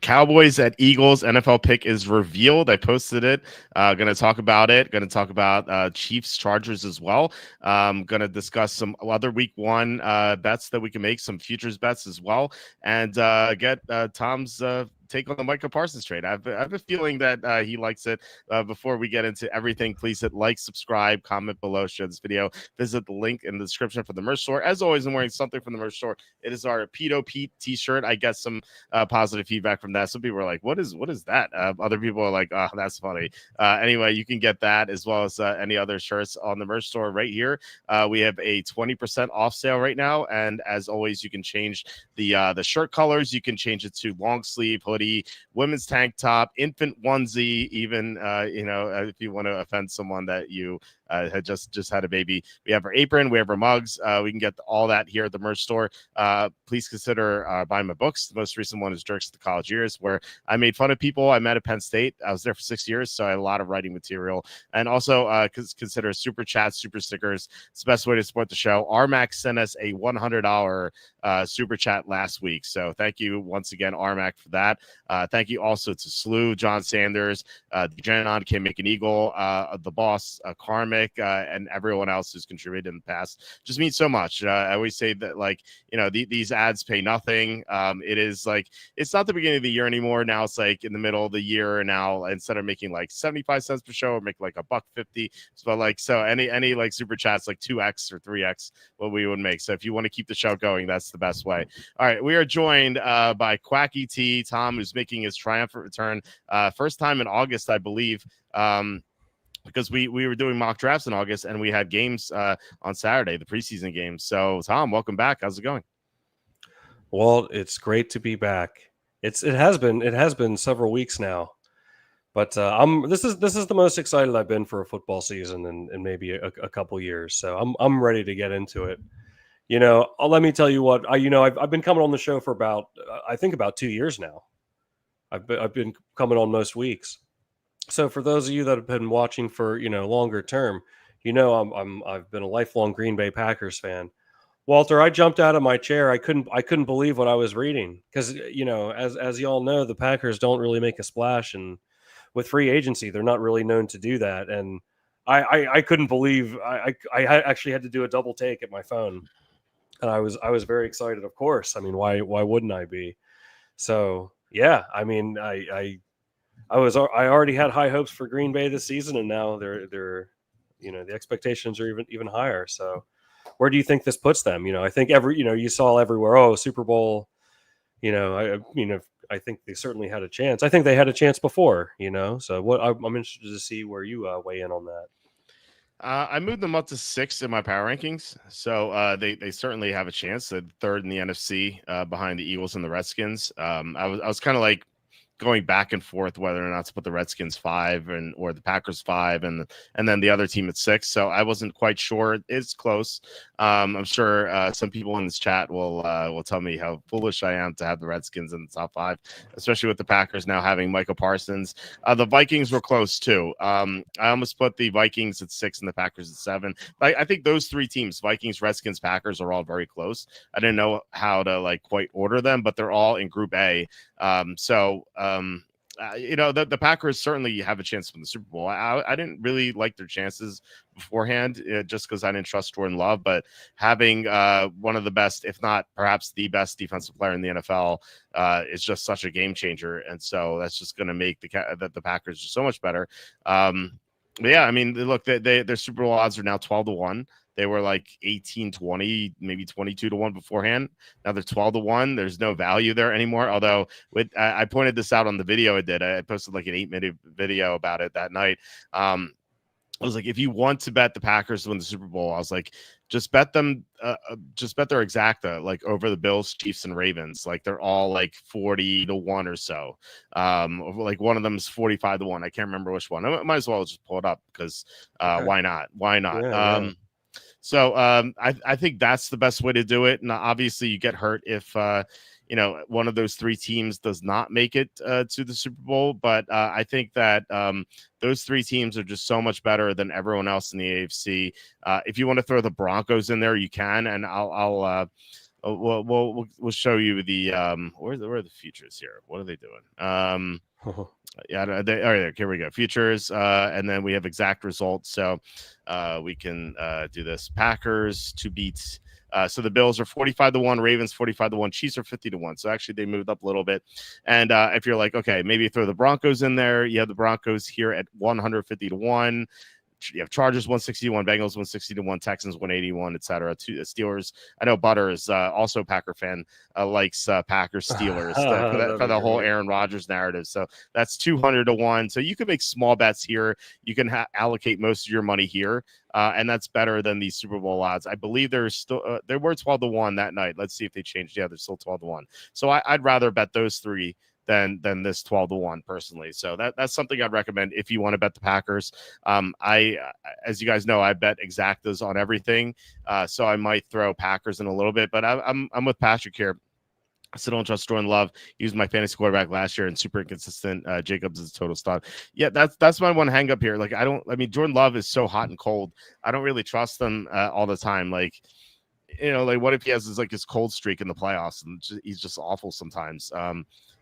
Cowboys at Eagles NFL pick is revealed. I posted it. Going to talk about it. Going to talk about Chiefs Chargers as well. Going to discuss some other week one bets that we can make, some futures bets as well, and get Tom's take on the Micah Parsons trade. I have a feeling that he likes it. Before we get into everything, please hit like, subscribe, comment below, share this video. Visit the link in the description for the merch store. As always, I'm wearing something from the merch store. It is our Pedo Pete t-shirt. I get some positive feedback from that. Some people are like, what is that? Other people are like, oh, that's funny. Anyway, you can get that as well as any other shirts on the merch store right here. We have a 20% off sale right now. And as always, you can change the shirt colors. You can change it to long sleeve, hoodie, women's tank top, infant onesie, even, if you want to offend someone that you had just had a baby. We have our apron, we have our mugs. We can get all that here at the merch store. Please consider buying my books. The most recent one is Jerks to the College Years, where I made fun of people I met at Penn State. I was there for 6 years, so I had a lot of writing material. And also consider super chats, super stickers. It's the best way to support the show. RMAC sent us a $100 super chat last week, so thank you once again, RMAC, for that. Thank you also to Slew, John Sanders, Degenon, Kim McAneagle, the boss, Karmic, and everyone else who's contributed in the past. Just means so much. I always say that, these ads pay nothing. It is like, it's not the beginning of the year anymore. Now it's like in the middle of the year. Now, instead of making like 75 cents per show, or make like $1.50. But so any like super chats, like 2x or 3x what we would make. So if you want to keep the show going, that's the best way. All right, we are joined by Quacky T, Tom, who's making his triumphant return, first time in August, I believe. Because we were doing mock drafts in August, and we had games on Saturday, the preseason games. So, Tom, welcome back. How's it going? Well, it's great to be back. It has been several weeks now, but this is the most excited I've been for a football season in maybe a couple years. So I'm ready to get into it. Let me tell you what I've been coming on the show for about I think about 2 years now. I've been coming on most weeks. So for those of you that have been watching for longer term, I've been a lifelong Green Bay Packers fan. Walter, I jumped out of my chair. I couldn't believe what I was reading because as y'all know, the Packers don't really make a splash, and with free agency, they're not really known to do that. And I couldn't believe I actually had to do a double take at my phone, and I was very excited. Of course, I mean, why wouldn't I be? So yeah, I mean, I already had high hopes for Green Bay this season, and now they're the expectations are even higher. So where do you think this puts them? I think you saw everywhere. Oh, Super Bowl. I think they certainly had a chance. I think they had a chance before. So I'm interested to see where you weigh in on that. I moved them up to 6th in my power rankings, so they certainly have a chance. They're third in the NFC, behind the Eagles and the Redskins. I was kind of like going back and forth whether or not to put the Redskins 5 or the Packers 5 and then the other team at 6. So I wasn't quite sure. It's close. I'm sure some people in this chat will tell me how foolish I am to have the Redskins in the top 5, especially with the Packers now having Micah Parsons. The Vikings were close too. I almost put the Vikings at 6 and the Packers at 7. I think those 3 teams, Vikings, Redskins, Packers, are all very close. I didn't know how to quite order them, but they're all in Group A. The Packers certainly have a chance to win the Super Bowl. I didn't really like their chances beforehand, just because I didn't trust Jordan Love. But having one of the best, if not perhaps the best defensive player in the NFL is just such a game changer. And so that's just going to make the Packers just so much better. But yeah, I mean, look, their Super Bowl odds are now 12-1. They were like 18-20, maybe 22-1 beforehand. Now they're 12-1. There's no value there anymore. Although I pointed this out on the video I did. I posted like an 8-minute video about it that night. I was like, if you want to bet the Packers to win the Super Bowl, I was like, just bet them, just bet their exacta, like over the Bills, Chiefs, and Ravens. Like they're all like 40-1 or so. Like one of them is 45-1. I can't remember which one. I might as well just pull it up because Okay. why not? Why not? Yeah. So I think that's the best way to do it. And obviously you get hurt if one of those 3 teams does not make it to the Super Bowl. But I think that those 3 teams are just so much better than everyone else in the AFC. If you want to throw the Broncos in there, you can. And I'll we'll show you the where are the futures here? What are they doing? Yeah, all right, here we go. Futures, and then we have exact results. So we can do this. Packers to beat. So the Bills are 45-1, Ravens 45-1, Chiefs are 50-1. So actually they moved up a little bit. And if you're like, okay, maybe throw the Broncos in there. You have the Broncos here at 150-1. You have Chargers 161, Bengals 160-1, Texans 181, etc. Steelers. I know Butter is also a Packer fan. Likes Packers Steelers for the whole Aaron Rodgers narrative. So that's 200-1. So you can make small bets here. You can allocate most of your money here, and that's better than these Super Bowl odds. I believe there's still there were 12-1 that night. Let's see if they changed. Yeah, they're still 12-1. So I'd rather bet those three than this 12-1 personally. So that's something I'd recommend if you want to bet the Packers. I, as you guys know, I bet exactas on everything. So I might throw Packers in a little bit, but I'm with Patrick here. I still don't trust Jordan Love. He was my fantasy quarterback last year and super inconsistent. Jacobs is a total stud. Yeah, that's my one hang up here. Like Jordan Love is so hot and cold. I don't really trust him all the time. Like, like what if he has his cold streak in the playoffs and he's just awful sometimes.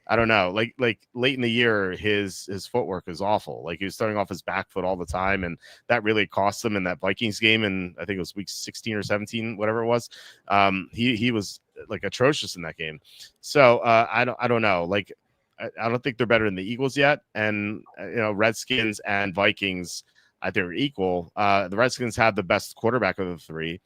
I don't know. Like late in the year, his footwork is awful. Like he was starting off his back foot all the time, and that really cost him in that Vikings game. And I think it was week 16 or 17, whatever it was. He was like atrocious in that game. So I don't know. Like I don't think they're better than the Eagles yet. And Redskins and Vikings, I think are equal. The Redskins have the best quarterback of the three.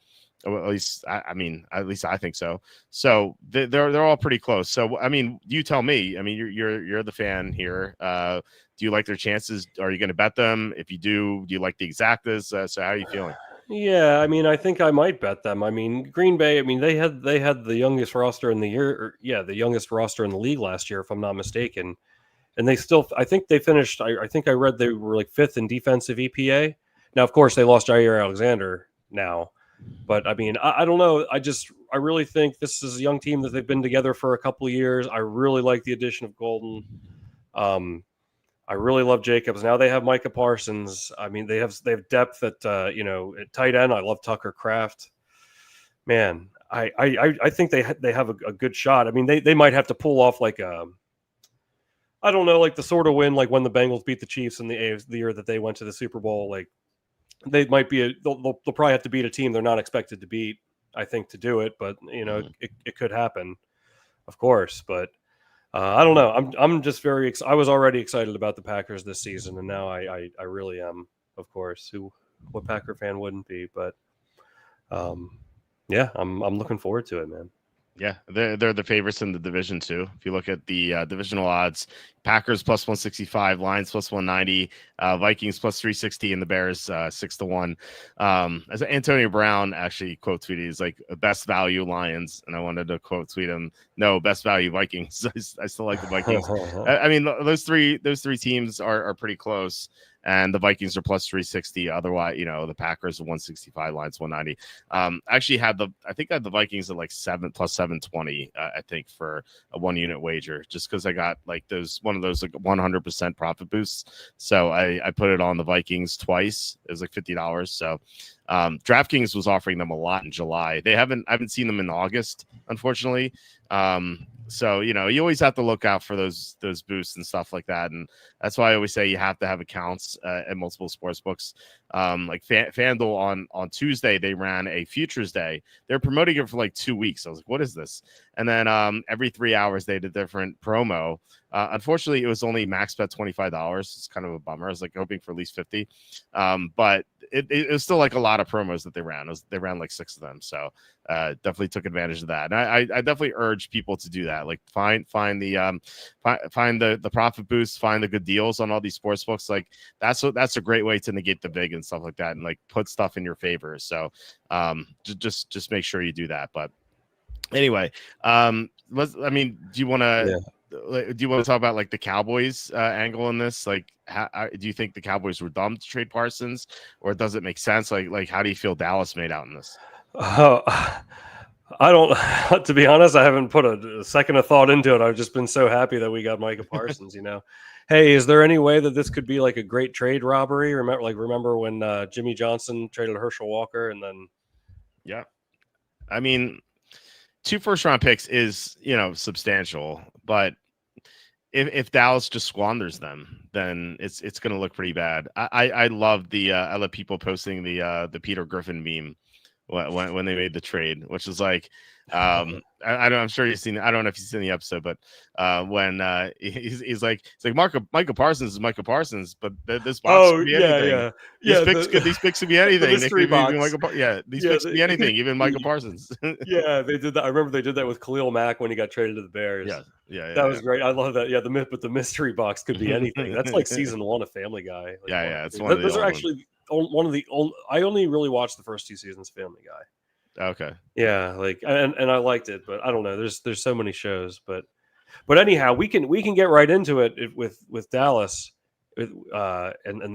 At least I think so. So they're all pretty close. So I mean, you tell me. I mean, you're the fan here. Do you like their chances? Are you going to bet them? If you do you like the exactas? So how are you feeling? Yeah, I mean, I think I might bet them. I mean, Green Bay. I mean, they had the youngest roster in the year. The youngest roster in the league last year, if I'm not mistaken. And they still, I think they finished. I think I read they were like 5th in defensive EPA. Now, of course, they lost Jair Alexander now. But I mean, I don't know. I really think this is a young team that they've been together for a couple of years. I really like the addition of Golden. I really love Jacobs. Now they have Micah Parsons. I mean, they have depth at at tight end. I love Tucker Kraft. Man, I think they have a good shot. I mean, they might have to pull off like I don't know, like the sort of win like when the Bengals beat the Chiefs in the year that they went to the Super Bowl. Like they might be they'll probably have to beat a team they're not expected to beat, I think, to do it. But it could happen, of course. But I don't know. I'm just very I was already excited about the Packers this season, and now I really am. Of course, what Packer fan wouldn't be? But yeah, I'm looking forward to it, man. Yeah, they're the favorites in the division too. If you look at the divisional odds, Packers plus 165, Lions plus 190, Vikings plus 360, and the Bears 6-1. As Antonio Brown actually quote tweeted, he's like best value Lions, and I wanted to quote tweet him, no, best value Vikings. I still like the Vikings. I mean, those three teams are pretty close. And the Vikings are plus 360. Otherwise, the Packers are 165, Lions 190. Actually I think I had the Vikings at like plus 720, I think, for a 1-unit wager, just because I got like one of those like 100% profit boosts. So I put it on the Vikings twice. It was like $50. So DraftKings was offering them a lot in July. I haven't seen them in August, unfortunately. So you always have to look out for those boosts and stuff like that, and that's why I always say you have to have accounts at multiple sports books. Like FanDuel on Tuesday, they ran a futures day. They're promoting it for like 2 weeks. I was like, what is this? And then every 3 hours they had a different promo. Unfortunately, it was only max bet $25. It's kind of a bummer. I was like hoping for at least 50, but it was still like a lot of promos that they ran. They ran like 6 of them, so definitely took advantage of that. And I definitely urge people to do that. Like find the profit boost, find the good deals on all these sports books. Like that's a great way to negate the big and stuff like that, and like put stuff in your favor. So just make sure you do that. But anyway, do you want to? Yeah. Do you want to talk about like the Cowboys angle in this? Like, do you think the Cowboys were dumb to trade Parsons, or does it make sense? Like how do you feel Dallas made out in this? I don't. To be honest, I haven't put a second of thought into it. I've just been so happy that we got Micah Parsons. Hey, is there any way that this could be like a great trade robbery? Remember when Jimmy Johnson traded Herschel Walker, and then yeah, I mean. 2 first-round picks is, substantial, but if Dallas just squanders them, then it's going to look pretty bad. I love I love people posting the Peter Griffin meme when they made the trade, which is like, I'm sure you've seen. I don't know if you've seen the episode, but when he's like Micah Parsons is Micah Parsons, but this box could be anything. These picks could be anything. The mystery box. These picks could be anything, even Micah Parsons. Yeah, they did that. I remember they did that with Khalil Mack when he got traded to the Bears. Yeah, that was great. I love that. Yeah, the mystery box could be anything. That's like season 1 of Family Guy. It's one of those are actually one of the old. I only really watched the first 2 seasons of Family Guy. Okay. Yeah, and I liked it, but I don't know. There's so many shows, but anyhow, we can get right into it with Dallas, and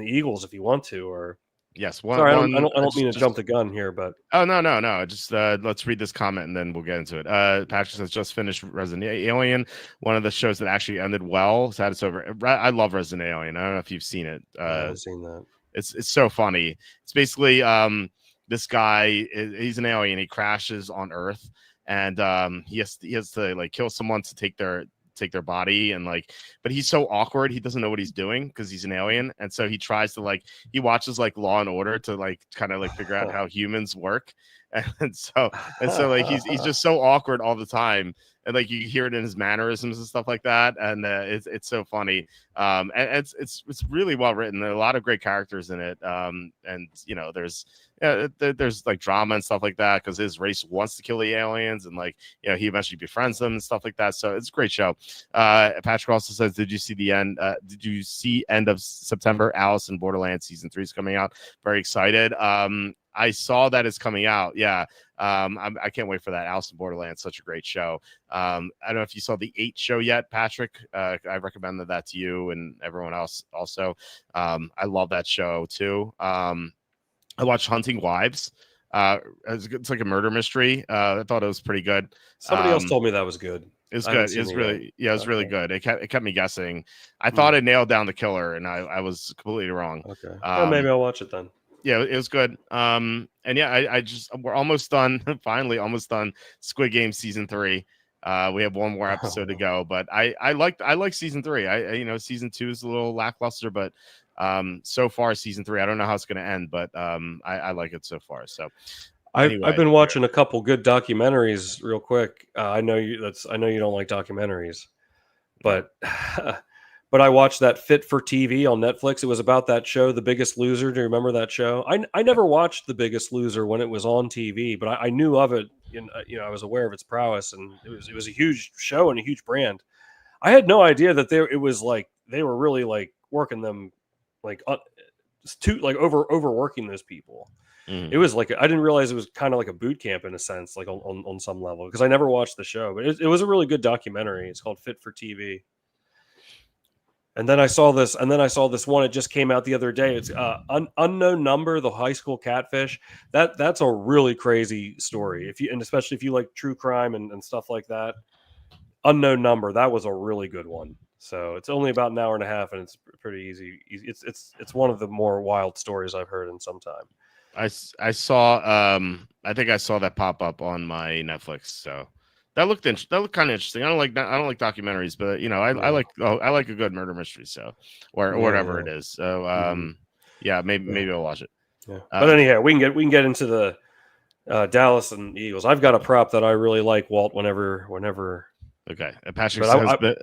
the Eagles if you want to. Or yes, sorry, I don't mean to jump the gun here, but no. Just let's read this comment and then we'll get into it. Patrick says just finished Resident Alien, one of the shows that actually ended well. Sad it's over. I love Resident Alien. I don't know if you've seen it. I haven't seen that. It's so funny. It's basically this guy, he's an alien. He crashes on Earth, and he has to like kill someone to take their body, and but he's so awkward. He doesn't know what he's doing because he's an alien, and so he tries to he watches Law and Order to kind of figure out how humans work, and so he's just so awkward all the time. And you hear it in his mannerisms and stuff like that, and it's so funny. And it's really well written. There are a lot of great characters in it. And there's drama and stuff like that because his race wants to kill the aliens, and he eventually befriends them and stuff like that. So it's a great show. Patrick also says, did you see the end? Did you see end of September? Alice in Borderland season 3 is coming out. Very excited. I saw that it's coming out. Yeah. I can't wait for that. Alice in Borderland, such a great show. I don't know if you saw the 8 show yet, Patrick. I recommended that to you and everyone else also. I love that show too. I watched Hunting Wives. It's like a murder mystery. I thought it was pretty good. Somebody else told me that was good. It was good. It was really good. It kept me guessing. I thought it nailed down the killer, and I was completely wrong. Okay. Well, maybe I'll watch it then. Yeah, it was good. And yeah, we're almost done. Finally, almost done. Squid Game season 3. We have one more episode to go, but I like season 3. Season 2 is a little lackluster, but so far season 3, I don't know how it's going to end, but I like it so far. So anyway, I've been watching a couple good documentaries real quick. I know you don't like documentaries, but but I watched that Fit for TV on Netflix. It was about that show, The Biggest Loser. Do you remember that show? I never watched The Biggest Loser when it was on TV, but I knew of it. I was aware of its prowess, and it was a huge show and a huge brand. I had no idea that they were really working them overworking those people. It was I didn't realize it was kind of like a boot camp in a sense, on some level, because I never watched the show, but it was a really good documentary. It's called Fit for TV. And then I saw this one. It just came out the other day. It's Unknown Number, the high school catfish. That's a really crazy story. Especially if you like true crime and stuff like that. Unknown Number, that was a really good one. So it's only about an hour and a half, and it's pretty easy. It's one of the more wild stories I've heard in some time. I saw I think I saw that pop up on my Netflix. So. That looked kind of interesting. I don't like documentaries, but I like a good murder mystery. So or whatever it is. So maybe I'll watch it. Yeah. But anyhow, we can get into the Dallas and Eagles. I've got a prop that I really like, Walt. Whenever. Okay, and Patrick says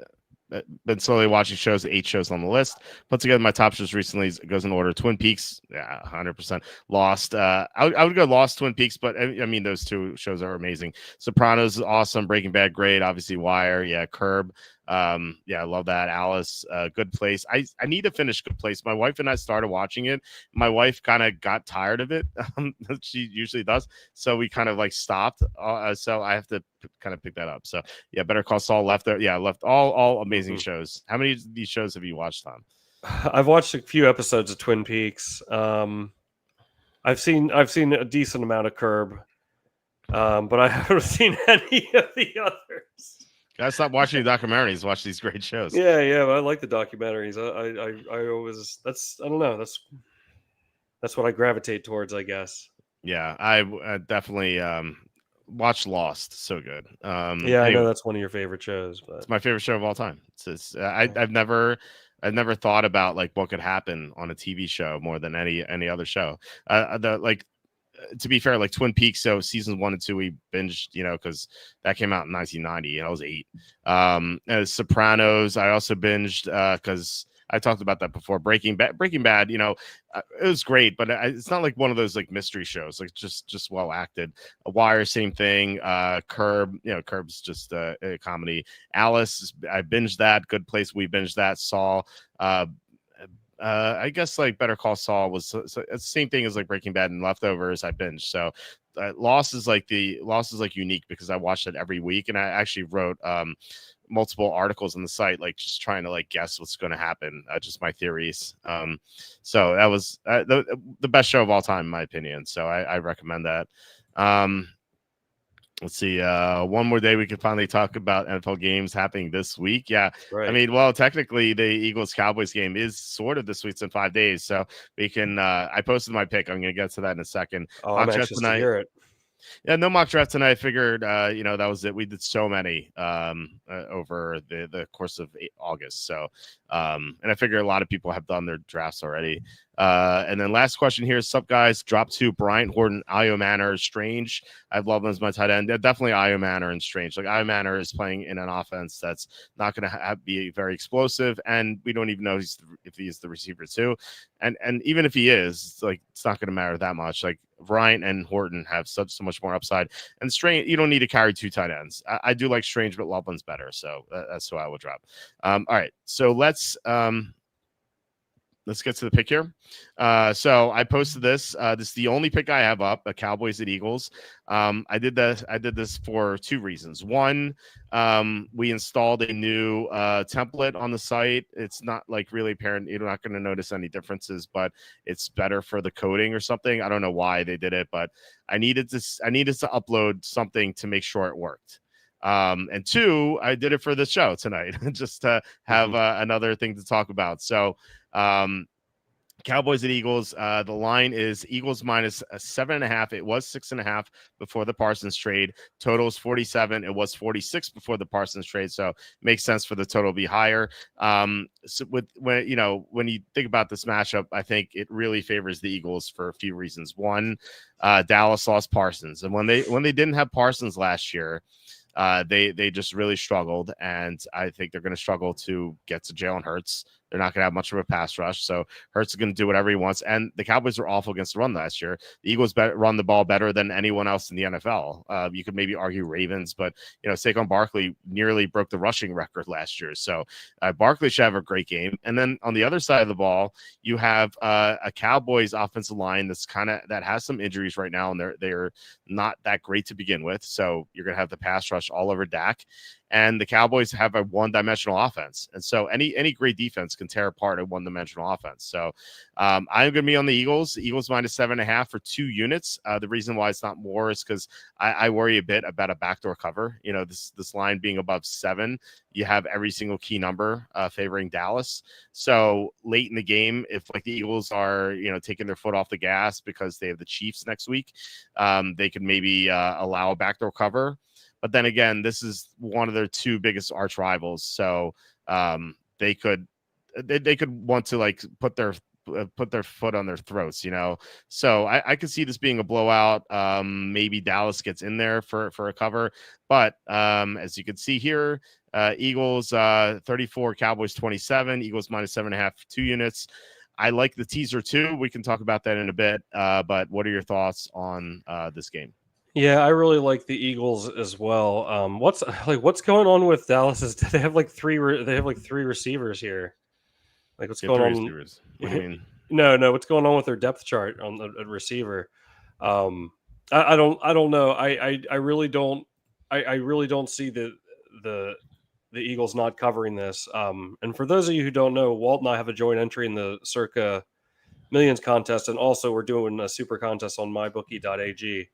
been slowly watching shows, 8 shows on the list. Put together my top shows recently. It goes in order. Twin Peaks, 100%. Lost. I would go Lost, Twin Peaks, but I mean, those 2 shows are amazing. Sopranos is awesome. Breaking Bad, great. Obviously, Wire, Curb. I love that. Alice, Good Place. I need to finish Good Place. My wife and I started watching it. My wife kind of got tired of it. She usually does. So we kind of stopped. So I have to kind of pick that up. So yeah, Better Call Saul left there. Yeah, left all amazing shows. How many of these shows have you watched, Tom? I've watched a few episodes of Twin Peaks. I've seen a decent amount of Curb, but I haven't seen any of the others. Gotta stop watching the documentaries. Watch these great shows. Yeah, but I like the documentaries. I always I don't know. That's what I gravitate towards, I guess. Yeah, I definitely watch Lost. So good. Yeah, I know that's one of your favorite shows, but it's my favorite show of all time. I've never thought about like what could happen on a TV show more than any other show. To be fair, like Twin Peaks, so seasons 1 and 2 we binged, because that came out in 1990 and I was 8. Sopranos I also binged because I talked about that before. Breaking Bad, it was great, but it's not like one of those like mystery shows, like just well acted. A Wire, same thing. Curb, Curb's just a comedy. Alice, I binged that. Good Place, we binged that. Saw. I guess like Better Call Saul was so it's the same thing as like Breaking Bad, and Leftovers I binged. So Lost is unique because I watched it every week, and I actually wrote multiple articles on the site, like just trying to like guess what's going to happen, just my theories. So that was the best show of all time in my opinion, so I recommend that. Let's see. One more day we can finally talk about NFL games happening this week. Yeah. right. I mean, well, technically the Eagles-Cowboys game is sort of this week. It's in 5 days. So we can I posted my pick. I'm going to get to that in a second. I'm anxious to hear it. Yeah, no mock draft tonight. I figured, that was it. We did so many over the course of August. So, and I figure a lot of people have done their drafts already. And then last question here. Sup, guys? Drop 2, Bryant Horton, Io Manor, Strange. I love them as my tight end. They're definitely Io Manor and Strange. Like Io Manor is playing in an offense that's not going to be very explosive, and we don't even know if he's the receiver too. And even if he is, it's not going to matter that much. Like Bryant and Horton have so much more upside. And Strange, you don't need to carry 2 tight ends. I do like Strange, but Loveland's better, so that's who I will drop. All right, so let's get to the pick here. So I posted this. This is the only pick I have up, the Cowboys at Eagles. I did this for 2 reasons. One, we installed a new template on the site. It's not like really apparent. You're not going to notice any differences, but it's better for the coding or something. I don't know why they did it, but I needed to upload something to make sure it worked. And 2, I did it for the show tonight, just to have another thing to talk about. So, Cowboys at Eagles. The line is Eagles minus 7.5. It was 6.5 before the Parsons trade. Total is 47. It was 46 before the Parsons trade. So makes sense for the total to be higher. So when you think about this matchup, I think it really favors the Eagles for a few reasons. One, Dallas lost Parsons, and when they didn't have Parsons last year, they just really struggled, and I think they're going to struggle to get to Jalen Hurts. They're not going to have much of a pass rush, so Hurts is going to do whatever he wants. And the Cowboys were awful against the run last year. The Eagles run the ball better than anyone else in the NFL. You could maybe argue Ravens, but Saquon Barkley nearly broke the rushing record last year. So Barkley should have a great game. And then on the other side of the ball, you have a Cowboys offensive line that has some injuries right now, and they're not that great to begin with. So you're going to have the pass rush all over Dak. And the Cowboys have a one-dimensional offense. And so any great defense can tear apart a one-dimensional offense. So I'm going to be on the Eagles. Eagles minus 7.5 for 2 units. The reason why it's not more is because I worry a bit about a backdoor cover. This line being above 7, you have every single key number favoring Dallas. So late in the game, if like the Eagles are, taking their foot off the gas because they have the Chiefs next week, they could maybe allow a backdoor cover. But then again, this is one of their 2 biggest arch rivals, so they could want to like put their foot on their throats, So I could see this being a blowout. Maybe Dallas gets in there for a cover, but as you can see here, Eagles 34, Cowboys 27. Eagles minus 7.5, 2 units. I like the teaser too. We can talk about that in a bit. But what are your thoughts on this game? Yeah, I really like the Eagles as well. What's going on with Dallas? They have like 3 receivers here. Like what's going on? Receivers. What do you mean? No. What's going on with their depth chart on the receiver? I don't know. I really don't. I really don't see the Eagles not covering this. And for those of you who don't know, Walt and I have a joint entry in the Circa Millions contest, and also we're doing a super contest on mybookie.ag.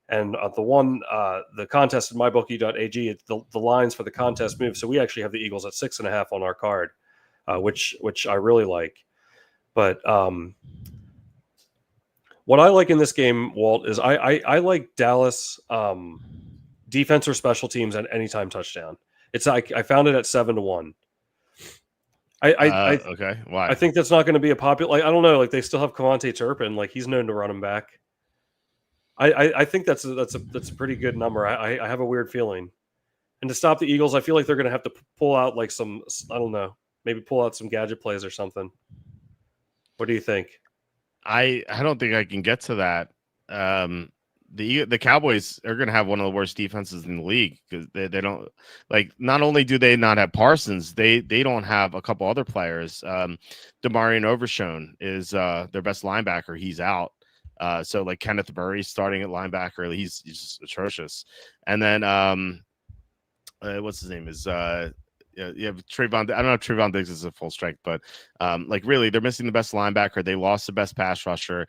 And the contest at mybookie.ag, the lines for the contest move. So we actually have the Eagles at 6.5 on our card, which I really like. But What I like in this game, Walt, is I like Dallas defense or special teams at anytime touchdown. It's I found it at 7-1. Okay. Why? I think that's not going to be a popular. Like, I don't know. Like, they still have Kavontae Turpin. Like, he's known to run him back. I think that's a pretty good number. I have a weird feeling. And to stop the Eagles, I feel like they're going to have to pull out like some, I don't know, maybe pull out some gadget plays or something. What do you think? I don't think I can get to that. The Cowboys are going to have one of the worst defenses in the league because they don't, like, not only do they not have Parsons, they don't have a couple other players. Demarion Overshone is their best linebacker. He's out. So like Kenneth Murray starting at linebacker, he's just atrocious. And then what's his name is you have Trayvon. I don't know if Trayvon Diggs is a full strength, but like really, they're missing the best linebacker. They lost the best pass rusher.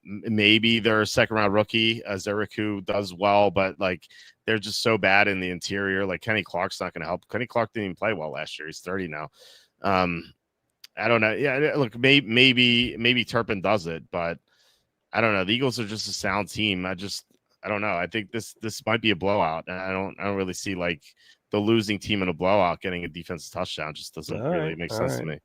Maybe their second round rookie, Zeriku, does well, but like they're just so bad in the interior. Like Kenny Clark's not going to help. Kenny Clark didn't even play well last year. He's 30 now. I don't know. Yeah, look, maybe Turpin does it, but I don't know. The Eagles are just a sound team. I don't know. I think this might be a blowout, and I don't really see like the losing team in a blowout getting a defensive touchdown. Just doesn't really make sense to me.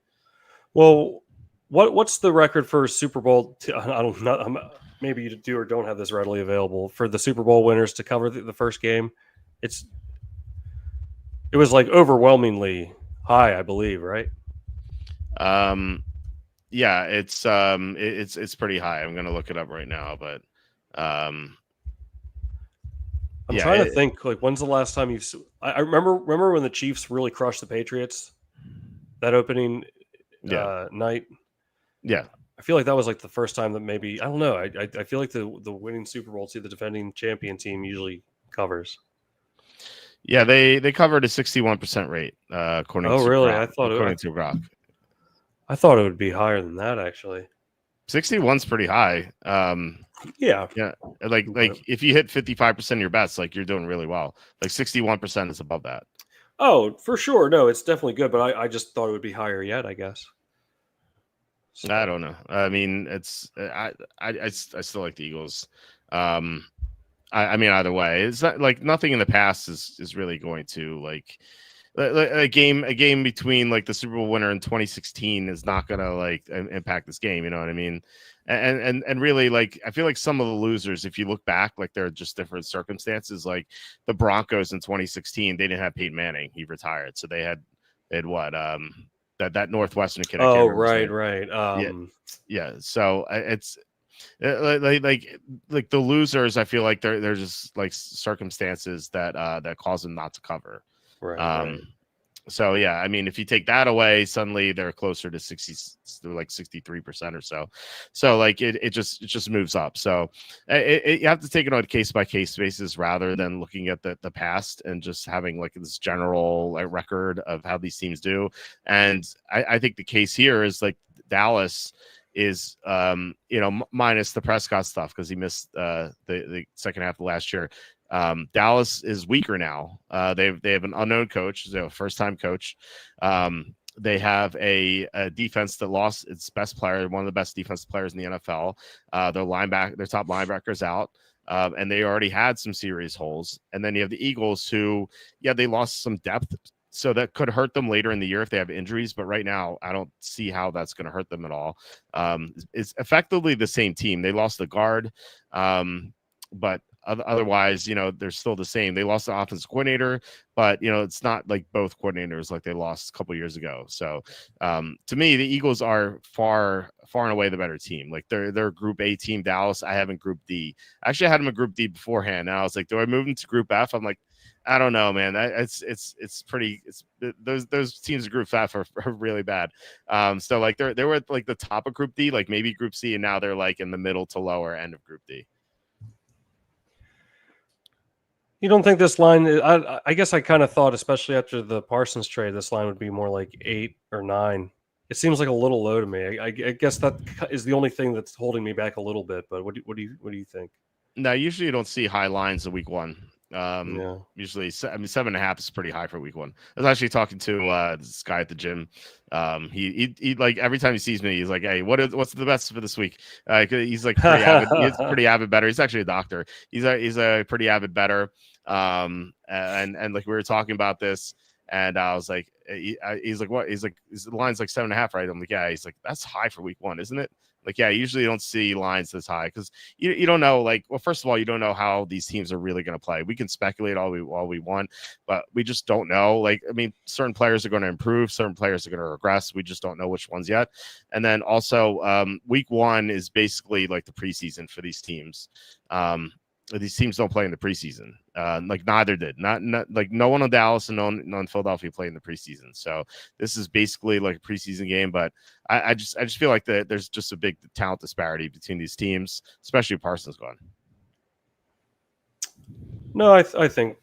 Well, what's the record for Super Bowl? I don't know. Maybe you do or don't have this readily available for the Super Bowl winners to cover the first game. It was like overwhelmingly high, I believe, right? Yeah, it's pretty high. I'm gonna look it up right now, but I'm trying to think. Like, when's the last time you've? I remember when the Chiefs really crushed the Patriots that opening night. Yeah, I feel like that was like the first time that maybe I don't know. I feel like the winning Super Bowl team, the defending champion team, usually covers. Yeah, they covered a 61% rate. According to really? Brock, according to Brock. I thought it would be higher than that, actually. 61's pretty high. Yeah. Like if you hit 55% of your bets, like you're doing really well. Like 61% is above that. Oh, for sure. No, it's definitely good, but I just thought it would be higher yet, I guess. So. I don't know. I mean, it's I still like the Eagles. I mean, either way, it's not like nothing in the past is really going to like a game between like the Super Bowl winner in 2016 is not gonna like impact this game. You know what I mean? And really, like, I feel like some of the losers, if you look back, like they're just different circumstances. Like the Broncos in 2016, they didn't have Peyton Manning; he retired, so they had what that Northwestern kid. Oh, right. Yeah. So it's like the losers. I feel like they're just like circumstances that cause them not to cover. Right. So yeah, I mean, if you take that away, suddenly they're closer to 60, they're like 63% or so. So like it just moves up. So you have to take it on a case by case basis rather than looking at the past and just having like this general like record of how these teams do. And I think the case here is like Dallas is minus the Prescott stuff because he missed the second half of last year. Dallas is weaker now. They have an unknown coach, they have a first-time coach. They have a defense that lost its best player, one of the best defensive players in the NFL. Their top linebackers out, and they already had some serious holes. And then you have the Eagles, who, they lost some depth, so that could hurt them later in the year if they have injuries. But right now, I don't see how that's going to hurt them at all. It's effectively the same team. They lost the guard, but otherwise, they're still the same. They lost the offensive coordinator, but it's not like both coordinators like they lost a couple years ago. So to me, the Eagles are far and away the better team. Like they're a Group A team. Dallas, I haven't Group D. Actually, I had them in Group D beforehand. And I was like, do I move them to Group F? I'm like, I don't know, man. Those teams in Group F are really bad. So like they were at like the top of Group D, like maybe Group C, and now they're like in the middle to lower end of Group D. You don't think this line? I guess I kind of thought, especially after the Parsons trade, this line would be more like 8 or 9. It seems like a little low to me. I guess that is the only thing that's holding me back a little bit. But what do you think? No, usually you don't see high lines in week one. Usually, 7.5 is pretty high for week one. I was actually talking to this guy at the gym. He like every time he sees me, he's like, "Hey, what's the best for this week?" He's like pretty avid. He's a pretty avid bettor. He's actually a doctor. He's a pretty avid bettor. And like we were talking about this, and I was like, he's like, what? He's like, the line's like 7.5, right? I'm like, yeah. He's like, that's high for week one, isn't it? Like, yeah, usually you don't see lines this high because you don't know. Like, well, first of all, you don't know how these teams are really going to play. We can speculate all we want, but we just don't know. Like, I mean, certain players are going to improve, certain players are going to regress. We just don't know which ones yet. And then also, week one is basically like the preseason for these teams. These teams don't play in the preseason. Like neither did. Not like no one on Dallas and no one on Philadelphia played in the preseason. So this is basically like a preseason game. But I just feel like there's just a big talent disparity between these teams, especially if Parsons gone. No, I think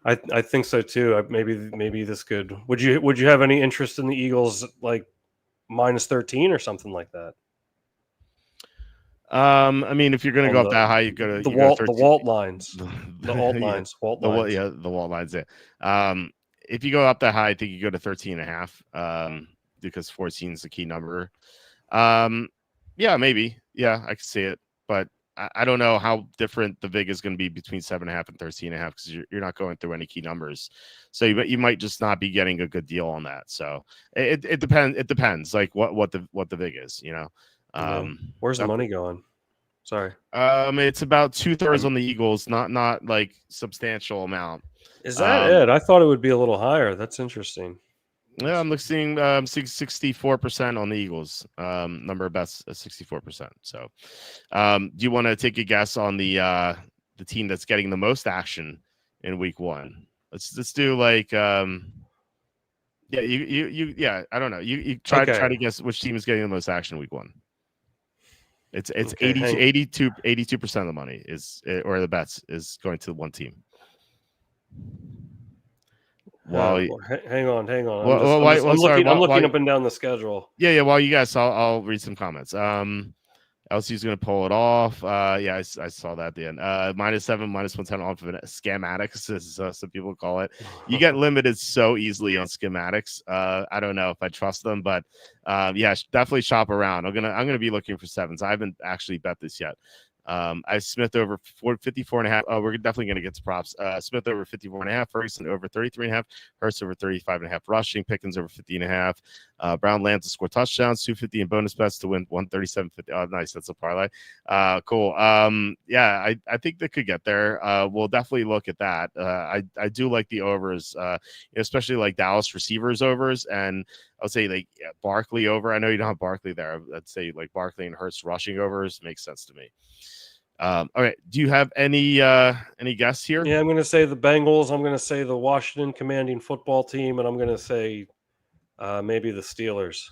I think so too. Maybe this could. Would you have any interest in the Eagles like -13 or something like that? I mean, if you're going to go up that high, you go to the Walt lines, the alt lines, Walt lines. The Walt lines. Yeah. If you go up that high, I think you go to 13.5. Because 14 is the key number. Yeah, maybe. Yeah, I can see it, but I don't know how different the VIG is going to be between 7.5 and 13.5 because you're not going through any key numbers, so you might just not be getting a good deal on that. So it depends. It depends, like what the VIG is, you know. Where's the money going? Sorry. It's about 2/3 on the Eagles, not like substantial amount. Is that it? I thought it would be a little higher. That's interesting. Yeah, I'm seeing 64% on the Eagles. Number of bets 64%. So, do you want to take a guess on the team that's getting the most action in week one? Let's do like yeah, yeah, I don't know. You try to guess which team is getting the most action in week one. It's 82% of the money or the bets is going to one team. Hang on. I'm looking up and down the schedule. Yeah. While you guys, I'll read some comments. LSU's going to pull it off. Yeah, I saw that at the end. -7, -110 off of schematics, as some people call it. You get limited so easily on schematics. I don't know if I trust them, but yeah, definitely shop around. I'm gonna be looking for sevens. I haven't actually bet this yet. I Smith over 54.5. Oh, we're definitely going to get to props. Smith over 54.5. Ferguson over 33.5. Hurts over 35.5. Rushing. Pickens over 50.5. Brown lands to score touchdowns. 250 in bonus bets to win 137.50. Oh, nice. That's a parlay. Cool. Yeah, I think they could get there. We'll definitely look at that. I do like the overs, especially like Dallas receivers overs, and I would say like Barkley over. I know you don't have Barkley there. I'd say like Barkley and Hurts rushing overs makes sense to me. All right. Do you have any guests here? Yeah, I'm going to say the Bengals. I'm going to say the Washington commanding football team, and I'm going to say maybe the Steelers.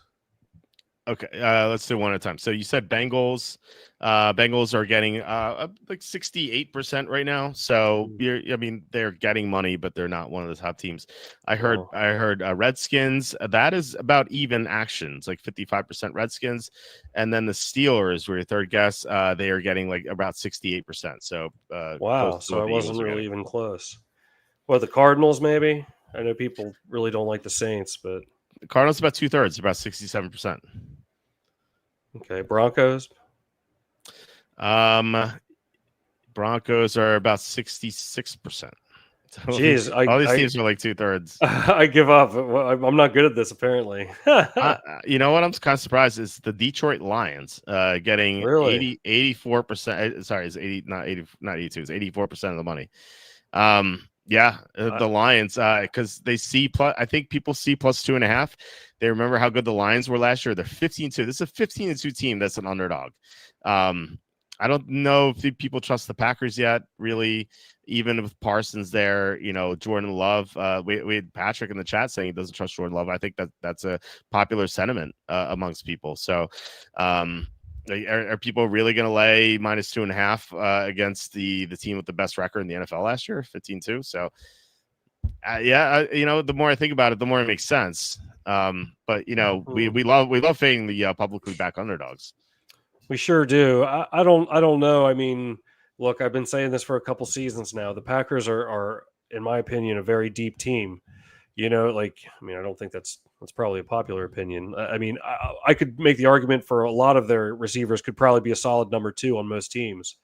Okay, let's do one at a time. So you said Bengals. Bengals are getting like 68% right now. So they're getting money, but they're not one of the top teams. I heard Redskins. That is about even action. It's like 55% Redskins, and then the Steelers were your third guess. They are getting like about 68%. So wow. So I wasn't really even close. Well, the Cardinals maybe. I know people really don't like the Saints, but the Cardinals about 2/3, about 67%. Okay, Broncos. Broncos are about 66%. Jeez, all these teams are like 2/3. I give up. I'm not good at this, apparently. You know what? I'm kind of surprised is the Detroit Lions getting 84%. Sorry, it's 80, not 82. It's 84% of the money. Yeah, the Lions, because they see plus. I think people see +2.5. They remember how good the Lions were last year. They're 15-2. This is a 15-2 team that's an underdog. I don't know if people trust the Packers yet, really, even with Parsons there, Jordan Love. We had Patrick in the chat saying he doesn't trust Jordan Love. I think that's a popular sentiment amongst people. So are people really going to lay -2.5 against the team with the best record in the NFL last year, 15-2? So, the more I think about it, the more it makes sense. But we love fading the publicly backed underdogs. We sure do. I don't know. I mean, Look, I've been saying this for a couple seasons now. The Packers are, in my opinion, a very deep team. You know, like, I mean, I don't think that's probably a popular opinion. I mean, I could make the argument for a lot of their receivers could probably be a solid number 2 on most teams.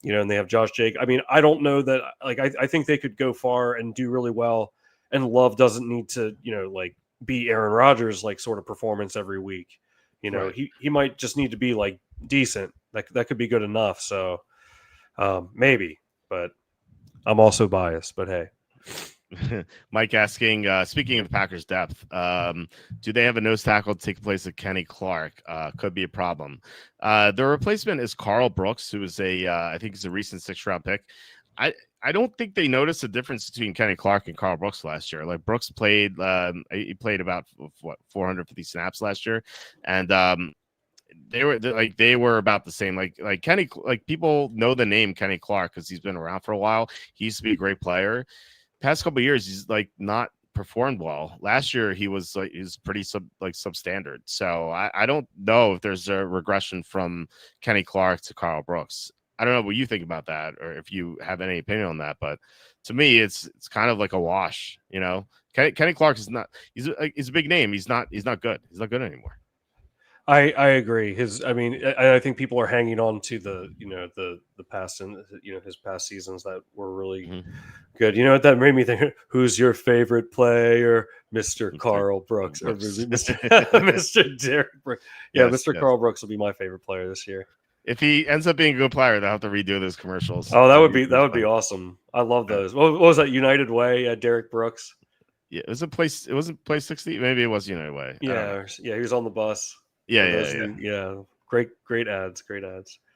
You know, and they have Josh Jacobs. I mean, I don't know that. Like, I think they could go far and do really well. And Love doesn't need to, you know, like be Aaron Rodgers like sort of performance every week. You know, Right. he might just need to be like decent. That could be good enough. So maybe, but I'm also biased. But hey. Mike asking, speaking of the Packers depth, do they have a nose tackle to take the place of Kenny Clark? Could be a problem. The replacement is Carl Brooks, who is I think he's a recent 6th-round pick. I don't think they noticed a difference between Kenny Clark and Carl Brooks last year. Like Brooks played, he played about 450 snaps last year, and they were about the same. Like Kenny, like people know the name Kenny Clark because he's been around for a while. He used to be a great player. Past couple of years, he's like not performed well. Last year, he was pretty substandard. So I don't know if there's a regression from Kenny Clark to Carl Brooks. I don't know what you think about that, or if you have any opinion on that. But to me, it's kind of like a wash. You know, Kenny Clark is not. He's a big name. He's not good. He's not good anymore. I agree. I think people are hanging on to the past and his past seasons that were really good. You know what that made me think? Who's your favorite player, Mr. Carl Brooks, or Mr. Derek Brooks? Yeah, yes, Mr. Carl Brooks will be my favorite player this year. If he ends up being a good player, they'll have to redo those commercials. Oh, that would be awesome. I love those. What was that? United Way, Derek Brooks. Yeah, it wasn't place 60. Maybe it was United Way. Yeah, he was on the bus. Yeah. Great ads.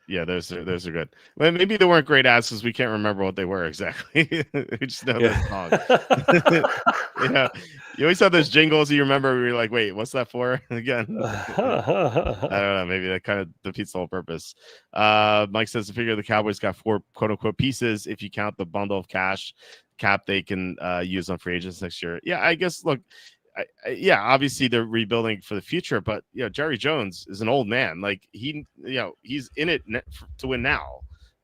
Yeah, those are good. Well, maybe they weren't great ads because we can't remember what they were exactly. We just know the song. Yeah, you always have those jingles you remember. Where you're like, wait, what's that for again? I don't know. Maybe that kind of defeats the whole purpose. Mike says, I figure the Cowboys got 4 quote unquote pieces if you count the bundle of cash cap they can use on free agents next year. Yeah, I guess. Look. Yeah, obviously they're rebuilding for the future, but Jerry Jones is an old man. Like he's in it to win now.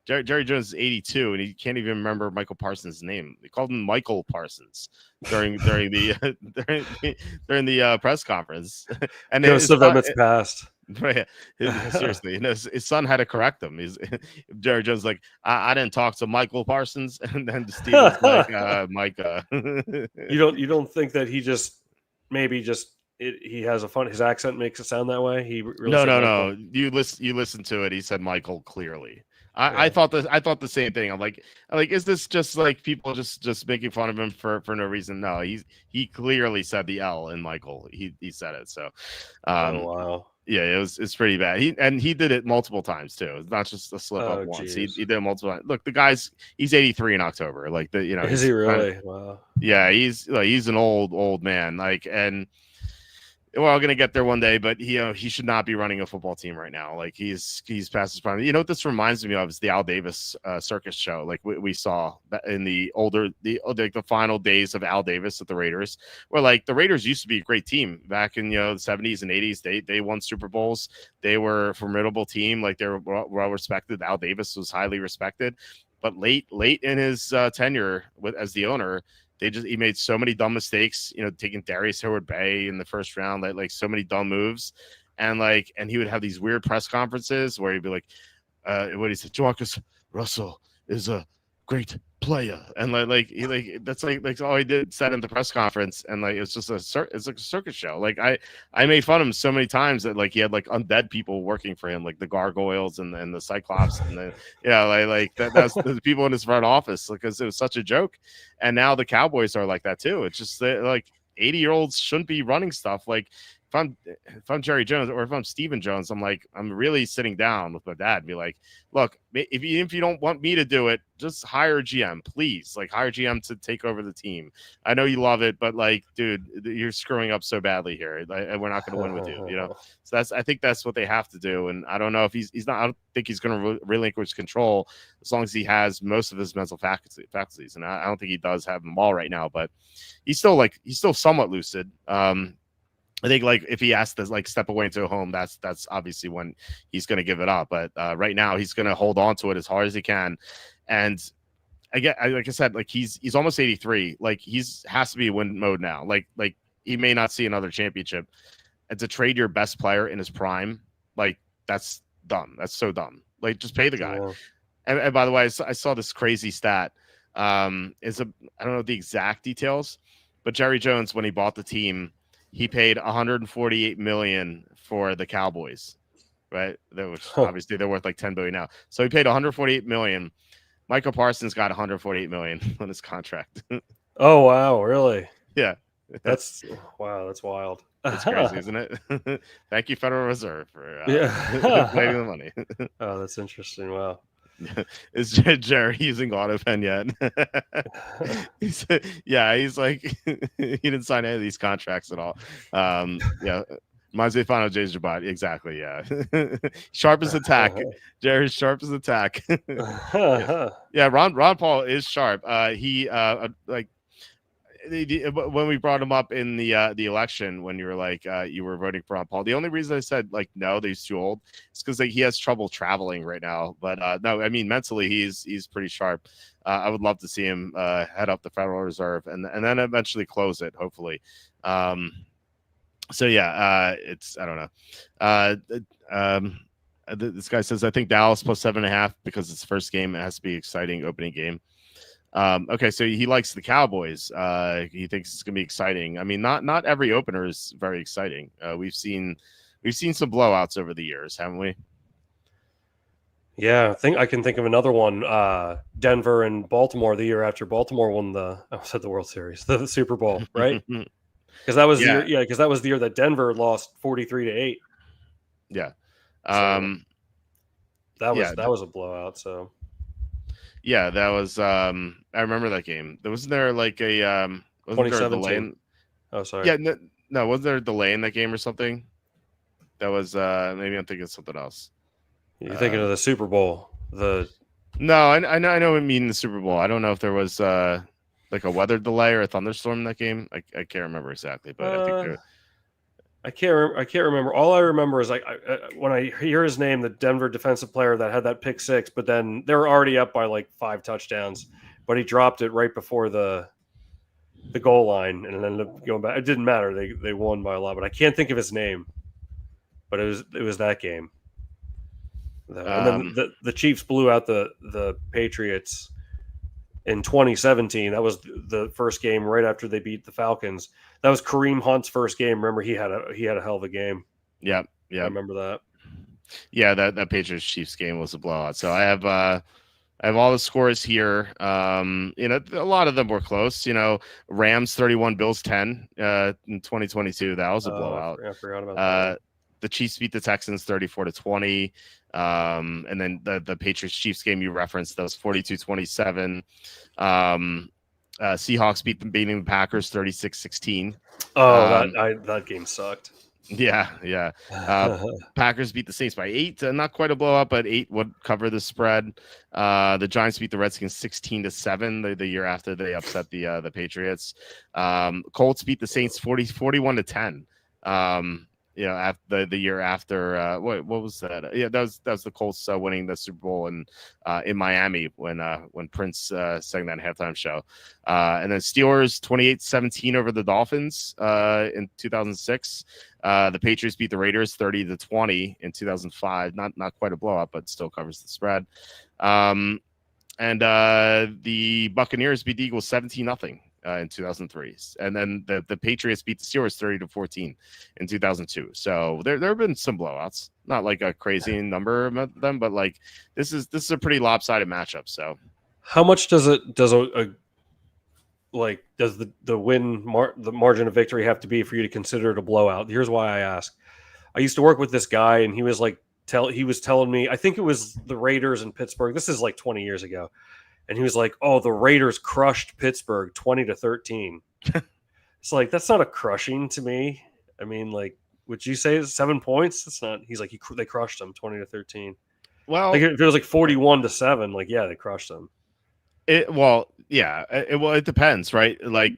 Jerry Jones is 82, and he can't even remember Michael Parsons' name. They called him Michael Parsons during the during the press conference. And Ghost of Emmett's past. Right. Seriously, his son had to correct him. Jerry Jones like, I didn't talk to Michael Parsons, and then Steve was like, Mike. You don't think that he just. Maybe he has his accent makes it sound that way. He really no. You listen to it. He said Michael clearly. I thought the same thing. I'm like, is this just like people just making fun of him for no reason? No, he clearly said the L in Michael. He said it. So, wow. Yeah, it's pretty bad. He did it multiple times too. It's not just a slip up once. He did it multiple times. Look, he's 83 in October. Like is he really? Wow. Yeah, he's an old man. Like, and we're gonna get there one day, but he should not be running a football team right now. Like he's past his prime. You know what this reminds me of is the Al Davis circus show. Like we saw in the final days of Al Davis at the Raiders, where like the Raiders used to be a great team back in the 70s and 80s. They won Super Bowls. They were a formidable team. Like they were well respected. Al Davis was highly respected, but late in his tenure as the owner, he made so many dumb mistakes, taking Darius Howard-Bay in the first round, like so many dumb moves. And he would have these weird press conferences where he'd be like, what he said, Jamarcus Russell is a great player. And that's all he said in the press conference. And it's just it's like a circus show. Like I made fun of him so many times that he had undead people working for him, like the gargoyles and the Cyclops and that's the people in his front office, because it was such a joke. And now the Cowboys are like that too. It's just 80-year-olds shouldn't be running stuff. Like if I'm Jerry Jones or if I'm Stephen Jones, I'm really sitting down with my dad and be like, look, if you don't want me to do it, just hire a GM, please. Hire a GM to take over the team. I know you love it, but dude, you're screwing up so badly here, and we're not going to win with you. So I think that's what they have to do. And I don't know if he's not. I don't think he's going to relinquish control as long as he has most of his mental faculties. And I don't think he does have them all right now, but he's still somewhat lucid. I think like if he has to like step away into a home, that's obviously when he's going to give it up. But right now he's going to hold on to it as hard as he can. And like I said, like he's almost 83. Like has to be win mode now. Like he may not see another championship. And to trade your best player in his prime, like that's dumb. That's so dumb. Like just pay the guy. Yeah. And by the way, I saw this crazy stat. I don't know the exact details, but Jerry Jones, when he bought the team, he paid $148 million for the Cowboys, right? Which obviously they're worth like $10 billion now. So he paid $148 million. Michael Parsons got $148 million on his contract. Oh wow, really? Yeah, That's wild. It's crazy, isn't it? Thank you, Federal Reserve, for inflating the money. Oh, that's interesting. Wow. Is Jerry using AutoPen yet? He's like he didn't sign any of these contracts at all. Yeah, reminds me of Final J's Jabot. Exactly. Yeah, sharp as attack. Jerry's sharp as attack. Yeah, Ron Paul is sharp. He like. When we brought him up in the election, when you were like you were voting for Ron Paul, the only reason I said like no, that he's too old, is because like, he has trouble traveling right now. But no, I mean mentally he's pretty sharp. I would love to see him head up the Federal Reserve and then eventually close it, hopefully. So yeah, it's I don't know. This guy says I think Dallas plus 7.5 because it's first game. It has to be exciting opening game. Okay, so he likes the Cowboys. He thinks it's gonna be exciting. I mean, not every opener is very exciting. We've seen some blowouts over the years, haven't we? Yeah, I can think of another one. Denver and Baltimore the year after Baltimore won the World Series, the Super Bowl, right? Because that was because that was the year that Denver lost 43-8. Yeah, so that was a blowout. So. Yeah, that was. I remember that game. Wasn't there like a 2017? Oh, sorry. Yeah, no, wasn't there a delay in that game or something? That was maybe I'm thinking of something else. You're thinking of the Super Bowl. No, I know. I mean the Super Bowl. I don't know if there was like a weather delay or a thunderstorm in that game. I can't remember exactly, but I think there. I can't remember. All I remember is like when I hear his name, the Denver defensive player that had that pick six, but then they were already up by like 5 touchdowns, but he dropped it right before the goal line and ended up going back. It didn't matter. They won by a lot, but I can't think of his name. But it was that game. And then the Chiefs blew out the Patriots in 2017. That was the first game right after they beat the Falcons. That was Kareem Hunt's first game. Remember, he had a hell of a game. Yeah. I remember that. Yeah, that Patriots Chiefs game was a blowout. So I have all the scores here. A lot of them were close. Rams 31, Bills 10 in 2022. That was a blowout. I forgot about that. The Chiefs beat the Texans 34-20. And then the Patriots Chiefs game you referenced, that was 42-27. Seahawks beating the Packers 36-16. That game sucked. Yeah. Packers beat the Saints by 8. Not quite a blowout, but 8 would cover the spread. The Giants beat the Redskins 16-7 the year after they upset the Patriots. Colts beat the Saints 41-10. After the year after, what was that? Yeah, that was the Colts winning the Super Bowl in Miami when Prince sang that halftime show. And then Steelers 28-17 over the Dolphins in 2006. The Patriots beat the Raiders 30-20 in 2005. Not quite a blowout, but still covers the spread. And the Buccaneers beat the Eagles 17-0. In 2003, and then the Patriots beat the Steelers 30-14 in 2002. So there have been some blowouts, not like a crazy number of them, but like this is a pretty lopsided matchup. So how much does the margin of victory have to be for you to consider it a blowout? Here's why I ask. I used to work with this guy, and he was like he was telling me, I think it was the Raiders in Pittsburgh. This is like 20 years ago. And he was like, "Oh, the Raiders crushed Pittsburgh 20-13." It's like, that's not a crushing to me. I mean, like, would you say it's 7 points? That's not. He's like, they crushed them 20-13. Well, like if it was like 41-7, like yeah, they crushed them. It depends, right? Like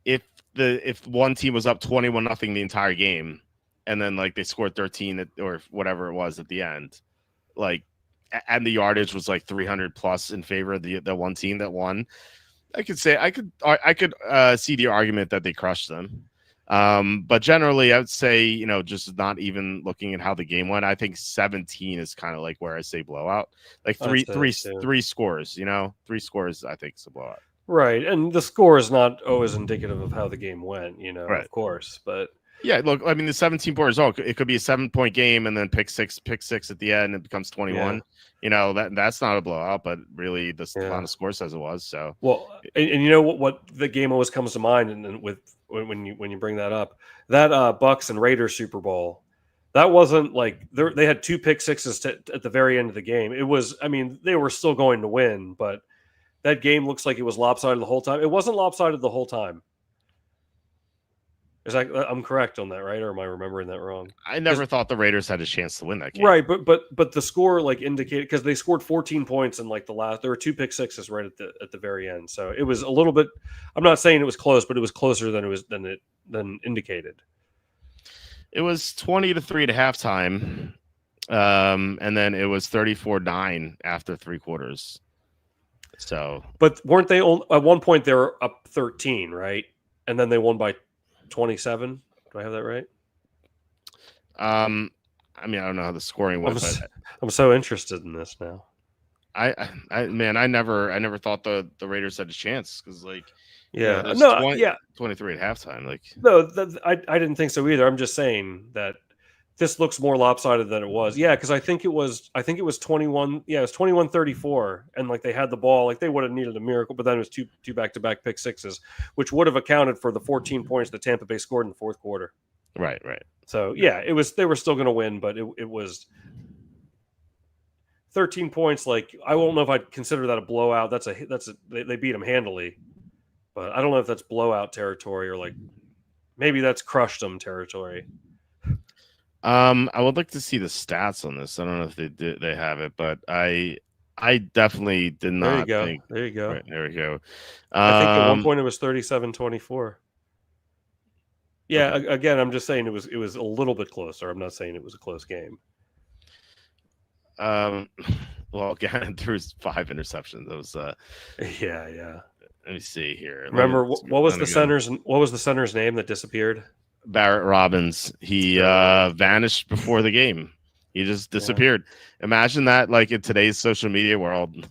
if if one team was up 21-0 the entire game, and then like they scored 13 or whatever it was at the end, like, and the yardage was like 300 plus in favor of the one team that won, I could see the argument that they crushed them. But generally, I would say, just not even looking at how the game went, I think 17 is kind of like where I say blowout, like three scores, 3 scores, I think is a blowout. Right. And the score is not always indicative of how the game went, Right. Of course. But yeah, look, I mean, the 17-point result, it could be a 7-point game and then pick six at the end, it becomes 21. That's not a blowout, but really the final score says it was. So, well, and you know what the game always comes to mind, and with when you bring that up, that Bucks and Raiders Super Bowl, that wasn't like they had 2 pick sixes at the very end of the game. It was, I mean, they were still going to win, but that game looks like it was lopsided the whole time. It wasn't lopsided the whole time. I'm correct on that, right? Or am I remembering that wrong? I never thought the Raiders had a chance to win that game. Right, but the score like indicated, because they scored 14 points in like the last. There were 2 pick sixes right at the very end, so it was a little bit. I'm not saying it was close, but it was closer than indicated. It was 20-3 at halftime, and then it was 34-9 after 3 quarters. So, but weren't they at one point they were up 13, right? And then they won by 27. Do I have that right? I mean, I don't know how the scoring was. I'm so interested in this now. I never thought the Raiders had a chance, because 23 at halftime. I didn't think so either. I'm just saying that this looks more lopsided than it was. Yeah, because I think it was 21. Yeah, it was 21-34, and like they had the ball, like they would have needed a miracle, but then it was two back-to-back pick sixes, which would have accounted for the 14 points that Tampa Bay scored in the fourth quarter. Right. So yeah, it was, they were still going to win, but it was 13 points. Like, I don't know if I'd consider that a blowout. They beat them handily, but I don't know if that's blowout territory or like maybe that's crushed them territory. I would like to see the stats on this. I don't know if they have it, but I definitely did not think. There you go. Right, there we go. I think at one point it was 37-24. Yeah, okay. Again, I'm just saying it was a little bit closer. I'm not saying it was a close game. Well, again, threw 5 interceptions. That was yeah. Let me see here. Remember what was the center's name that disappeared? Barrett Robbins. He vanished before the game. He just disappeared. Yeah. Imagine that, like, in today's social media world.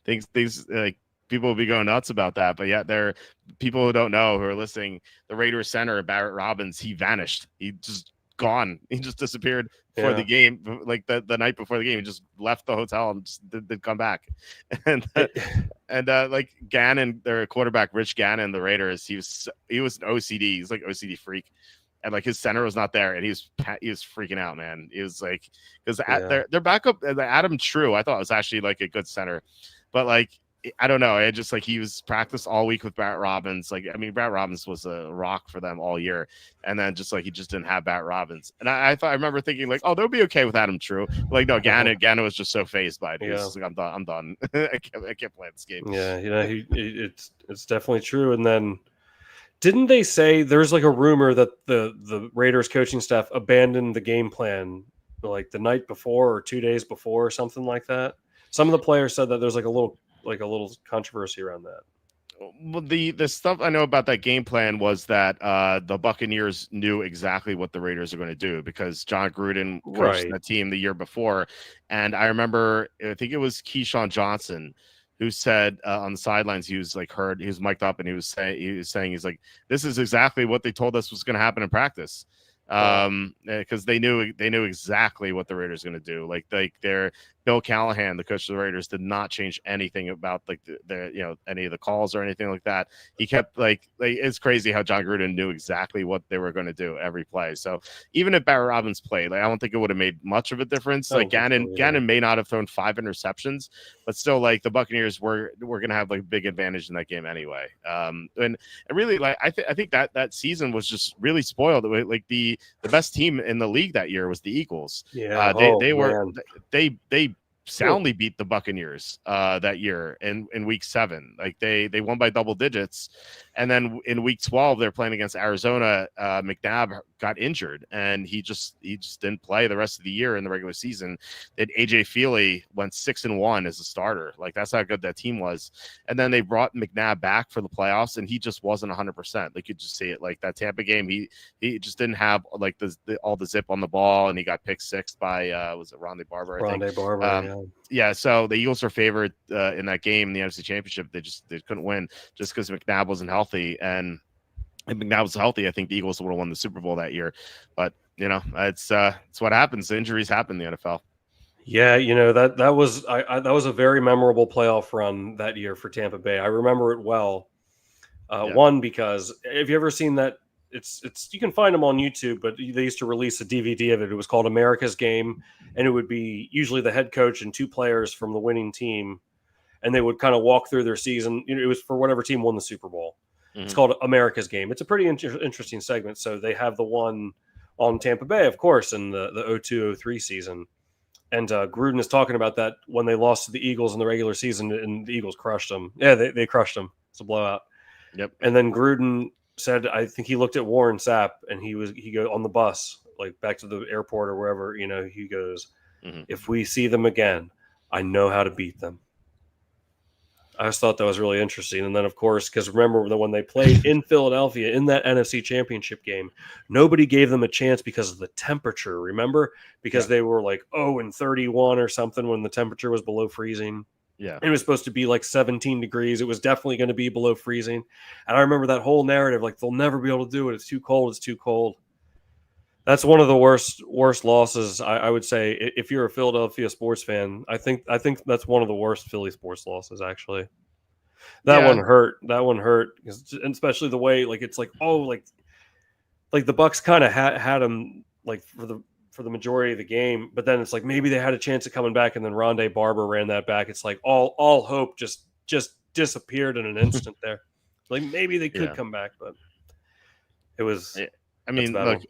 things like people will be going nuts about that. But yet there are people who don't know, who are listening. The Raiders center, Barrett Robbins, he vanished. He just gone. He just disappeared for the game, like the night before the game. He just left the hotel and just didn't come back. And like Gannon, their quarterback, Rich Gannon, the Raiders, he was an OCD. He's like OCD freak, and like his center was not there, and he was freaking out, man. He was like, because their backup, Adam True, I thought was actually like a good center, but like, I don't know. I just like, he was practiced all week with Barrett Robbins. Like, I mean, Barrett Robbins was a rock for them all year, and then just like he just didn't have Barrett Robbins. And I remember thinking like, oh, they'll be okay with Adam True. But, like, no, Gannon was just so phased by it. He was like, I'm done. I can't play this game. Yeah, it's definitely true. And then didn't they say there's like a rumor that the Raiders coaching staff abandoned the game plan like the night before or 2 days before or something like that? Some of the players said that there's like a little controversy around that. Well, the stuff I know about that game plan was that the Buccaneers knew exactly what the Raiders are going to do, because John Gruden coached the team the year before. And I remember, I think it was Keyshawn Johnson who said on the sidelines, he was mic'd up, and he was saying, he's like, this is exactly what they told us was going to happen in practice. Because they knew exactly what the Raiders are going to do. Like their Bill Callahan, the coach of the Raiders, did not change anything about like the any of the calls or anything like that. He kept like it's crazy how John Gruden knew exactly what they were going to do every play. So even if Barrett Robbins played, like, I don't think it would have made much of a difference. Like Gannon may not have thrown 5 interceptions, but still, like, the Buccaneers were going to have like a big advantage in that game anyway. And really, like, I think that season was just really spoiled. Like the best team in the league that year was the Eagles. Yeah, they soundly beat the Buccaneers that year in week 7. Like they won by double digits. And then in week 12, they're playing against Arizona. McNabb got injured and he just didn't play the rest of the year in the regular season. That AJ Feely went 6-1 as a starter. Like that's how good that team was. And then they brought McNabb back for the playoffs and he just wasn't 100%. Like you just see it, like that Tampa game, he just didn't have like all the zip on the ball, and he got pick six by was it Rondé Barber? Rondé Barber, yeah. So the Eagles are favored in that game in the NFC Championship. They couldn't win just because McNabb wasn't healthy, and if McNabb was healthy, I think the Eagles would have won the Super Bowl that year. But it's what happens. Injuries happen in the NFL. Yeah, that was that was a very memorable playoff run that year for Tampa Bay. I remember it well. One, because have you ever seen that? It's you can find them on YouTube, but they used to release a DVD of it. It was called America's Game, and it would be usually the head coach and 2 players from the winning team, and they would kind of walk through their season. It was for whatever team won the Super Bowl. Mm-hmm. It's called America's Game. It's a pretty interesting segment. So they have the one on Tampa Bay, of course, in the 02-03 season. And Gruden is talking about that when they lost to the Eagles in the regular season, and the Eagles crushed them. Yeah, they crushed them. It's a blowout. Yep. And then Gruden said, I think he looked at Warren Sapp, and he go on the bus, like back to the airport or wherever, he goes, if we see them again, I know how to beat them. I just thought that was really interesting. And then, of course, because remember that when they played in Philadelphia in that NFC Championship game, nobody gave them a chance because of the temperature, remember? Because they were like 0-31 or something when the temperature was below freezing. Yeah. It was supposed to be like 17 degrees. It was definitely going to be below freezing. And I remember that whole narrative, like, they'll never be able to do it. It's too cold. It's too cold. That's one of the worst losses, I would say. If you're a Philadelphia sports fan, I think that's one of the worst Philly sports losses, actually. That one hurt. That one hurt, and especially the way, like, it's like, like the Bucs kind of had him like for the majority of the game, but then it's like maybe they had a chance of coming back, and then Rondé Barber ran that back. It's like all hope just disappeared in an instant there. Like maybe they could come back, but it was. I mean, look.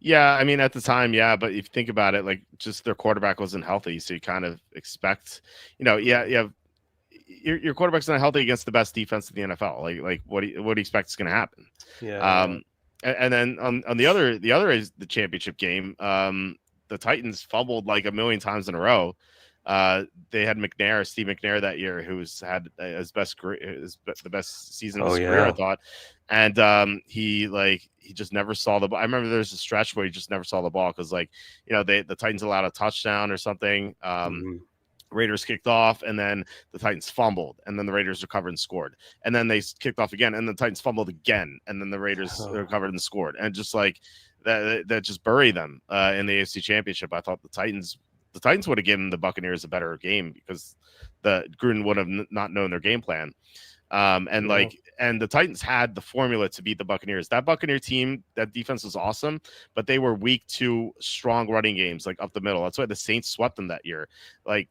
Yeah, I mean, at the time, but if you think about it, like, just their quarterback wasn't healthy, so you kind of expect, your quarterback's not healthy against the best defense in the NFL. Like what do you expect is going to happen? Yeah. And then on the other is the championship game. The Titans fumbled like a million times in a row. They had Steve McNair that year, who's had the best season of his career, I thought. And he just never saw the ball. I remember there's a stretch where he just never saw the ball because, like, the Titans allowed a touchdown or something. Raiders kicked off, and then the Titans fumbled, and then the Raiders recovered and scored. And then they kicked off again, and the Titans fumbled again, and then the Raiders recovered and scored. And just like that just buried them in the AFC Championship. I thought the Titans would have given the Buccaneers a better game because the Gruden would have not known their game plan. And the Titans had the formula to beat the Buccaneers. That Buccaneer team, that defense was awesome, but they were weak to strong running games, like up the middle. That's why the Saints swept them that year. Like,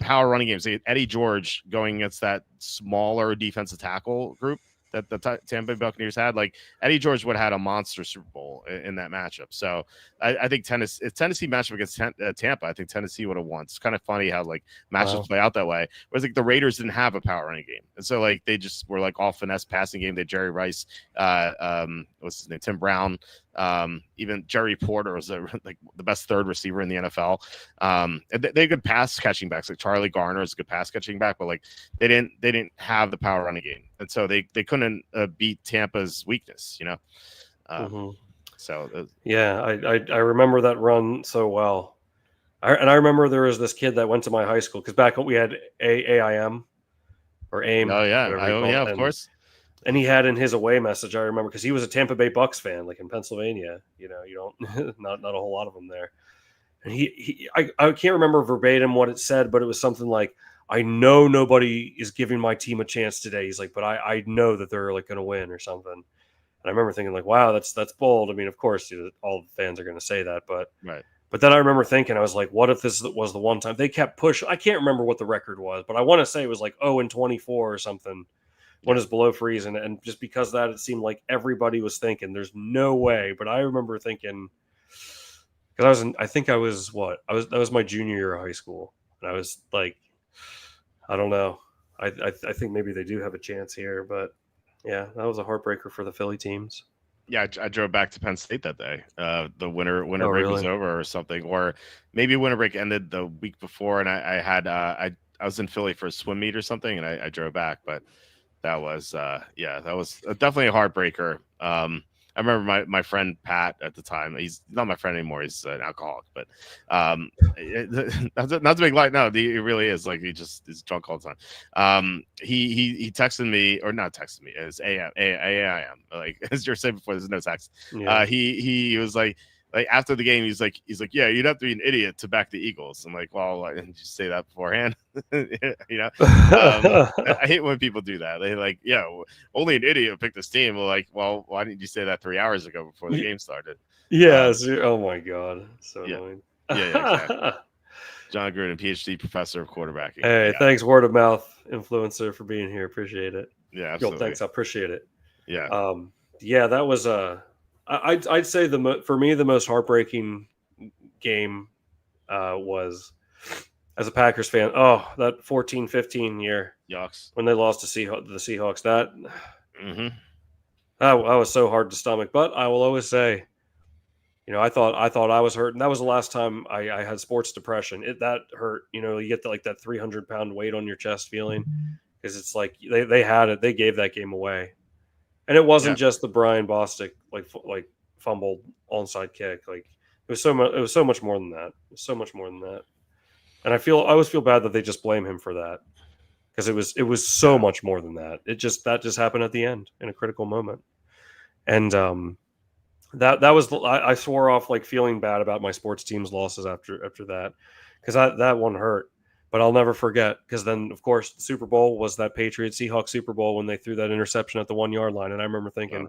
power running games. Eddie George going against that smaller defensive tackle group that the Tampa Bay Buccaneers had. Like, Eddie George would have had a monster Super Bowl in that matchup. So I think Tennessee matchup against Tampa, I think Tennessee would have won. It's kind of funny how, like, matchups play out that way. Whereas, like, the Raiders didn't have a power running game. And so, like, they just were, like, all finesse passing game. They had Jerry Rice, what's his name, Tim Brown, even Jerry Porter was like the best third receiver in the NFL. And they had good pass catching backs. Like, Charlie Garner is a good pass catching back, but, like, they didn't have the power running game, and so they couldn't beat Tampa's weakness. So I remember that run so well. I remember there was this kid that went to my high school, because back when we had AIM or AIM. Oh yeah, of course. And he had in his away message, I remember, because he was a Tampa Bay Bucks fan, like in Pennsylvania. You don't not a whole lot of them there. And I can't remember verbatim what it said, but it was something like, I know nobody is giving my team a chance today. He's like, but I know that they're, like, going to win or something. And I remember thinking, like, wow, that's bold. I mean, of course, all the fans are going to say that, but right. But then I remember thinking, I was like, what if this was the one time they kept pushing? I can't remember what the record was, but I want to say it was like 0-24 or something. When it's below freezing, and just because of that, it seemed like everybody was thinking there's no way. But I remember thinking, because that was my junior year of high school. And I was like, I don't know. I think maybe they do have a chance here, but yeah, that was a heartbreaker for the Philly teams. Yeah, I drove back to Penn State that day. The winter Oh, break was really? over or something, or maybe winter break ended the week before, and I was in Philly for a swim meet or something, and I drove back. But that was that was definitely a heartbreaker. I remember my friend Pat at the time. He's not my friend anymore. He's an alcoholic, but not to make light. No, he really is. Like he just is drunk all the time. He texted me, or not texted me. It's AM. Like as you're saying before, there's no text. Yeah. He was like after the game, he's like, yeah, you'd have to be an idiot to back the Eagles. I'm like, well, why didn't you say that beforehand? I hate when people do that. They like, yeah, only an idiot picked this team. Well, why didn't you say that 3 hours ago before the game started? Yeah. Oh my God. So annoying. Yeah, exactly. John Gruden, PhD professor of quarterbacking. Hey, thanks, word of mouth influencer, for being here. Appreciate it. Yeah, absolutely. Yo, thanks. I appreciate it. Yeah. Yeah, that was I'd say for me the most heartbreaking game was, as a Packers fan, that 14-15 year Yucks. when they lost to the Seahawks. That Mm-hmm. I was so hard to stomach. But I will always say, I thought I was hurt, and that was the last time I had sports depression. That hurt. You get that 300-pound weight on your chest feeling, because it's like they had it. They gave that game away. And it wasn't just the Brian Bostic like fumbled onside kick. Like it was so much more than that. It was so much more than that. And I always feel bad that they just blame him for that, because it was so much more than that. That just happened at the end in a critical moment. And that was, I swore off like feeling bad about my sports team's losses after that, because that one hurt. But I'll never forget, because then, of course, the Super Bowl was that Patriots-Seahawks Super Bowl when they threw that interception at the 1-yard line. And I remember thinking,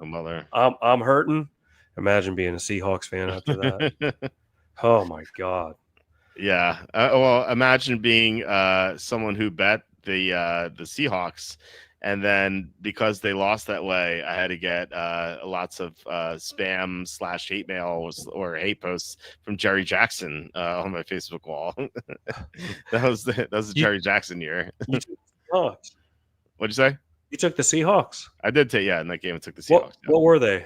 I'm hurting. Imagine being a Seahawks fan after that. Oh, my God. Yeah. Well, imagine being someone who bet the Seahawks, and then because they lost that way, I had to get lots of spam / hate mail or hate posts from Jerry Jackson on my Facebook wall. that was the Jerry Jackson year. You took the Seahawks. What'd you say? You took the Seahawks. I did take, in that game I took the Seahawks. What were they?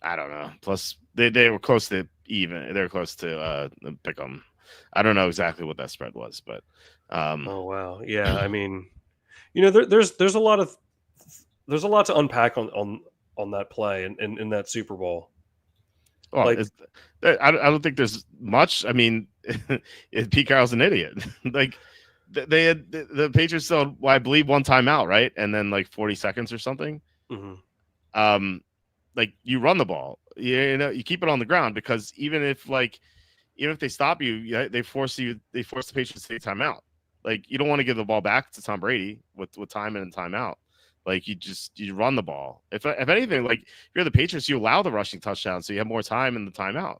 I don't know. Plus they were close to even. They were close to pick 'em. I don't know exactly what that spread was, but oh wow, yeah. I mean, there's a lot to unpack on that play in that Super Bowl. Well, I don't think there's much. I mean, Pete Carroll's an idiot. Like they had the Patriots still, I believe, one timeout, right? And then like 40 seconds or something. Mm-hmm. Like you run the ball, you keep it on the ground, because even if they stop you, they force the Patriots to take timeout. Like you don't want to give the ball back to Tom Brady with time and timeout. Like you run the ball. If anything, like if you're the Patriots, you allow the rushing touchdown so you have more time in the timeout.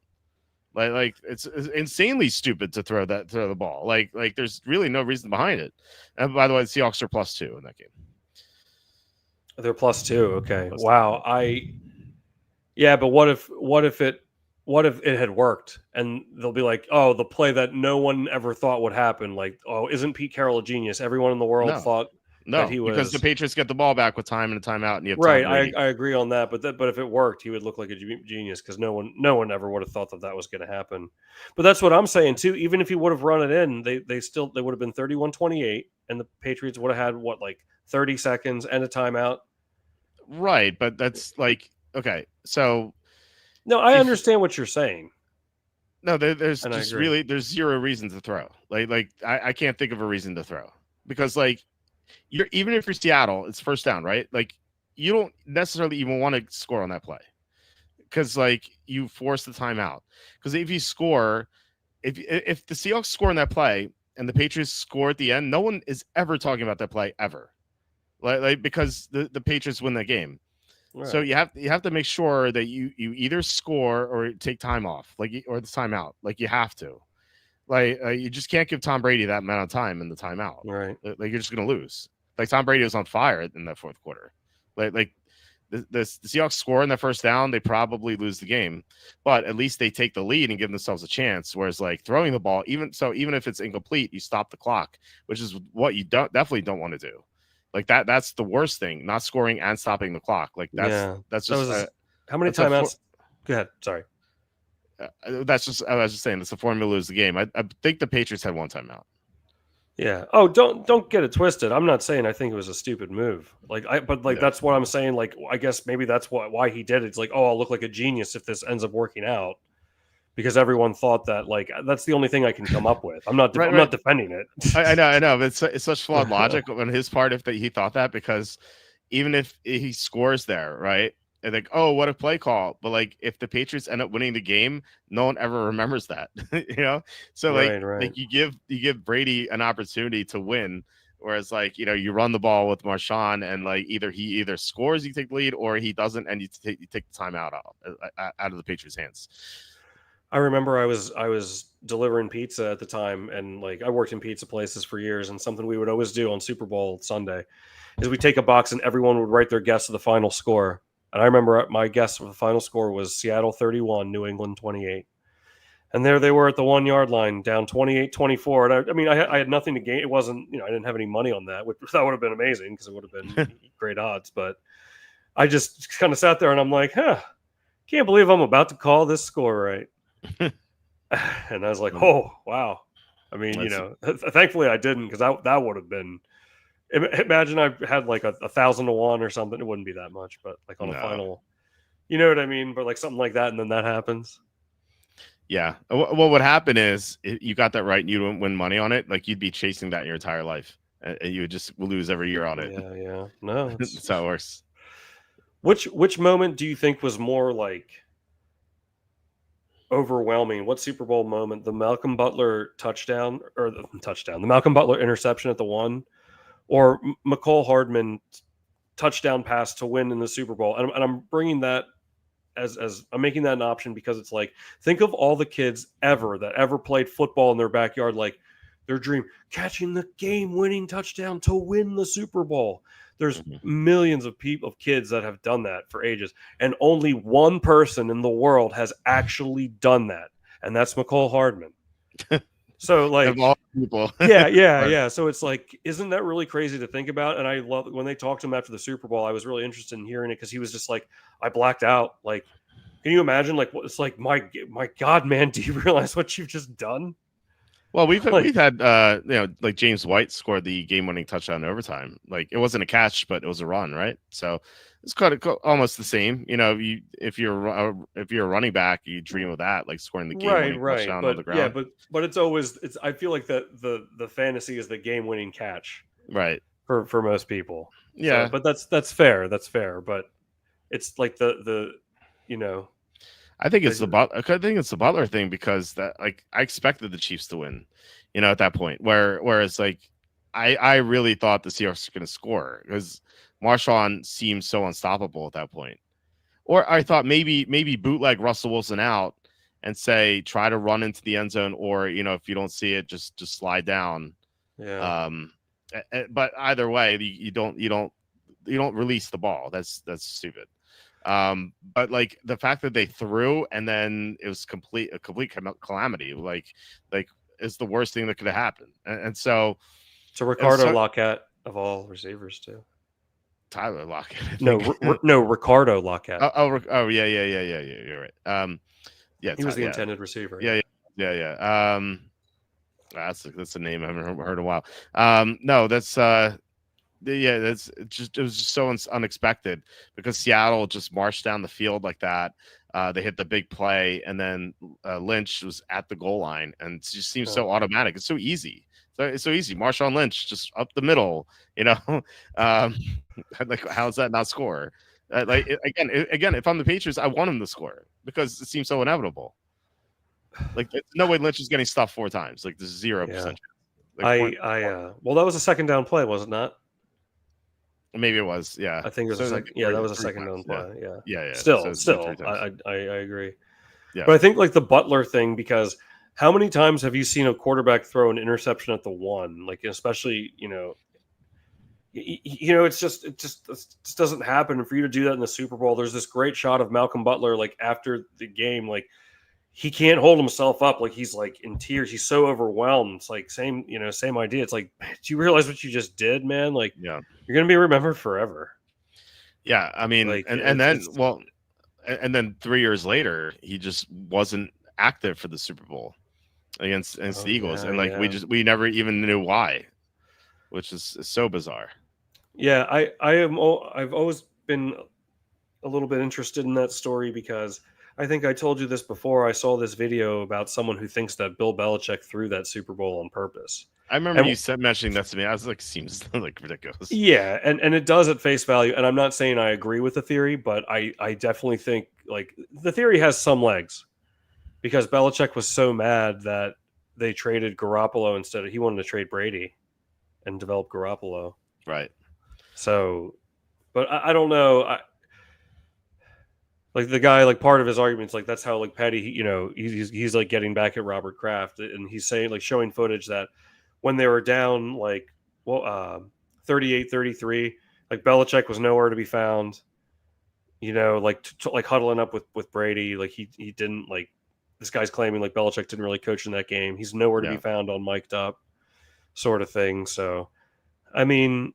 Like it's insanely stupid to throw the ball. Like there's really no reason behind it. And by the way, the Seahawks are +2 in that game. They're +2. Okay. Wow. Yeah, but what if it had worked, and they'll be like, oh, the play that no one ever thought would happen. Like, oh, isn't Pete Carroll a genius? Everyone in the world thought that he was, because the Patriots get the ball back with time and a timeout, and you have right. I agree on that, but if it worked, he would look like a genius, because no one ever would have thought that was going to happen. But that's what I'm saying too. Even if he would have run it in, they would have been 31-28, and the Patriots would have had 30 seconds and a timeout. Right, but that's like, okay, so no, I understand what you're saying. No, there's zero reason to throw. Like I can't think of a reason to throw, because even if you're Seattle, it's first down, right? Like you don't necessarily even want to score on that play, because you force the timeout. Because if you score, if the Seahawks score on that play and the Patriots score at the end, no one is ever talking about that play ever. Because the Patriots win that game. Right. So you have to make sure that you either score or take time off, or the timeout. Like you have to, you just can't give Tom Brady that amount of time in the timeout. Right. Like you're just gonna lose. Like Tom Brady was on fire in that fourth quarter. Like the Seahawks score in the first down, they probably lose the game, but at least they take the lead and give themselves a chance. Whereas like throwing the ball, even if it's incomplete, you stop the clock, which is what you definitely don't want to do. Like that's the worst thing, not scoring and stopping the clock. Like that's just how many timeouts? Go ahead. Sorry. That's just I was just saying it's the formula to lose the game. I think the Patriots had one timeout. Yeah. Oh, don't get it twisted. I'm not saying I think it was a stupid move. That's what I'm saying. Like, I guess maybe that's why he did it. It's like, oh, I'll look like a genius if this ends up working out, because everyone thought that. Like, that's the only thing I can come up with. I'm not. I'm not defending it. I know. But it's such flawed logic on his part if he thought that, because even if he scores there, right? And like, oh, what a play call. But like, if the Patriots end up winning the game, no one ever remembers that, So like you give Brady an opportunity to win, whereas like, you run the ball with Marshawn and like either he scores, you take the lead, or he doesn't, and you take the timeout out of the Patriots' hands. I remember I was delivering pizza at the time, and like I worked in pizza places for years, and something we would always do on Super Bowl Sunday is we take a box and everyone would write their guess of the final score. And I remember my guess of the final score was Seattle 31, New England 28. And there they were at the 1 yard line, down 28-24. And I had nothing to gain. It wasn't, I didn't have any money on that, which that would have been amazing because it would have been great odds. But I just kind of sat there and I'm like, can't believe I'm about to call this score right. And I was like, oh, wow. I mean, thankfully I didn't, because that would have been. Imagine I had like 1,000 to 1 or something. It wouldn't be that much, but like on a final, you know what I mean? But like something like that, and then that happens. Yeah. What would happen is if you got that right and you don't win money on it, like you'd be chasing that your entire life, and you would just lose every year on it. Yeah. No, that's how it works. Which moment do you think was more like overwhelming? What Super Bowl moment? The Malcolm Butler touchdown, or the Malcolm Butler interception at the 1? Or McCole Hardman touchdown pass to win in the Super Bowl. And I'm bringing that as I'm making that an option because it's like, think of all the kids that ever played football in their backyard, like their dream, catching the game-winning touchdown to win the Super Bowl. There's millions of kids that have done that for ages. And only one person in the world has actually done that. And that's McCole Hardman. So like of all people. yeah. So it's like, isn't that really crazy to think about? And I love when they talked to him after the Super Bowl. I was really interested in hearing it because he was just like, I blacked out. Like, can you imagine? Like, it's like, my God, man, do you realize what you've just done? Well, we've had like James White scored the game-winning touchdown in overtime. Like, it wasn't a catch, but it was a run, right? So it's kind of almost the same. If you're a running back, you dream of that, like scoring the game-winning touchdown on the ground. Yeah, but it's always I feel like the fantasy is the game-winning catch, right? For most people. Yeah, so, but that's fair. That's fair. But it's like the I think it's the Butler thing, because that, like, I expected the Chiefs to win, at that point. Whereas like I really thought the Seahawks were going to score because Marshawn seemed so unstoppable at that point. Or I thought maybe bootleg Russell Wilson out and say try to run into the end zone, or if you don't see it, just slide down. Yeah. But either way, you don't release the ball. That's stupid. But like the fact that they threw and then it was a complete calamity, like is the worst thing that could have happened. And so Ricardo Lockett of all receivers too. Tyler Lockett. No, Ricardo Lockett. Oh yeah. You're right. He was the intended receiver. Yeah. That's a name I haven't heard in a while. No, that's it was just so unexpected because Seattle just marched down the field like that. They hit the big play, and then Lynch was at the goal line, and it just seems so automatic. It's so easy. It's so easy. Marshawn Lynch just up the middle, like how's that not score? Again, if I'm the Patriots, I want him to score because it seems so inevitable. Like, there's no way Lynch is getting stuffed 4 times. Like, there's 0%. Like, well, that was a second down play, was it not? Maybe it was. Yeah, I think it was that was a second down play. Yeah. Still, I agree. Yeah, but I think like the Butler thing, because how many times have you seen a quarterback throw an interception at the 1? Like, especially, It just doesn't happen. And for you to do that in the Super Bowl, there's this great shot of Malcolm Butler, like after the game, like he can't hold himself up. Like he's like in tears. He's so overwhelmed. It's like same idea. It's like, do you realize what you just did, man? Like, Yeah. You're going to be remembered forever. Yeah. I mean, Like, and then 3 years later, he just wasn't active for the Super Bowl against the Eagles. And like, we never even knew why, which is so bizarre. Yeah. I've always been a little bit interested in that story because I think I told you this before. I saw this video about someone who thinks that Bill Belichick threw that Super Bowl on purpose. I remember you mentioning that to me. I was like, seems like ridiculous. Yeah, and it does at face value. And I'm not saying I agree with the theory, but I definitely think like the theory has some legs because Belichick was so mad that they traded Garoppolo instead of he wanted to trade Brady and develop Garoppolo. Right. So, but I don't know. Like the guy, like part of his arguments, like that's how like Petty, he's like getting back at Robert Kraft, and he's saying like showing footage that when they were down like 38-33, like Belichick was nowhere to be found. Like huddling up with Brady, like he didn't like. This guy's claiming like Belichick didn't really coach in that game. He's nowhere to be found on mic'd up, sort of thing. So, I mean,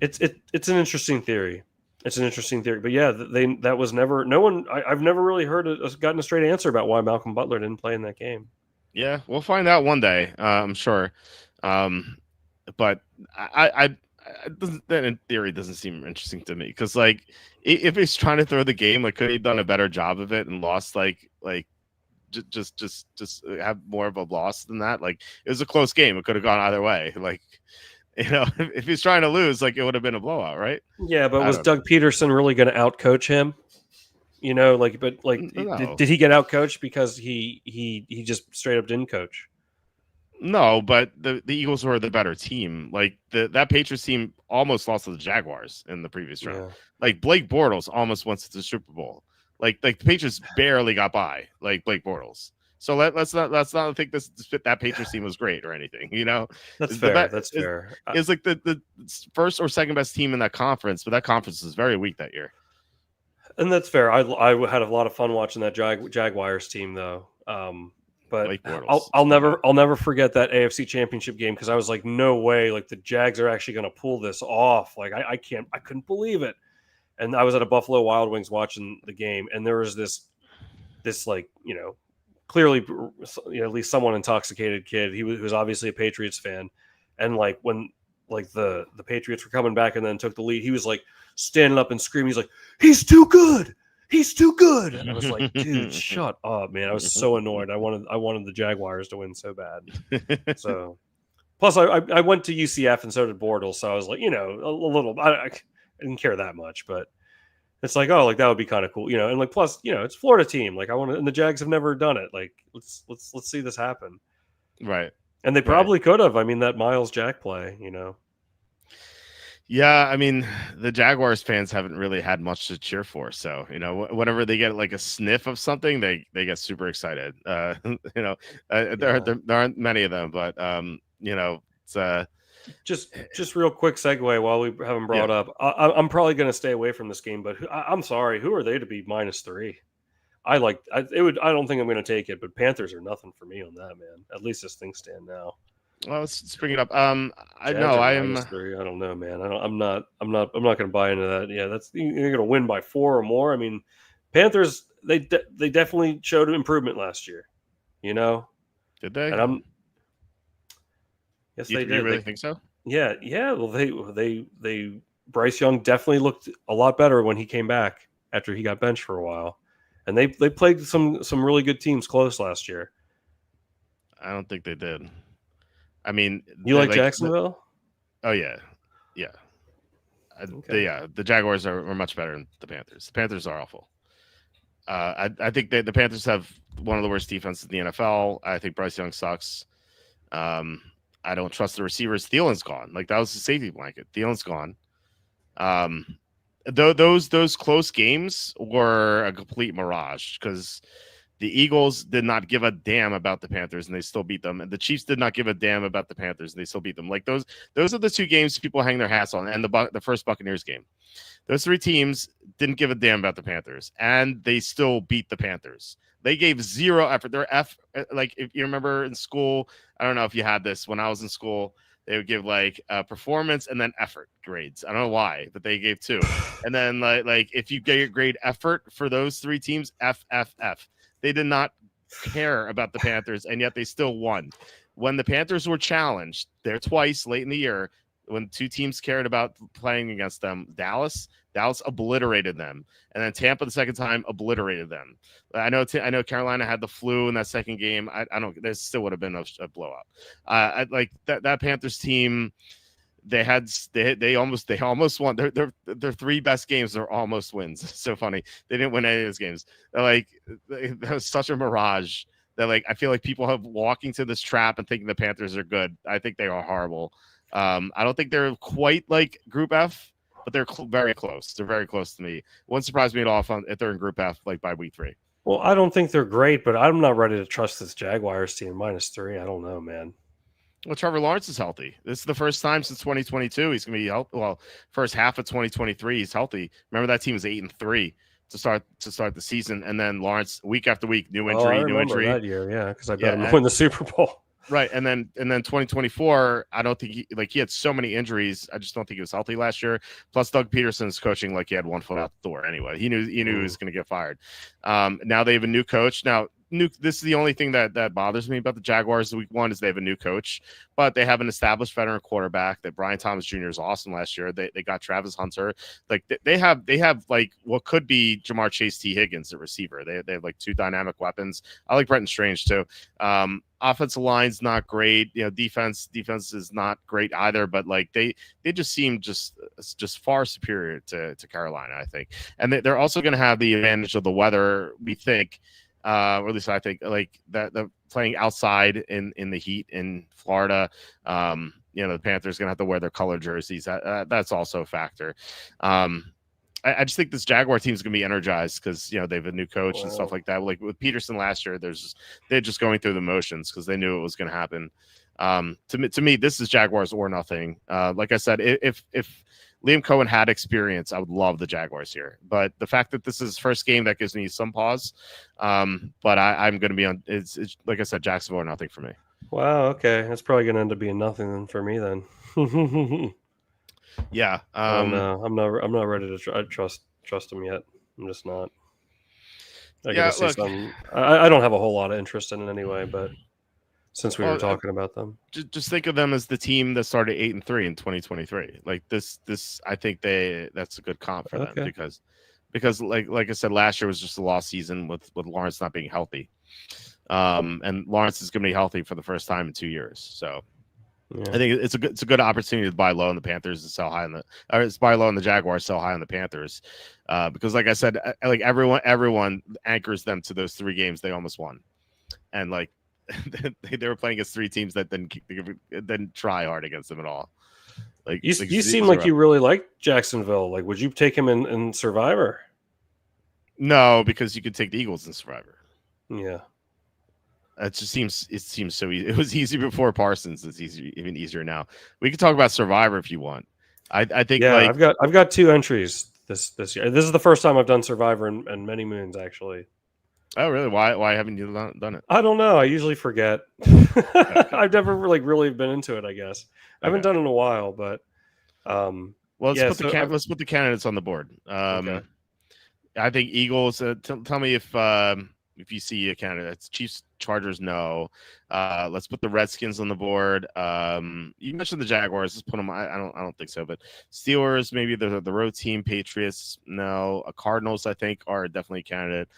it's an interesting theory. It's an interesting theory, but yeah, that was never. No one. I've never really gotten a straight answer about why Malcolm Butler didn't play in that game. Yeah, we'll find out one day. I'm sure. But that in theory doesn't seem interesting to me because like if he's trying to throw the game, like could he have done a better job of it and lost like just have more of a loss than that? Like it was a close game. It could have gone either way. Like. If he's trying to lose, like it would have been a blowout, right? Yeah, but was Doug Peterson really going to outcoach him? No. Did he get outcoached because he just straight up didn't coach? No, but the Eagles were the better team. Like that Patriots team almost lost to the Jaguars in the previous round. Yeah. Like Blake Bortles almost went to the Super Bowl. Like the Patriots barely got by. Like Blake Bortles. So let's not think that Patriots team was great or anything. That's fair. That's fair. It's like the first or second best team in that conference, but that conference was very weak that year. And that's fair. I had a lot of fun watching that Jaguars team though. But I'll never forget that AFC Championship game because I was like, no way, like the Jags are actually going to pull this off. Like I couldn't believe it. And I was at a Buffalo Wild Wings watching the game, and there was this like clearly, at least somewhat intoxicated kid. He was obviously a Patriots fan. And like when like the Patriots were coming back and then took the lead, he was like standing up and screaming. He's like, he's too good. He's too good. And I was like, dude, shut up, man. I was so annoyed. I wanted the Jaguars to win so bad. So plus I went to UCF and so did Bortles. So I was like, a little, I didn't care that much, but it's like, oh, like that would be kind of cool, and like plus, it's a Florida team. Like and the Jags have never done it. Like let's see this happen. Right. And they probably could have. I mean, that Miles Jack play, Yeah, I mean, the Jaguars fans haven't really had much to cheer for. So, whenever they get like a sniff of something, they get super excited. There aren't many of them, but it's just real quick segue while we haven't brought up. I'm probably going to stay away from this game, but I'm sorry. Who are they to be -3? I don't think I'm going to take it, but Panthers are nothing for me on that, man. At least as things stand now. Well, let's bring it up. I am. -3. I don't know, man. I'm not going to buy into that. Yeah, you're going to win by 4 or more. I mean, Panthers they definitely showed improvement last year. Did they? And yes, they did. You really think so? Yeah. Well, they Bryce Young definitely looked a lot better when he came back after he got benched for a while, and they played some really good teams close last year. I don't think they did. I mean, you like Jacksonville? Oh yeah. Okay. The Jaguars are much better than the Panthers. The Panthers are awful. I think the Panthers have one of the worst defenses in the NFL. I think Bryce Young sucks. I don't trust the receivers. Thielen's gone. Like that was the safety blanket. Thielen's gone. Those close games were a complete mirage because The Eagles did not give a damn about the Panthers, and they still beat them. And the Chiefs did not give a damn about the Panthers, and they still beat them. Like those are the two games people hang their hats on, and the first Buccaneers game. Those three teams didn't give a damn about the Panthers, and they still beat the Panthers. They gave zero effort. Like if you remember in school, I don't know if you had this when I was in school. They would give like performance and then effort grades. I don't know why, but they gave two. And then like if you get grade effort for those three teams, F, F, F. They did not care about the Panthers, and yet they still won. When the Panthers were challenged there twice late in the year, when two teams cared about playing against them, Dallas obliterated them, and then Tampa the second time obliterated them. I know Carolina had the flu in that second game. I don't. There still would have been a blowout. Like that Panthers team. They almost won. Their three best games are almost wins. It's so funny. They didn't win any of those games. That was such a mirage that I feel like people have walking to this trap and thinking the Panthers are good. I think they are horrible. I don't think they're quite like Group F, but they're very close. They're very close to me. It wouldn't surprise me at all if they're in Group F by week 3. Well, I don't think they're great, but I'm not ready to trust this Jaguars team -3. I don't know, man. Well, Trevor Lawrence is healthy. This is the first time since 2022 he's going to be healthy. Well, first half of 2023 he's healthy. Remember that team was 8-3 to start the season, and then Lawrence week after week, new injury. That year, yeah, because I bet him to win the Super Bowl. Right, and then 2024, I don't think he had so many injuries. I just don't think he was healthy last year. Plus, Doug Peterson's coaching like he had one foot out the door. Anyway, he knew he was going to get fired. Now they have a new coach. Now, this is the only thing that bothers me about the Jaguars week 1 is they have a new coach, but they have an established veteran quarterback. That Brian Thomas Jr. is awesome last year. They got Travis Hunter. Like they have like what could be Jamar Chase, T. Higgins, the receiver. They have like two dynamic weapons. I like Brenton Strange too. Offensive line's not great. Defense is not great either. But like they just seem just far superior to Carolina, I think. And they're also going to have the advantage of the weather. We think. Or at least I think like that the playing outside in the heat in Florida, the Panthers going to have to wear their color jerseys. That's also a factor. I just think this Jaguar team is going to be energized because they have a new coach and stuff like that. Like with Peterson last year, they're just going through the motions because they knew it was going to happen. To me, this is Jaguars or nothing. Like I said, if Liam Cohen had experience, I would love the Jaguars here. But the fact that this is his first game, that gives me some pause. But I'm going to be on. It's like I said, Jacksonville or nothing for me. Wow. Okay, that's probably going to end up being nothing for me then. Yeah. No, I'm not ready to trust him yet. I'm just not. I don't have a whole lot of interest in it anyway, but since we were talking about them, just think of them as the team that started 8-3 in 2023. Like this, I think that's a good comp for them because like I said, last year was just a lost season with Lawrence not being healthy. And Lawrence is going to be healthy for the first time in 2 years. So yeah. I think it's a good opportunity to buy low on the Panthers and sell high on it's buy low on the Jaguars, sell high on the Panthers. Because like I said, like everyone anchors them to those 3 games they almost won. And like they were playing against 3 teams that didn't try hard against them at all. Like you seem like you really like Jacksonville. Like, would you take him in Survivor? No, because you could take the Eagles in Survivor. Yeah. It seems so easy. It was easy before Parsons. It's even easier now. We could talk about Survivor if you want. I think. Yeah, I've got 2 entries this year. This is the first time I've done Survivor in many moons, actually. Oh, really? Why haven't you done it? I don't know. I usually forget. I've never really been into it, I guess. I haven't done it in a while, but let's put the candidates on the board. Okay. I think Eagles. Tell me if you see a candidate. It's Chiefs, Chargers, no. Let's put the Redskins on the board. You mentioned the Jaguars. Let's put them. I don't think so. But Steelers, maybe the road team. Patriots, no. Cardinals, I think, are definitely a candidate.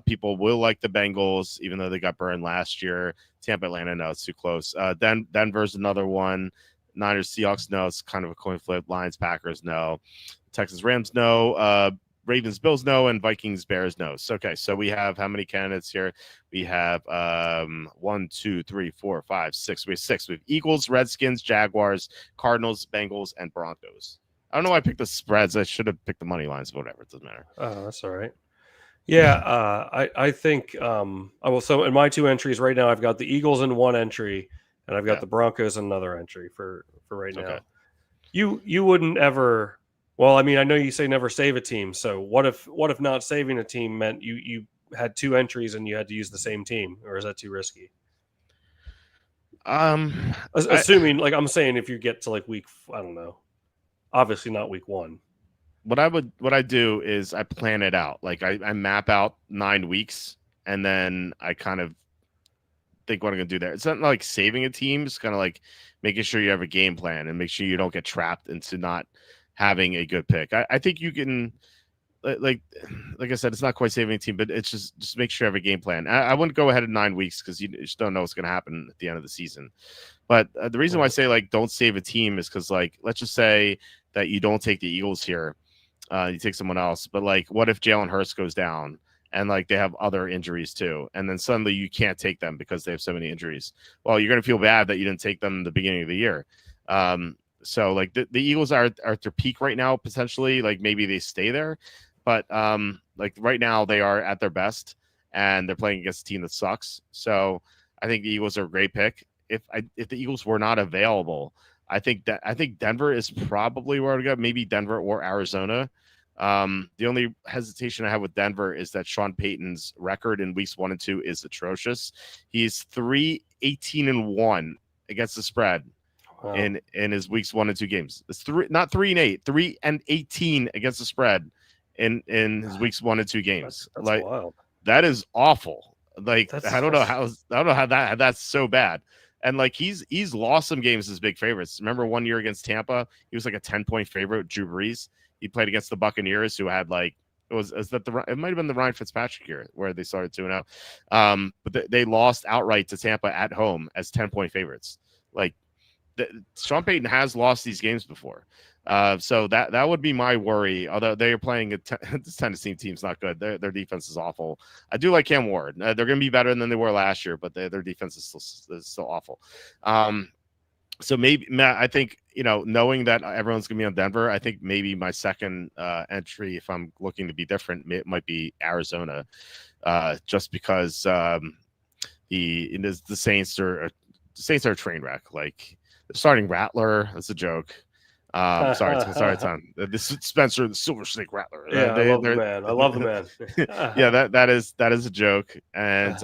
People will like the Bengals, even though they got burned last year. Tampa, Atlanta, no, it's too close. Denver's another one. Niners, Seahawks, no. It's kind of a coin flip. Lions, Packers, no. Texans, Rams, no. Ravens, Bills, no, and Vikings, Bears, no. So, okay, so we have how many candidates here? We have 1, 2, 3, 4, 5, 6. We have 6. We have Eagles, Redskins, Jaguars, Cardinals, Bengals, and Broncos. I don't know why I picked the spreads. I should have picked the money lines, but whatever. It doesn't matter. Oh, that's all right. Yeah, I think so in my two entries right now, I've got the Eagles in one entry, and I've got Yeah. the Broncos in another entry for right Okay. now. You wouldn't ever. Well, I mean, I know you say never save a team. So what if not saving a team meant you had two entries and you had to use the same team, or is that too risky? I Assuming, like I'm saying, if you get to like week, I don't know, obviously not week one. what I do is I plan it out. Like I map out 9 weeks, and then I kind of think what I'm gonna do there. It's not like saving a team. It's kind of like making sure you have a game plan and make sure you don't get trapped into not having a good pick. I think you can like like I said, it's not quite saving a team, but it's just make sure you have a game plan. I wouldn't go ahead in 9 weeks because you just don't know what's going to happen at the end of the season. But the reason why I Right. say like don't save a team is because like let's just say that you don't take the Eagles here, you take someone else. But like, what if Jalen Hurts goes down and like they have other injuries too, and then suddenly you can't take them because they have so many injuries? Well, you're going to feel bad that you didn't take them in the beginning of the year. So like the Eagles are at their peak right now potentially. Like maybe they stay there, but like right now they are at their best and they're playing against a team that sucks. So I think the Eagles are a great pick. If the Eagles were not available, I think Denver is probably where I would go. Maybe Denver or Arizona. The only hesitation I have with Denver is that Sean Payton's record in weeks 1 and 2 is atrocious. He's 3-18-1 against the spread Wow. in his weeks 1 and 2 games. It's not 3-8, 3-18 against the spread in his weeks 1 and 2 games. That's Like wild. that is awful. Like I don't know That's how that's so bad. And like he's lost some games as big favorites. Remember 1 year against Tampa, he was like a 10-point favorite with Drew Brees. He played against the Buccaneers, who had like it might have been the Ryan Fitzpatrick year where they started 2-0. But they lost outright to Tampa at home as 10-point favorites. Like Sean Payton has lost these games before. So that would be my worry. Although they are playing this Tennessee team's not good. Their defense is awful. I do like Cam Ward. They're going to be better than they were last year, but their defense is still awful. So maybe Matt, I think knowing that everyone's going to be on Denver, I think maybe my second entry, if I'm looking to be different, might be Arizona, just because the Saints are a train wreck. Like starting Rattler, that's a joke. Sorry, Tom. This Spencer, the Silver Snake Rattler. Yeah, I love the man. I love the man. Yeah, that is a joke. And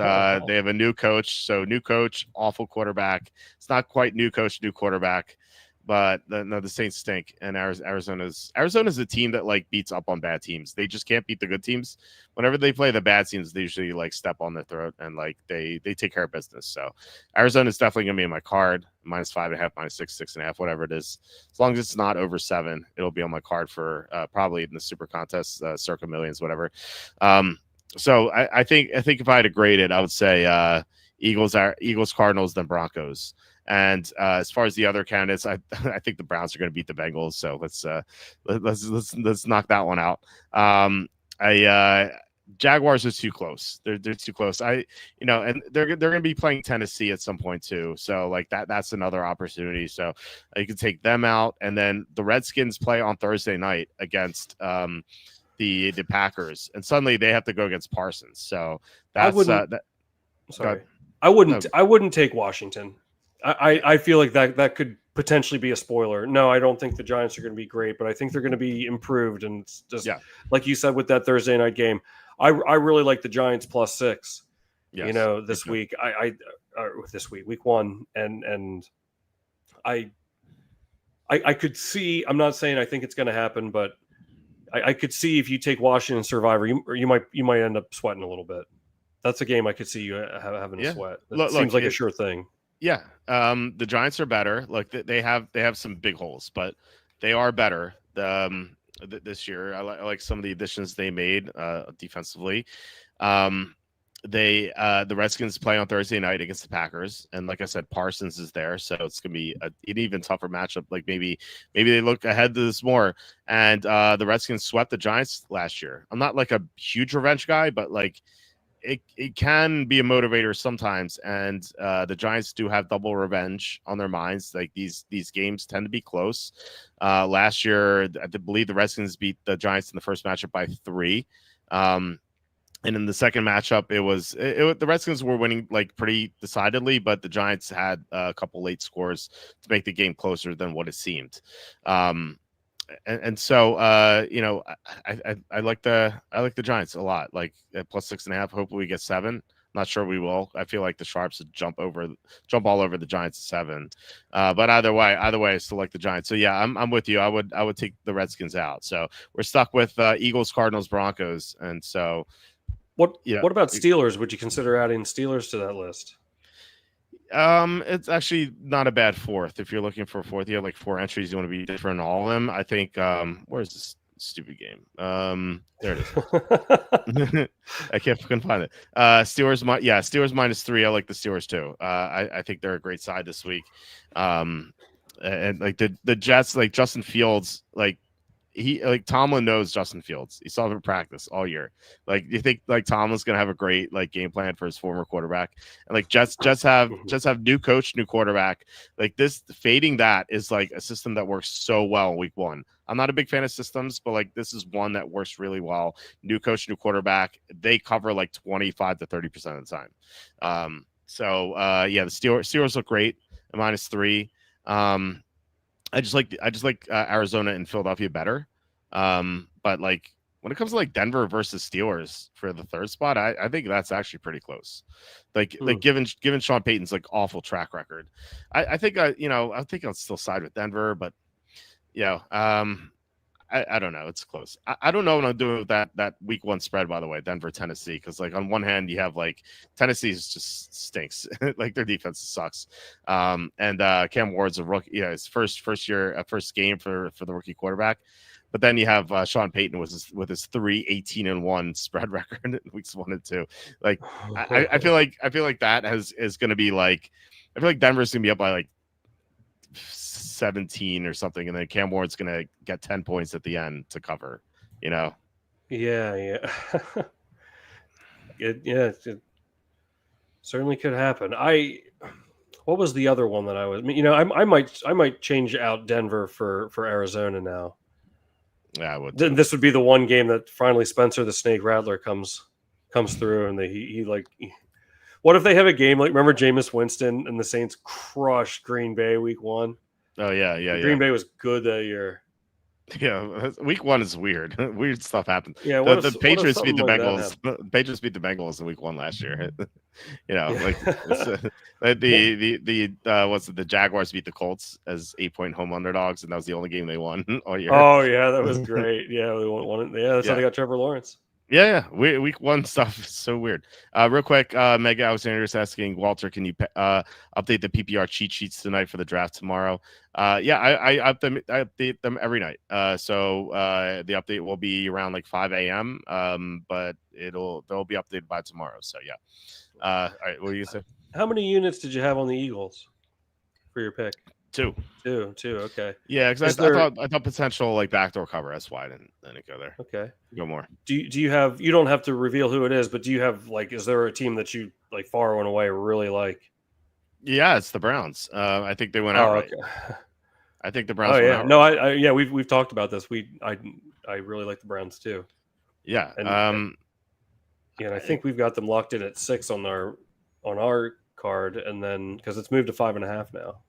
they have a new coach. So new coach, awful quarterback. It's not quite new coach, new quarterback. But the Saints stink, and Arizona's a team that like beats up on bad teams. They just can't beat the good teams. Whenever they play the bad teams, they usually like step on their throat and like they take care of business. So Arizona is definitely gonna be in my card, -5.5, -6, 6.5, whatever it is. As long as it's not over 7, it'll be on my card for probably in the Super Contest, Circa Millions, whatever. So I think if I had to grade it, I would say Eagles, Cardinals, then Broncos. And as far as the other candidates, I think the Browns are going to beat the Bengals. So let's knock that one out. Jaguars are too close. They're too close. And they're going to be playing Tennessee at some point too. So like that's another opportunity. So you can take them out, and then the Redskins play on Thursday night against the Packers, and suddenly they have to go against Parsons. So that's Sorry, I wouldn't take Washington. I feel like that could potentially be a spoiler. No, I don't think the Giants are going to be great, but I think they're going to be improved. And it's just like you said with that Thursday night game, I really like the Giants +6. Yes, this week week 1, and I could see. I'm not saying I think it's going to happen, but I could see if you take Washington Survivor, you might end up sweating a little bit. That's a game I could see you having a sweat. It seems like a sure thing. Yeah, the Giants are better. Like they have some big holes, but they are better this year. I like some of the additions they made defensively. The Redskins play on Thursday night against the Packers, and like I said, Parsons is there, so it's gonna be an even tougher matchup. Like maybe they look ahead to this more. And the Redskins swept the Giants last year. I'm not like a huge revenge guy, but like it can be a motivator sometimes, and the Giants do have double revenge on their minds. Like these games tend to be close. Last year, I believe the Redskins beat the Giants in the first matchup by 3. And in the second matchup, the Redskins were winning like pretty decidedly, but the Giants had a couple late scores to make the game closer than what it seemed. And so I like the Giants a lot, like at plus 6.5. Hopefully we get 7. Not sure we will. I feel like the Sharps would jump all over the Giants at 7. But either way, I still like the Giants. So yeah, I'm with you. I would take the Redskins out. So we're stuck with Eagles, Cardinals, Broncos, and so what about Steelers? Would you consider adding Steelers to that list? It's actually not a bad fourth. If you're looking for a fourth, you have like 4 entries. You want to be different in all of them. I think. Where's this stupid game? There it is. I couldn't find it. Steelers, Steelers -3. I like the Steelers too. I think they're a great side this week. And like the Jets, like Justin Fields, Tomlin knows Justin Fields. He saw him in practice all year. Like, you think like Tomlin's gonna have a great like game plan for his former quarterback? And like Jets have new coach, new quarterback. Like this fading that is like a system that works so well in week 1. I'm not a big fan of systems, but like this is one that works really well. New coach, new quarterback. They cover like 25 to 30% of the time. The Steelers look great at -3. I just like Arizona and Philadelphia better. But like when it comes to like Denver versus Steelers for the third spot, I think that's actually pretty close. Like given Sean Payton's like awful track record, I think I'll still side with Denver, but I don't know. It's close. I don't know what I'm doing with that week 1 spread, by the way, Denver, Tennessee. Because like on one hand, you have like Tennessee just stinks. Like their defense sucks. And Cam Ward's a rookie. Yeah, his first game for the rookie quarterback. But then you have Sean Payton with his 3-18-1 spread record in weeks 1 and 2. Like I feel like that is going to be like, I feel like Denver's going to be up by like 17 or something, and then Cam Ward's gonna get 10 points at the end to cover. Yeah. It certainly could happen. What was the other one that I was? I might change out Denver for Arizona now. Yeah, I would. This would be the one game that finally Spencer the Snake Rattler comes through, and what if they have a game like, remember Jameis Winston and the Saints crushed Green Bay week 1? Oh yeah. Green Bay was good that year. Yeah, week 1 is weird. Weird stuff happened. Yeah, the Patriots beat the Bengals. Patriots beat the Bengals in week 1 last year. The Jaguars beat the Colts as 8-point home underdogs, and that was the only game they won all year. Oh yeah, that was great. Yeah, they won. Yeah, that's how they got Trevor Lawrence. Yeah. Week 1 stuff is so weird. Real quick, Mega Alexander's asking, Walter, can you update the PPR cheat sheets tonight for the draft tomorrow? I update them every night. So the update will be around like 5 a.m. But they'll be updated by tomorrow. So yeah. All right, what do you say? How many units did you have on the Eagles for your pick? 2. Okay. Yeah, because I thought potential like backdoor cover. That's why I didn't go there. Okay. Go more. Do you have? You don't have to reveal who it is, but do you have like? Is there a team that you like far and away really like? Yeah, it's the Browns. I think they went out right. Okay. I think the Browns. Oh yeah. Went out No, right. we've talked about this. I really like the Browns too. Yeah. And I think we've got them locked in at 6 on our card, and then because it's moved to 5.5 now.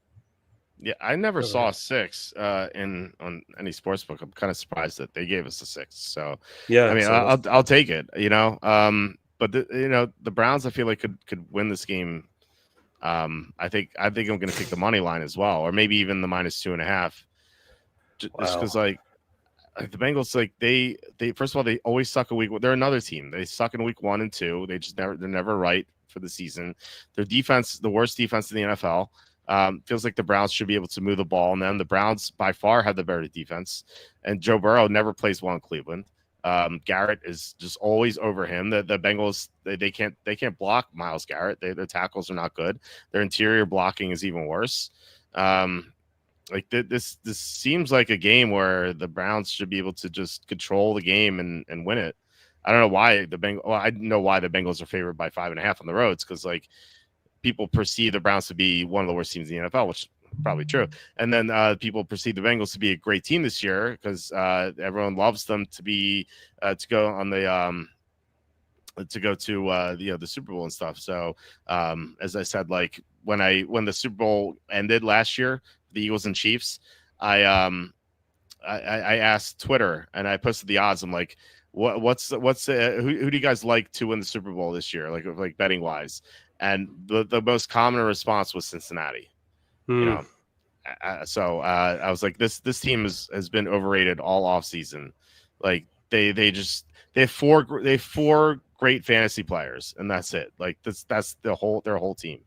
Yeah, I never saw a 6 on any sports book. I'm kind of surprised that they gave us a 6. So yeah, I mean, I'll take it. But the Browns, I feel like could win this game. I think I'm going to take the money line as well, or maybe even the -2.5. Just because like the Bengals, like they first of all, they always suck a week. They're another team. They suck in week 1 and 2. They're never right for the season. Their defense, the worst defense in the NFL. Feels like the Browns should be able to move the ball on them. The Browns by far have the better defense, and Joe Burrow never plays well in Cleveland. Garrett is just always over him. The Bengals, they can't block Myles Garrett. Their tackles are not good. Their interior blocking is even worse. This seems like a game where the Browns should be able to just control the game and win it. I don't know why I know why the Bengals are favored by 5.5 on the roads, because like people perceive the Browns to be one of the worst teams in the NFL, which is probably true. And then people perceive the Bengals to be a great team this year because everyone loves them to be to go on the to go to the Super Bowl and stuff. So as I said, like when the Super Bowl ended last year, the Eagles and Chiefs, I asked Twitter and I posted the odds. I'm like, what's who do you guys like to win the Super Bowl this year, like betting wise? And the most common response was Cincinnati. You know, so I was like, this team has been overrated all off season. Like they have four great fantasy players, and that's it. Like that's their whole team,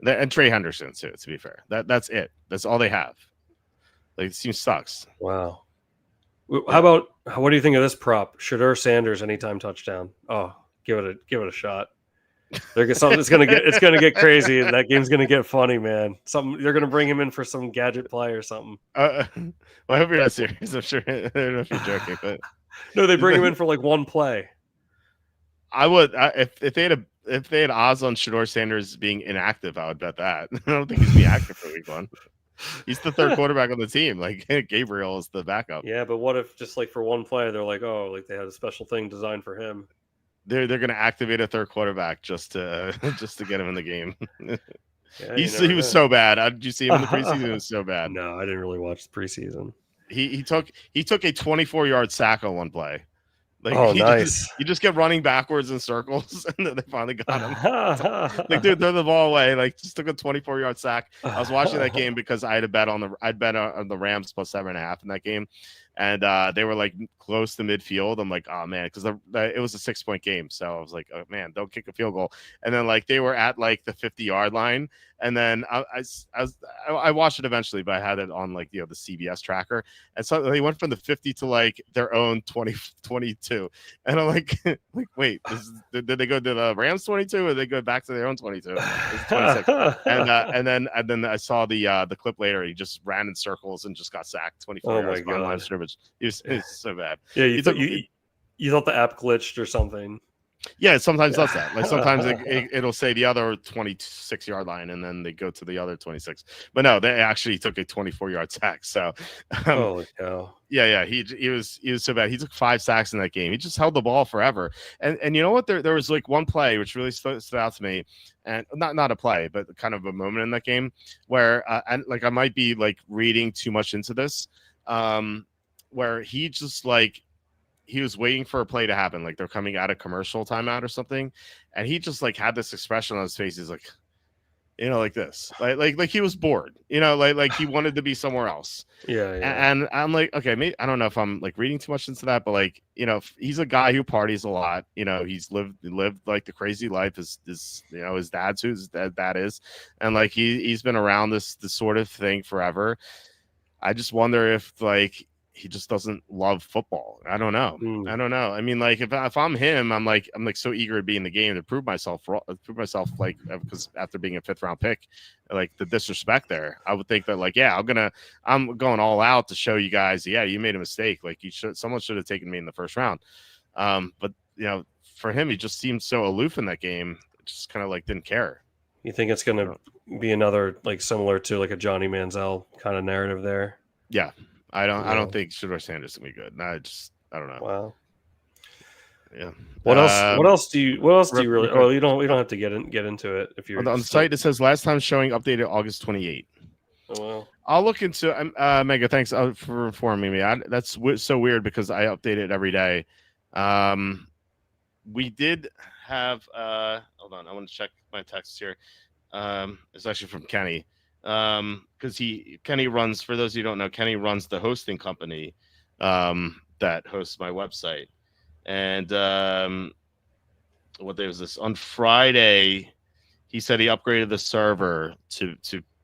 and Trey Henderson too. To be fair, that's it. That's all they have. Like the team sucks. Wow. How about what do you think of this prop? Shedeur Sanders anytime touchdown. Oh, give it a shot. It's gonna get crazy. That game's gonna get funny, man. They're gonna bring him in for some gadget play or something. Well, I hope you're not serious. I'm sure. I don't know if you're joking, but no, they bring him in for like one play. I would if they had odds on Shedeur Sanders being inactive, I would bet that. I don't think he's be active for week 1. He's the third quarterback on the team. Like Gabriel is the backup. Yeah, but what if just like for one play, they're like, oh, like they had a special thing designed for him. They're going to activate a third quarterback just to get him in the game. Yeah, he was so bad. Did you see him in the preseason? It was so bad. No, I didn't really watch the preseason. He took a 24-yard sack on one play. Like, nice. You just kept running backwards in circles, and then they finally got him. Like, dude, throw the ball away. Like, just took a 24-yard sack. I was watching that game because I had a bet on the Rams plus 7.5 in that game, and they were like close to midfield. I'm like, oh man, because it was a 6-point game, so I was like, oh man, don't kick a field goal. And then like they were at like the 50-yard line, and then I watched it eventually, but I had it on like the CBS tracker, and so they went from the 50 to like their own 22, and I'm like wait, did they go to the Rams 22 or did they go back to their own 22? It's 26, and then I saw the clip later. He just ran in circles and just got sacked 24 yards behind line of scrimmage. It was so bad. Yeah, you thought the app glitched or something. Yeah, it sometimes does that. Like sometimes it'll say the other 26-yard line, and then they go to the other 26. But no, they actually took a 24-yard sack. So, holy cow! Yeah, he was so bad. He took 5 sacks in that game. He just held the ball forever. And you know what? There was like one play which really stood out to me, and not a play, but kind of a moment in that game where I might be like reading too much into this, where he just like. He was waiting for a play to happen, like they're coming out of commercial timeout or something, and he just like had this expression on his face. He's like, like this, like he was bored, like he wanted to be somewhere else. Yeah. And I'm like, okay, maybe I don't know if I'm like reading too much into that, but like, he's a guy who parties a lot. He's lived like the crazy life. His dad's who's that is, and like he's been around this sort of thing forever. I just wonder if like. He just doesn't love football. I don't know. I don't know. I mean, like if I'm him, I'm like so eager to be in the game to prove myself like because after being a 5th round pick, like the disrespect there, I would think that like, yeah, I'm going all out to show you guys, yeah, you made a mistake. Like someone should have taken me in the 1st round. But for him, he just seemed so aloof in that game. Just kind of like didn't care. You think it's going to be another like similar to like a Johnny Manziel kind of narrative there? Yeah. I don't think Shedeur Sanders can be good. I don't know. Wow. Yeah. What else do you really? Oh, you don't have to get into it if you're on the site. It says last time showing updated August 28. Oh well. I'll look into. Mega, thanks for informing me. That's so weird because I update it every day. We did have. Hold on, I want to check my texts here. It's actually from Kenny. Because Kenny runs, for those of you who don't know, Kenny runs the hosting company that hosts my website. And what day was this? On Friday, he said he upgraded the server to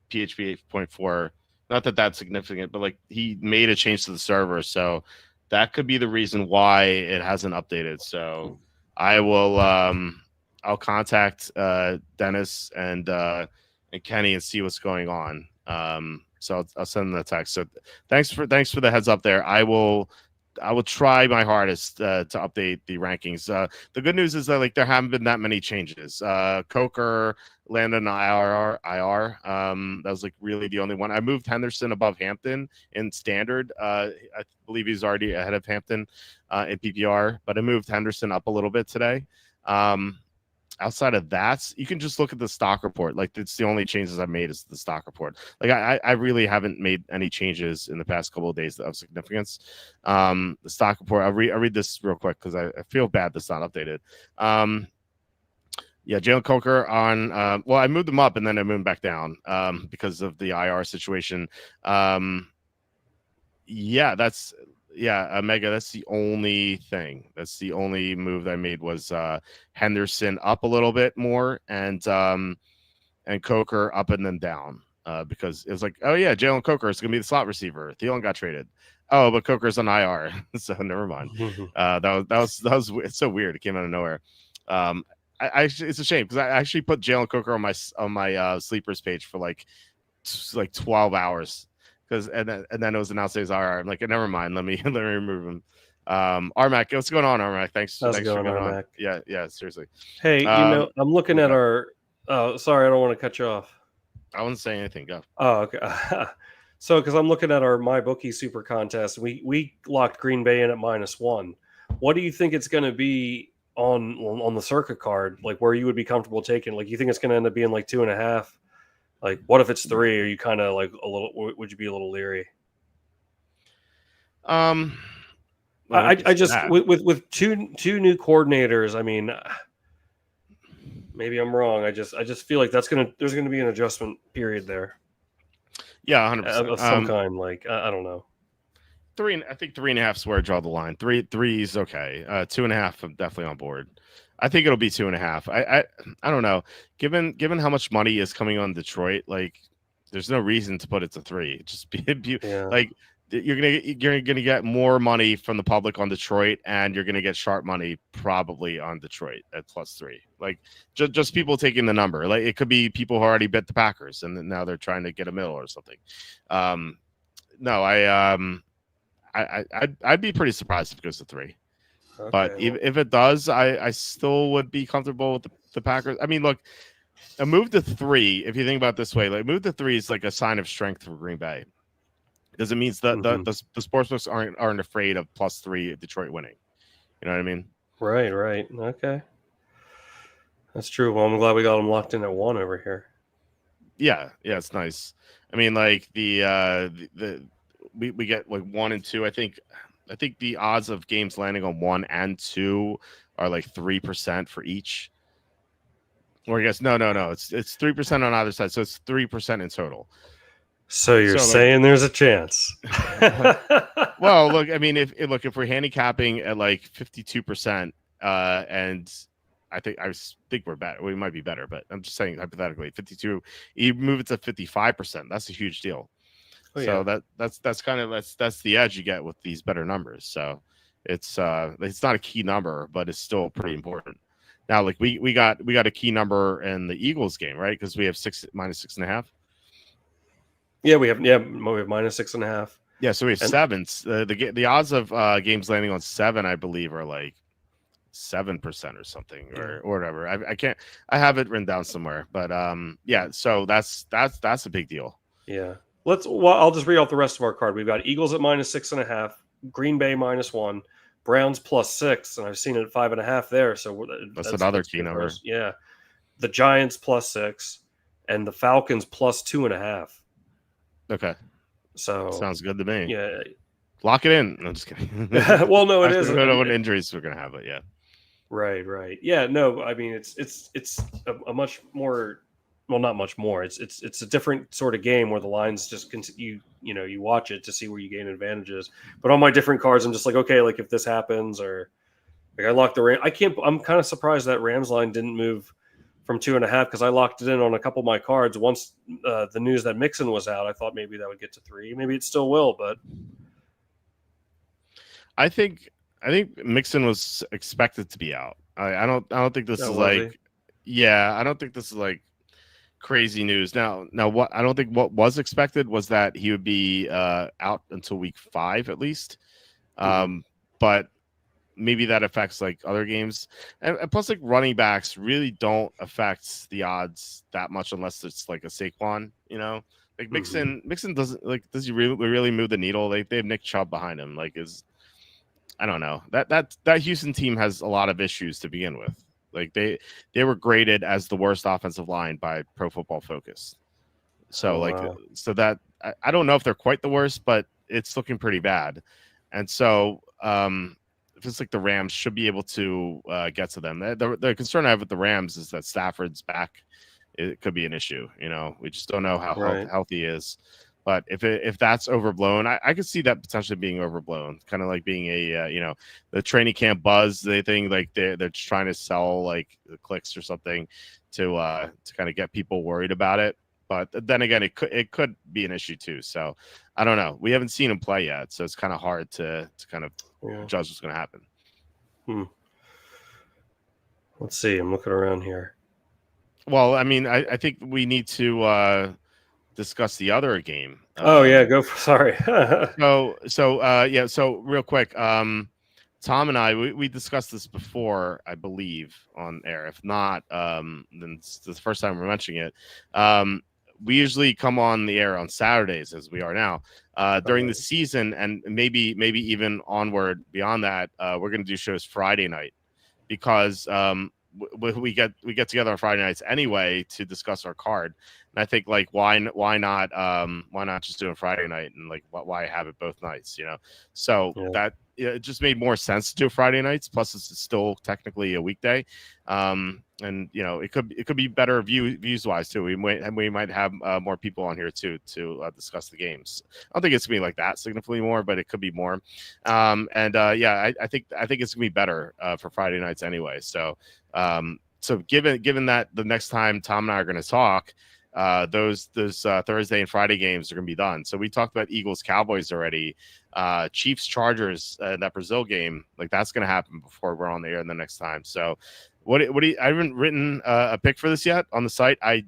PHP 8.4. Not that that's significant, but like he made a change to the server, so that could be the reason why it hasn't updated. So I will I'll contact Dennis and Kenny and see what's going on. So I'll send them the text. So thanks for the heads up there. I will try my hardest to update the rankings. The good news is that like there haven't been that many changes. Coker landed on IR. That was like really the only one. I moved Henderson above Hampton in standard. I believe he's already ahead of Hampton in PPR, but I moved Henderson up a little bit today. Outside of that, you can just look at the stock report. Like, it's the only changes I've made is the stock report. Like, I really haven't made any changes in the past couple of days of significance. The stock report, I'll read this real quick because I feel bad that's not updated. Yeah, Jalen Coker on. Well, I moved him up and then I moved him back down because of the IR situation. Yeah, Mega. That's the only thing. That's the only move that I made was Henderson up a little bit more and Coker up and then down because it was like, oh yeah, Jalen Coker is gonna be the slot receiver. Thielen got traded. Oh, but Coker's on IR, so never mind. That was it's so weird. It came out of nowhere. It's a shame because I actually put Jalen Coker on my sleepers page for like 12 hours. And then it was announced as IR. I'm like, never mind. Let me remove him. Armac, what's going on, Armac? Thanks for going on. Yeah, seriously. Hey, I'm looking at our. Oh, sorry, I don't want to cut you off. I wasn't saying anything. Go. Oh, okay. So, because I'm looking at our MyBookie Super Contest, we locked Green Bay in at -1. What do you think it's going to be on the Circa card? Like, where you would be comfortable taking? Like, you think it's going to end up being like 2.5? Like, what if it's 3? Are you kind of like a little? Would you be a little leery? I just with two new coordinators. I mean, maybe I'm wrong. I just feel like there's gonna be an adjustment period there. Yeah, 100% of some kind. Like, I don't know. 3. I think 3.5 is where I draw the line. 3 is okay. 2.5, I'm definitely on board. I think it'll be 2.5. I don't know. Given how much money is coming on Detroit, like there's no reason to put it to 3. Just be like you're gonna get more money from the public on Detroit, and you're gonna get sharp money probably on Detroit at +3. Like just people taking the number. Like it could be people who already bet the Packers and now they're trying to get a middle or something. No, I'd be pretty surprised if it goes to 3. Okay, but if it does, I still would be comfortable with the Packers. I mean, look, a move to 3, if you think about it this way, like move to 3 is like a sign of strength for Green Bay. Because it means that the sportsbooks aren't afraid of +3 Detroit winning. You know what I mean? Right. Okay. That's true. Well, I'm glad we got them locked in at 1 over here. Yeah, it's nice. I mean, like we get like 1 and 2. I think the odds of games landing on 1 and 2 are like 3% for each. Or I guess no. It's 3% on either side, so it's 3% in total. So you're saying there's a chance? Well, look, I mean, if we're handicapping at like 52%, and I think we're better. We might be better, but I'm just saying hypothetically, 52. You move it to 55%. That's a huge deal. Oh, so yeah. that's kind of that's the edge you get with these better numbers. So it's not a key number, but it's still pretty important. Now, like we got a key number in the Eagles game, right? Because we have -6.5. Yeah, we have -6.5. Yeah, so we have 7. The odds of games landing on 7, I believe, are like 7% or something, or whatever. I have it written down somewhere, but yeah. So that's a big deal. Yeah. I'll just read off the rest of our card. We've got Eagles at -6.5, Green Bay -1, Browns +6, and I've seen it at 5.5 there. So that's another key number. Yeah, the Giants +6, and the Falcons +2.5. Okay, so sounds good to me. Yeah, lock it in. I'm just kidding. Well, no, it is. I don't know what injuries we're gonna have, but yeah. Right. Yeah, no, I mean it's a much more. Well, not much more. It's a different sort of game where the lines just continue. You watch it to see where you gain advantages. But on my different cards, I'm just like, okay, like if this happens, or like I locked the Ram. I'm kind of surprised that Rams line didn't move from 2.5 because I locked it in on a couple of my cards. Once the news that Mixon was out, I thought maybe that would get to 3. Maybe it still will, but I think Mixon was expected to be out. I don't think this is like, yeah, I don't think this is like crazy news. Now what I don't think what was expected was that he would be out until week 5 at least. But maybe that affects like other games, and plus like running backs really don't affect the odds that much unless it's like a Saquon, like Mixon doesn't, like, does he really move the needle? Like they have Nick Chubb behind him. Like I don't know, that Houston team has a lot of issues to begin with. Like they were graded as the worst offensive line by Pro Football Focus. So wow. so that I don't know if they're quite the worst, but it's looking pretty bad. And so if it's like the Rams should be able to get to them. The concern I have with the Rams is that Stafford's back. It could be an issue. We just don't know how healthy he is. But if that's overblown, I could see that potentially being overblown, kind of like being a the training camp buzz. They think like they're just trying to sell like clicks or something to kind of get people worried about it. But then again, it could be an issue too. So I don't know. We haven't seen him play yet, so it's kind of hard to kind of judge what's going to happen. Let's see. I'm looking around here. Well, I mean, I think we need to discuss the other game. Go for sorry. So real quick, Tom and I we discussed this before, I believe, on air. If not, then it's the first time we're mentioning it. We usually come on the air on Saturdays, as we are now, during the season, and maybe even onward beyond that. We're going to do shows Friday night because we get together on Friday nights anyway to discuss our card. And I think like why not just do it Friday night, and like why have it both nights, So that it just made more sense to do Friday nights. Plus, it's still technically a weekday, and it could be better views wise too. We might have more people on here too to discuss the games. I don't think it's gonna be like that significantly more, but it could be more. I think it's gonna be better for Friday nights anyway. So given that the next time Tom and I are going to talk, those Thursday and Friday games are going to be done. So we talked about Eagles Cowboys already, Chiefs Chargers, that Brazil game, like that's going to happen before we're on the air the next time. So what do you, I haven't written a pick for this yet on the site. I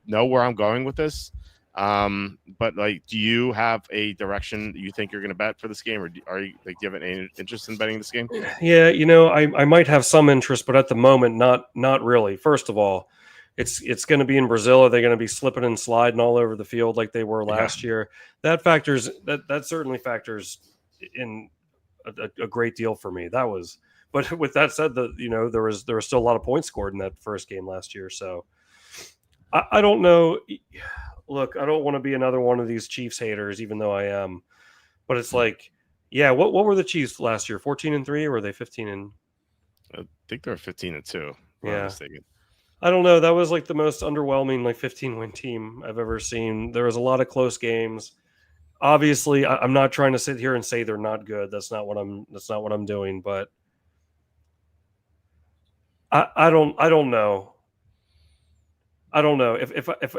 know where I'm going with this. But like, do you have a direction you think you're going to bet for this game, or do you have any interest in betting this game? Yeah, I might have some interest, but at the moment, not really. First of all, it's going to be in Brazil. Are they going to be slipping and sliding all over the field like they were last year? That certainly factors in a great deal for me. But with that said, there was still a lot of points scored in that first game last year. So I don't know. Look, I don't want to be another one of these Chiefs haters, even though I am. But it's like, what were the Chiefs last year? 14-3, or were they 15? I think they were 15-2. Yeah. I don't know. That was like the most underwhelming 15-win team I've ever seen. There was a lot of close games. Obviously, I'm not trying to sit here and say they're not good. That's not what I'm doing. But I don't know. I don't know if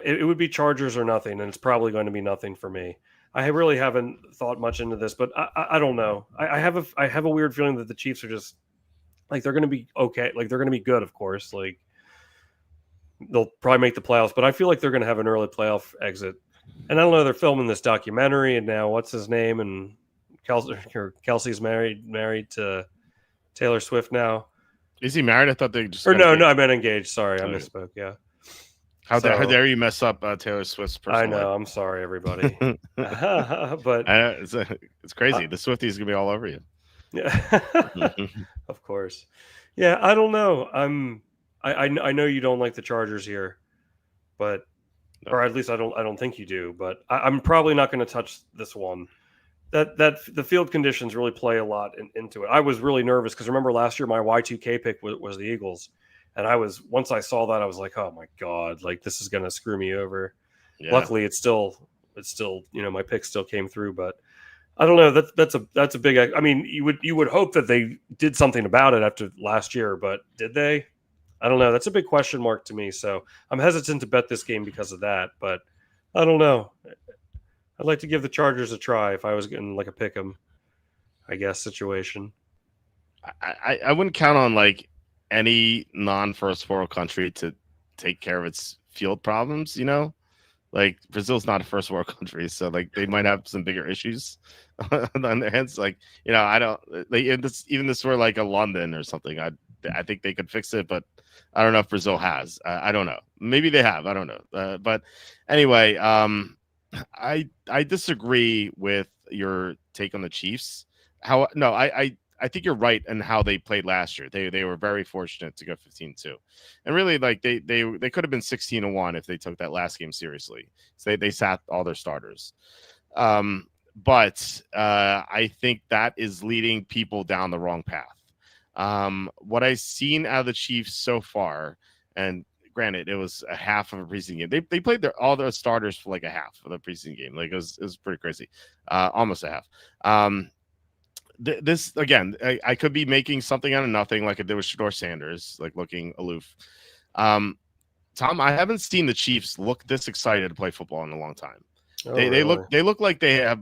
it would be Chargers or nothing, and it's probably going to be nothing for me. I really haven't thought much into this, but I don't know. I have a weird feeling that the Chiefs are just like they're going to be okay. Like they're going to be good, of course. Like they'll probably make the playoffs, but I feel like they're going to have an early playoff exit. And I don't know. They're filming this documentary, and now what's his name? And Kelsey's married to Taylor Swift now. Is he married? I thought they just. Or no, I meant engaged. Sorry, I misspoke. Yeah. How dare you mess up Taylor Swift's personal life? I know. I'm sorry, everybody. But it's crazy. The Swifties gonna be all over you. Yeah, of course. Yeah, I don't know. I know you don't like the Chargers here, but or at least I don't think you do. But I'm probably not going to touch this one. That the field conditions really play a lot into it. I was really nervous because remember last year my Y2K pick was the Eagles. And once I saw that, I was like, oh my God, like this is going to screw me over. Yeah. Luckily it's still, my pick still came through, but I don't know. That's a big, I mean, you would hope that they did something about it after last year, but did they? I don't know. That's a big question mark to me. So I'm hesitant to bet this game because of that, but I don't know. I'd like to give the Chargers a try if I was getting like a pick 'em, I guess, situation. I wouldn't count on like any non-first world country to take care of its field problems, like Brazil's not a first world country, so like they might have some bigger issues on their hands. Like, I don't like even this were like a London or something. I think they could fix it, but I don't know if Brazil has. I don't know. Maybe they have. I don't know. But anyway, I disagree with your take on the Chiefs. I I think you're right in how they played last year. They were very fortunate to go 15-2, and really like they could have been 16-1 if they took that last game seriously. So they sat all their starters. But I think that is leading people down the wrong path. What I've seen out of the Chiefs so far, and granted, it was a half of a preseason game. They played all their starters for like a half of the preseason game. Like it was pretty crazy, almost a half. This again, I could be making something out of nothing, like if there was Shador Sanders, like looking aloof. Tom, I haven't seen the Chiefs look this excited to play football in a long time. Oh, They really? look like they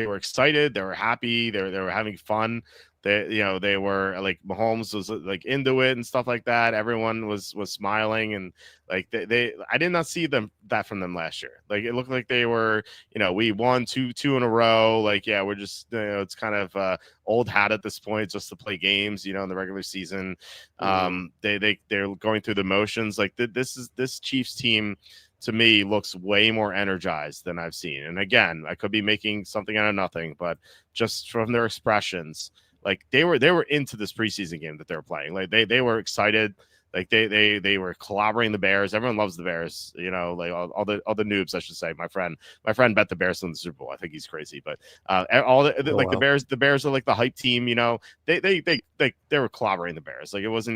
were excited, they were happy, they were having fun. They were like Mahomes was like into it and stuff like that. Everyone was smiling, and like I did not see that from them last year. Like it looked like they were, we won two in a row. Like, yeah, we're just, it's kind of old hat at this point just to play games, in the regular season. They're going through the motions. Like this Chiefs team to me looks way more energized than I've seen. And again, I could be making something out of nothing, but just from their expressions, like they were into this preseason game that they were playing. Like they were excited. Like they were collaborating the Bears. Everyone loves the Bears, like all the noobs, I should say. My friend bet the Bears in the Super Bowl. I think he's crazy, but Wow. the Bears are like the hype team. They were collaborating the Bears. Like it was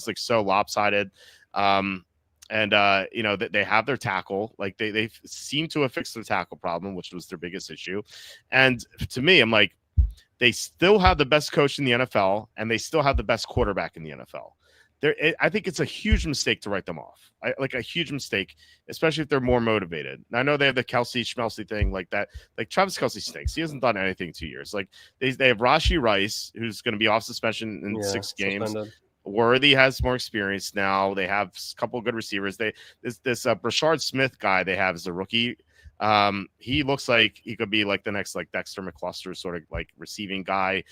like so lopsided. And they have their tackle. Like they seem to have fixed their tackle problem, which was their biggest issue. And to me, I'm like, they still have the best coach in the NFL, and they still have the best quarterback in the NFL. I think it's a huge mistake to write them off. Like a huge mistake, especially if they're more motivated. And I know they have the Kelsey Schmelcy thing like that. Like Travis Kelsey stinks. He hasn't done anything in 2 years. Like they have Rashee Rice, who's going to be off suspension in 6 games. Suspended. Worthy has more experience now. They have a couple of good receivers. This Brashard Smith guy they have is a rookie. He looks like he could be like the next like Dexter McCluster sort of like receiving guy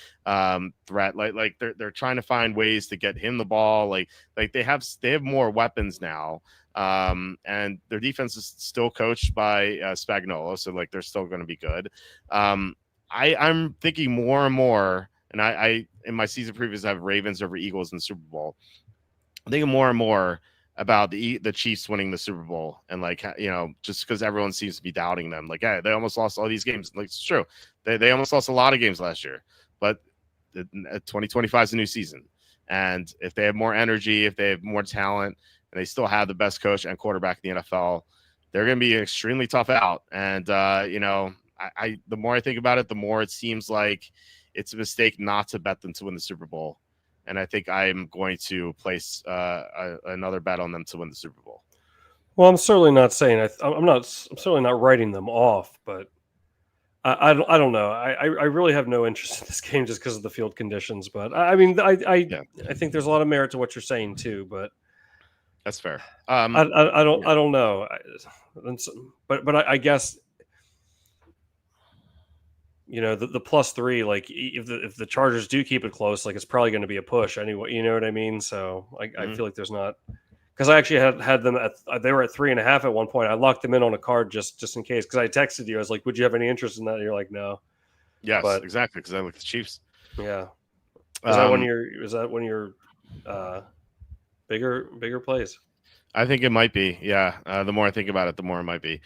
threat. Like they're trying to find ways to get him the ball. Like they have more weapons now. And their defense is still coached by Spagnuolo, so like they're still going to be good. I'm thinking more and more, and I in my season previews I have Ravens over Eagles in the Super Bowl. I'm thinking more and more about the Chiefs winning the Super Bowl, and like just because everyone seems to be doubting them, like hey, they almost lost all these games. Like it's true, they almost lost a lot of games last year, but 2025 is a new season, and if they have more energy, if they have more talent, and they still have the best coach and quarterback in the NFL, they're going to be extremely tough out. And I the more I think about it, the more it seems like it's a mistake not to bet them to win the Super Bowl. And I think I'm going to place another bet on them to win the Super Bowl. Well, I'm certainly not saying I'm certainly not writing them off, but I don't know. I really have no interest in this game just because of the field conditions. But I think there's a lot of merit to what you're saying too. But that's fair. I don't know. But I guess. The +3, like if the Chargers do keep it close, like it's probably going to be a push anyway. You know what I mean? So I feel like there's not, because I actually had them they were at 3.5 at one point. I locked them in on a card just in case, because I texted you. I was like, "Would you have any interest in that?" And you're like, "No." Yes, exactly. Because I like the Chiefs. Yeah. Is that one of your bigger plays? I think it might be. Yeah. The more I think about it, the more it might be.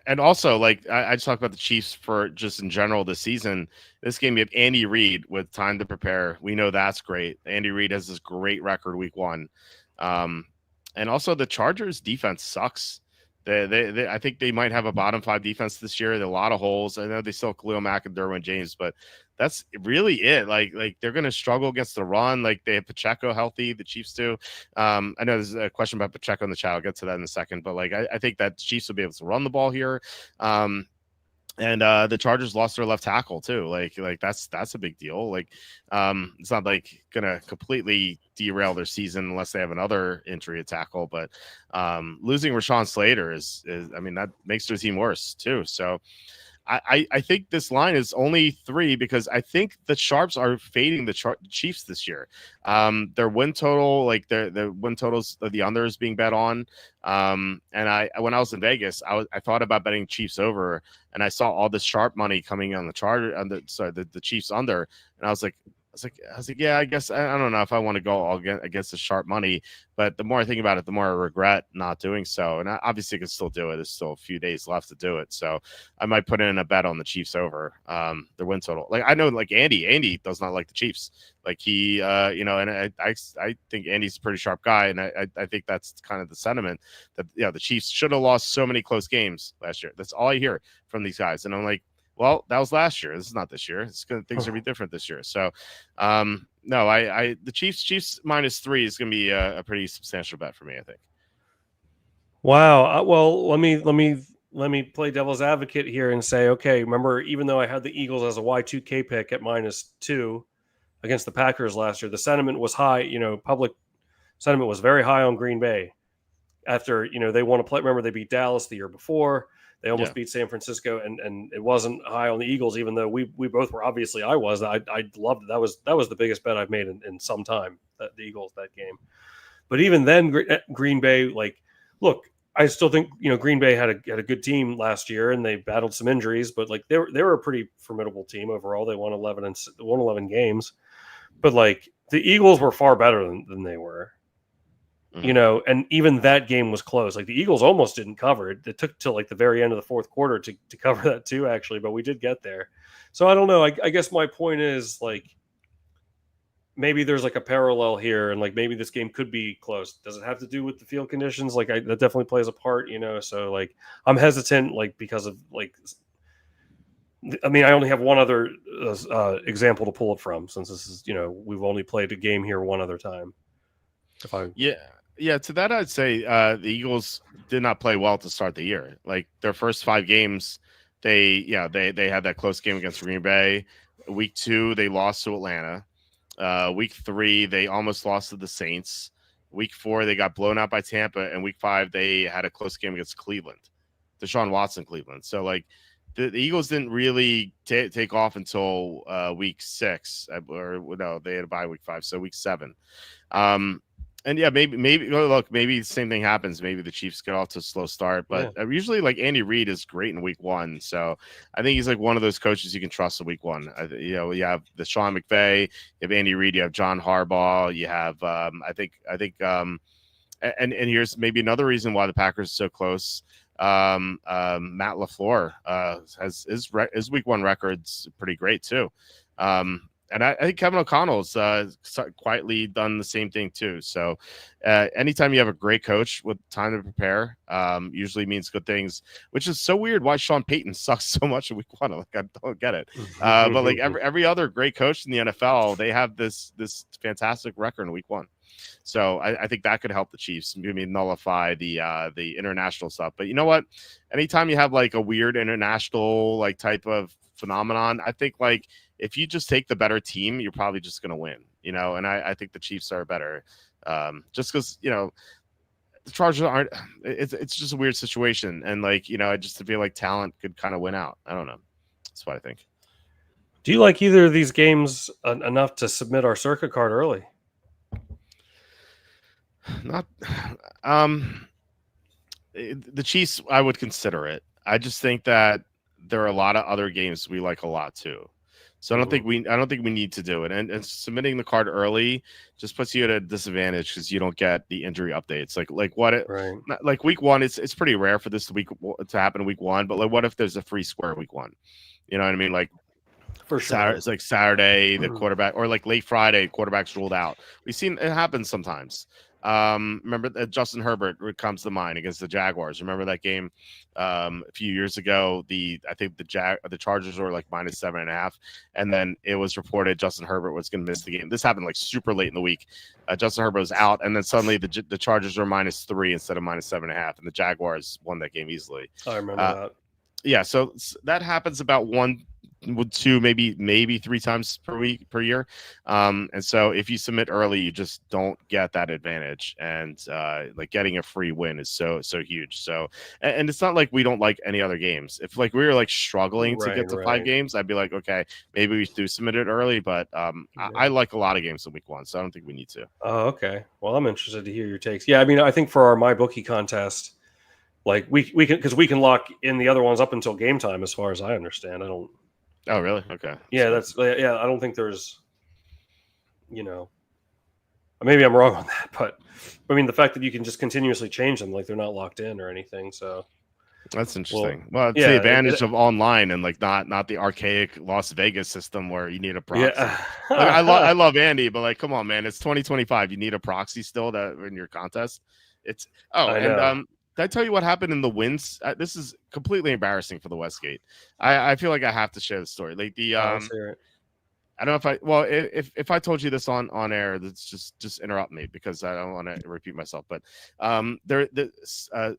And also, like I just talked about the Chiefs for just in general this season. This game, you have Andy Reid with time to prepare. We know that's great. Andy Reid has this great record week 1. And also the Chargers defense sucks. I think they might have a bottom 5 defense this year. There are a lot of holes. I know they still have Khalil Mack and Derwin James, but that's really it. Like they're going to struggle against the run. Like they have Pacheco healthy, the Chiefs do. I know there's a question about Pacheco in the chat. I'll get to that in a second, but like I think that the Chiefs will be able to run the ball here. And the Chargers lost their left tackle too. Like that's a big deal. Like it's not like gonna completely derail their season unless they have another injury at tackle. But losing Rashawn Slater is I mean that makes their team worse too. So I think this line is only 3 because I think the sharps are fading the Chiefs this year. Their win total, like the win totals, the under is being bet on. And when I was in Vegas, I thought about betting Chiefs over, and I saw all the sharp money coming on the Chiefs under, and I was like, yeah, I guess I don't know if I want to go all against the sharp money, but the more I think about it, the more I regret not doing so. And I obviously could still do it. There's still a few days left to do it, so I might put in a bet on the Chiefs over their win total. Like I know, like Andy does not like the Chiefs. Like he, and I think Andy's a pretty sharp guy, and I think that's kind of the sentiment that the Chiefs should have lost so many close games last year. That's all I hear from these guys, and I'm like, well, that was last year. This is not this year. Things are gonna be different this year. So, no, the Chiefs -3 is gonna be a pretty substantial bet for me, I think. Wow. Well, let me play devil's advocate here and say, okay, remember, even though I had the Eagles as a Y2K pick at -2 against the Packers last year, the sentiment was high. Public sentiment was very high on Green Bay after they want to play. Remember, they beat Dallas the year before. They almost beat San Francisco, and it wasn't high on the Eagles, even though we both were. Obviously, I was. I loved it. That was the biggest bet I've made in some time, the Eagles, that game. But even then, Green Bay, look, I still think Green Bay had a good team last year, and they battled some injuries, but they were a pretty formidable team overall. They won 11 games, but the Eagles were far better than they were. And even that game was close. The Eagles almost didn't cover it. It took till the very end of the fourth quarter to cover that too, actually, but we did get there. So I don't know. I guess my point is maybe there's a parallel here, and maybe this game could be close. Does it have to do with the field conditions? That definitely plays a part, So I'm hesitant, because of I mean, I only have one other example to pull it from, since this is we've only played a game here one other time. Yeah, to that I'd say the Eagles did not play well to start the year. Their first 5 games, they had that close game against Green Bay. Week 2, they lost to Atlanta. Week 3, they almost lost to the Saints. Week 4, they got blown out by Tampa, and week 5, they had a close game against Cleveland, Deshaun Watson, Cleveland. So the Eagles didn't really take off until week 6, or no, they had a bye week 5, so week 7. And yeah, maybe the same thing happens. Maybe the Chiefs get off to a slow start, but usually Andy Reid is great in week 1. So I think he's one of those coaches you can trust in week 1. You have the Sean McVay, you have Andy Reid, you have John Harbaugh, you have and here's maybe another reason why the Packers are so close. Matt LaFleur has his week 1 record's pretty great too. And I think Kevin O'Connell's quietly done the same thing too. So anytime you have a great coach with time to prepare, usually means good things, which is so weird why Sean Payton sucks so much in week 1. I don't get it. But every other great coach in the NFL, they have this fantastic record in week 1. So I think that could help the Chiefs maybe nullify the international stuff. But you know what? Anytime you have a weird international type of phenomenon, I think if you just take the better team, you're probably just going to win, and I think the Chiefs are better just because, the Chargers aren't, it's just a weird situation. And I just feel like talent could kind of win out. I don't know. That's what I think. Do you like either of these games enough to submit our Circa card early? Not, the Chiefs, I would consider it. I just think that there are a lot of other games we like a lot too. So I don't think we need to do it. And submitting the card early just puts you at a disadvantage because you don't get the injury updates. Week 1, it's pretty rare for this to happen in week 1. But what if there's a free square week 1? You know what I mean? For sure. It's Saturday, the quarterback, or late Friday, quarterback's ruled out. We've seen it happen sometimes. Remember that Justin Herbert comes to mind against the Jaguars. Remember that game a few years ago? I think the Chargers were -7.5, and then it was reported Justin Herbert was going to miss the game. This happened super late in the week. Justin Herbert was out, and then suddenly the Chargers were -3 instead of -7.5, and the Jaguars won that game easily. I remember that. Yeah, so that happens about 1 2, maybe 3 times per year. And so if you submit early, you just don't get that advantage. And like getting a free win is so huge. So, and it's not like we don't like any other games. If like we were like struggling to get to 5 games, I'd be like, okay, maybe we do submit it early. But I like a lot of games in week 1, so I don't think we need to. Oh, okay. Well, I'm interested to hear your takes. Yeah, I mean, I think for our MyBookie contest, like we can, because we can lock in the other ones up until game time, as far as I understand. I don't. Oh, really? Okay. Yeah, I don't think there's, maybe I'm wrong on that, but I mean the fact that you can just continuously change them, like they're not locked in or anything. So that's interesting. Well, it's the advantage of online and like not the archaic Las Vegas system where you need a proxy. Yeah. Like, I love Andy, but like, come on, man, it's 2025. You need a proxy still in your contest. It's did I tell you what happened in the wins? This is completely embarrassing for the Westgate. I feel like I have to share the story. Like the I don't know if I told you this on air, that's just interrupt me because I don't want to repeat myself. But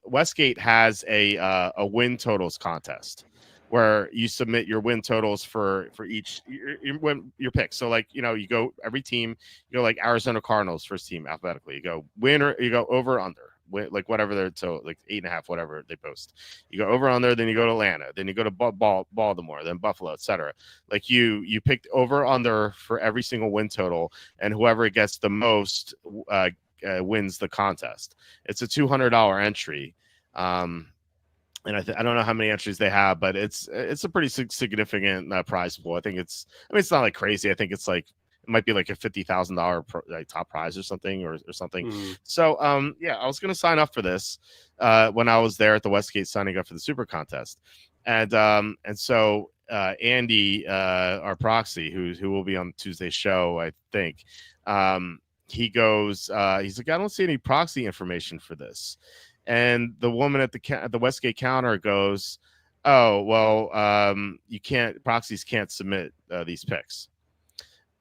Westgate has a win totals contest where you submit your win totals for each your pick. So like you go every team, you go like Arizona Cardinals first team alphabetically. You go winner, you go over under. Like whatever they're like 8.5, whatever they post. You go over on there, then you go to Atlanta, then you go to Baltimore, then Buffalo, etc. Like you picked over under for every single win total, and whoever gets the most wins the contest. It's a $200 entry, and I don't know how many entries they have, but it's a pretty significant prize pool. I think it's not like crazy. I think it's like. It might be like a $50,000 like top prize or something or something. Mm-hmm. So I was gonna sign up for this when I was there at the Westgate signing up for the Super Contest, and so Andy, our proxy, who will be on Tuesday's show, I think, he goes, he's like, I don't see any proxy information for this, and the woman at the Westgate counter goes, oh well, proxies can't submit these picks.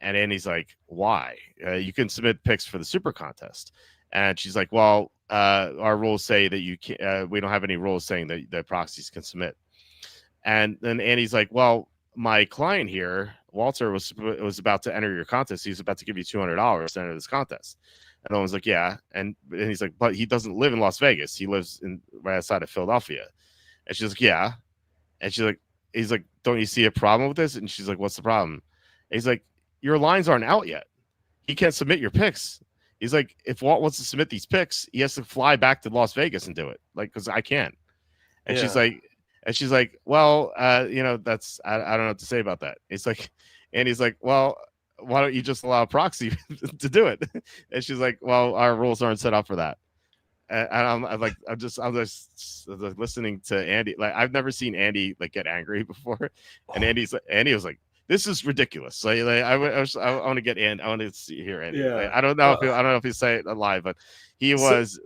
And Andy's like, why? You can submit picks for the Super Contest. And she's like, well, our rules say that you can't, we don't have any rules saying that proxies can submit. And then Andy's like, well, my client here, Walter, was about to enter your contest. He's about to give you $200 to enter this contest. And I was like, yeah. And he's like, but he doesn't live in Las Vegas. He lives right outside of Philadelphia. And she's like, yeah. And he's like, don't you see a problem with this? And she's like, what's the problem? And he's like, your lines aren't out yet. He can't submit your picks. He's like, if Walt wants to submit these picks, he has to fly back to Las Vegas and do it. Like, because I can't. And she's like, well, that's I don't know what to say about that. It's like, and he's like, well, why don't you just allow a proxy to do it? And she's like, well, our rules aren't set up for that. And I'm just listening to Andy. Like, I've never seen Andy like get angry before. And Andy was like, this is ridiculous. Like I want to get in. I want to hear Andy. Yeah. Like, I don't know if he say it live, but he was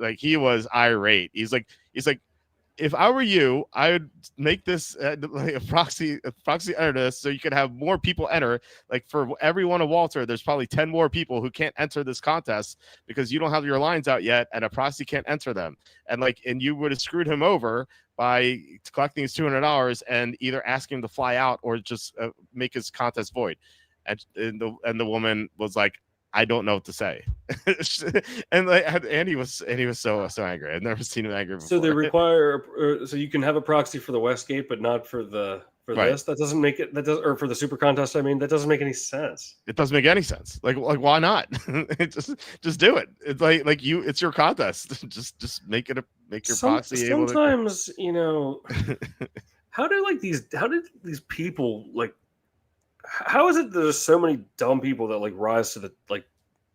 irate. He's like, if I were you, I would make this like a proxy enter this so you could have more people enter. Like for every one of Walter, there's probably 10 more people who can't enter this contest because you don't have your lines out yet, and a proxy can't enter them. And you would have screwed him over by collecting his $200 and either ask him to fly out or just make his contest void. And the woman was like, I don't know what to say. and Andy was so angry. I've never seen him angry before. So they require so you can have a proxy for the Westgate, but not for this. That doesn't make it. Or for the Super Contest. I mean, that doesn't make any sense. It doesn't make any sense. Like why not? just do it. It's like it's your contest. just make your proxy. Sometimes how did these people like? How is it there's so many dumb people that like rise to the like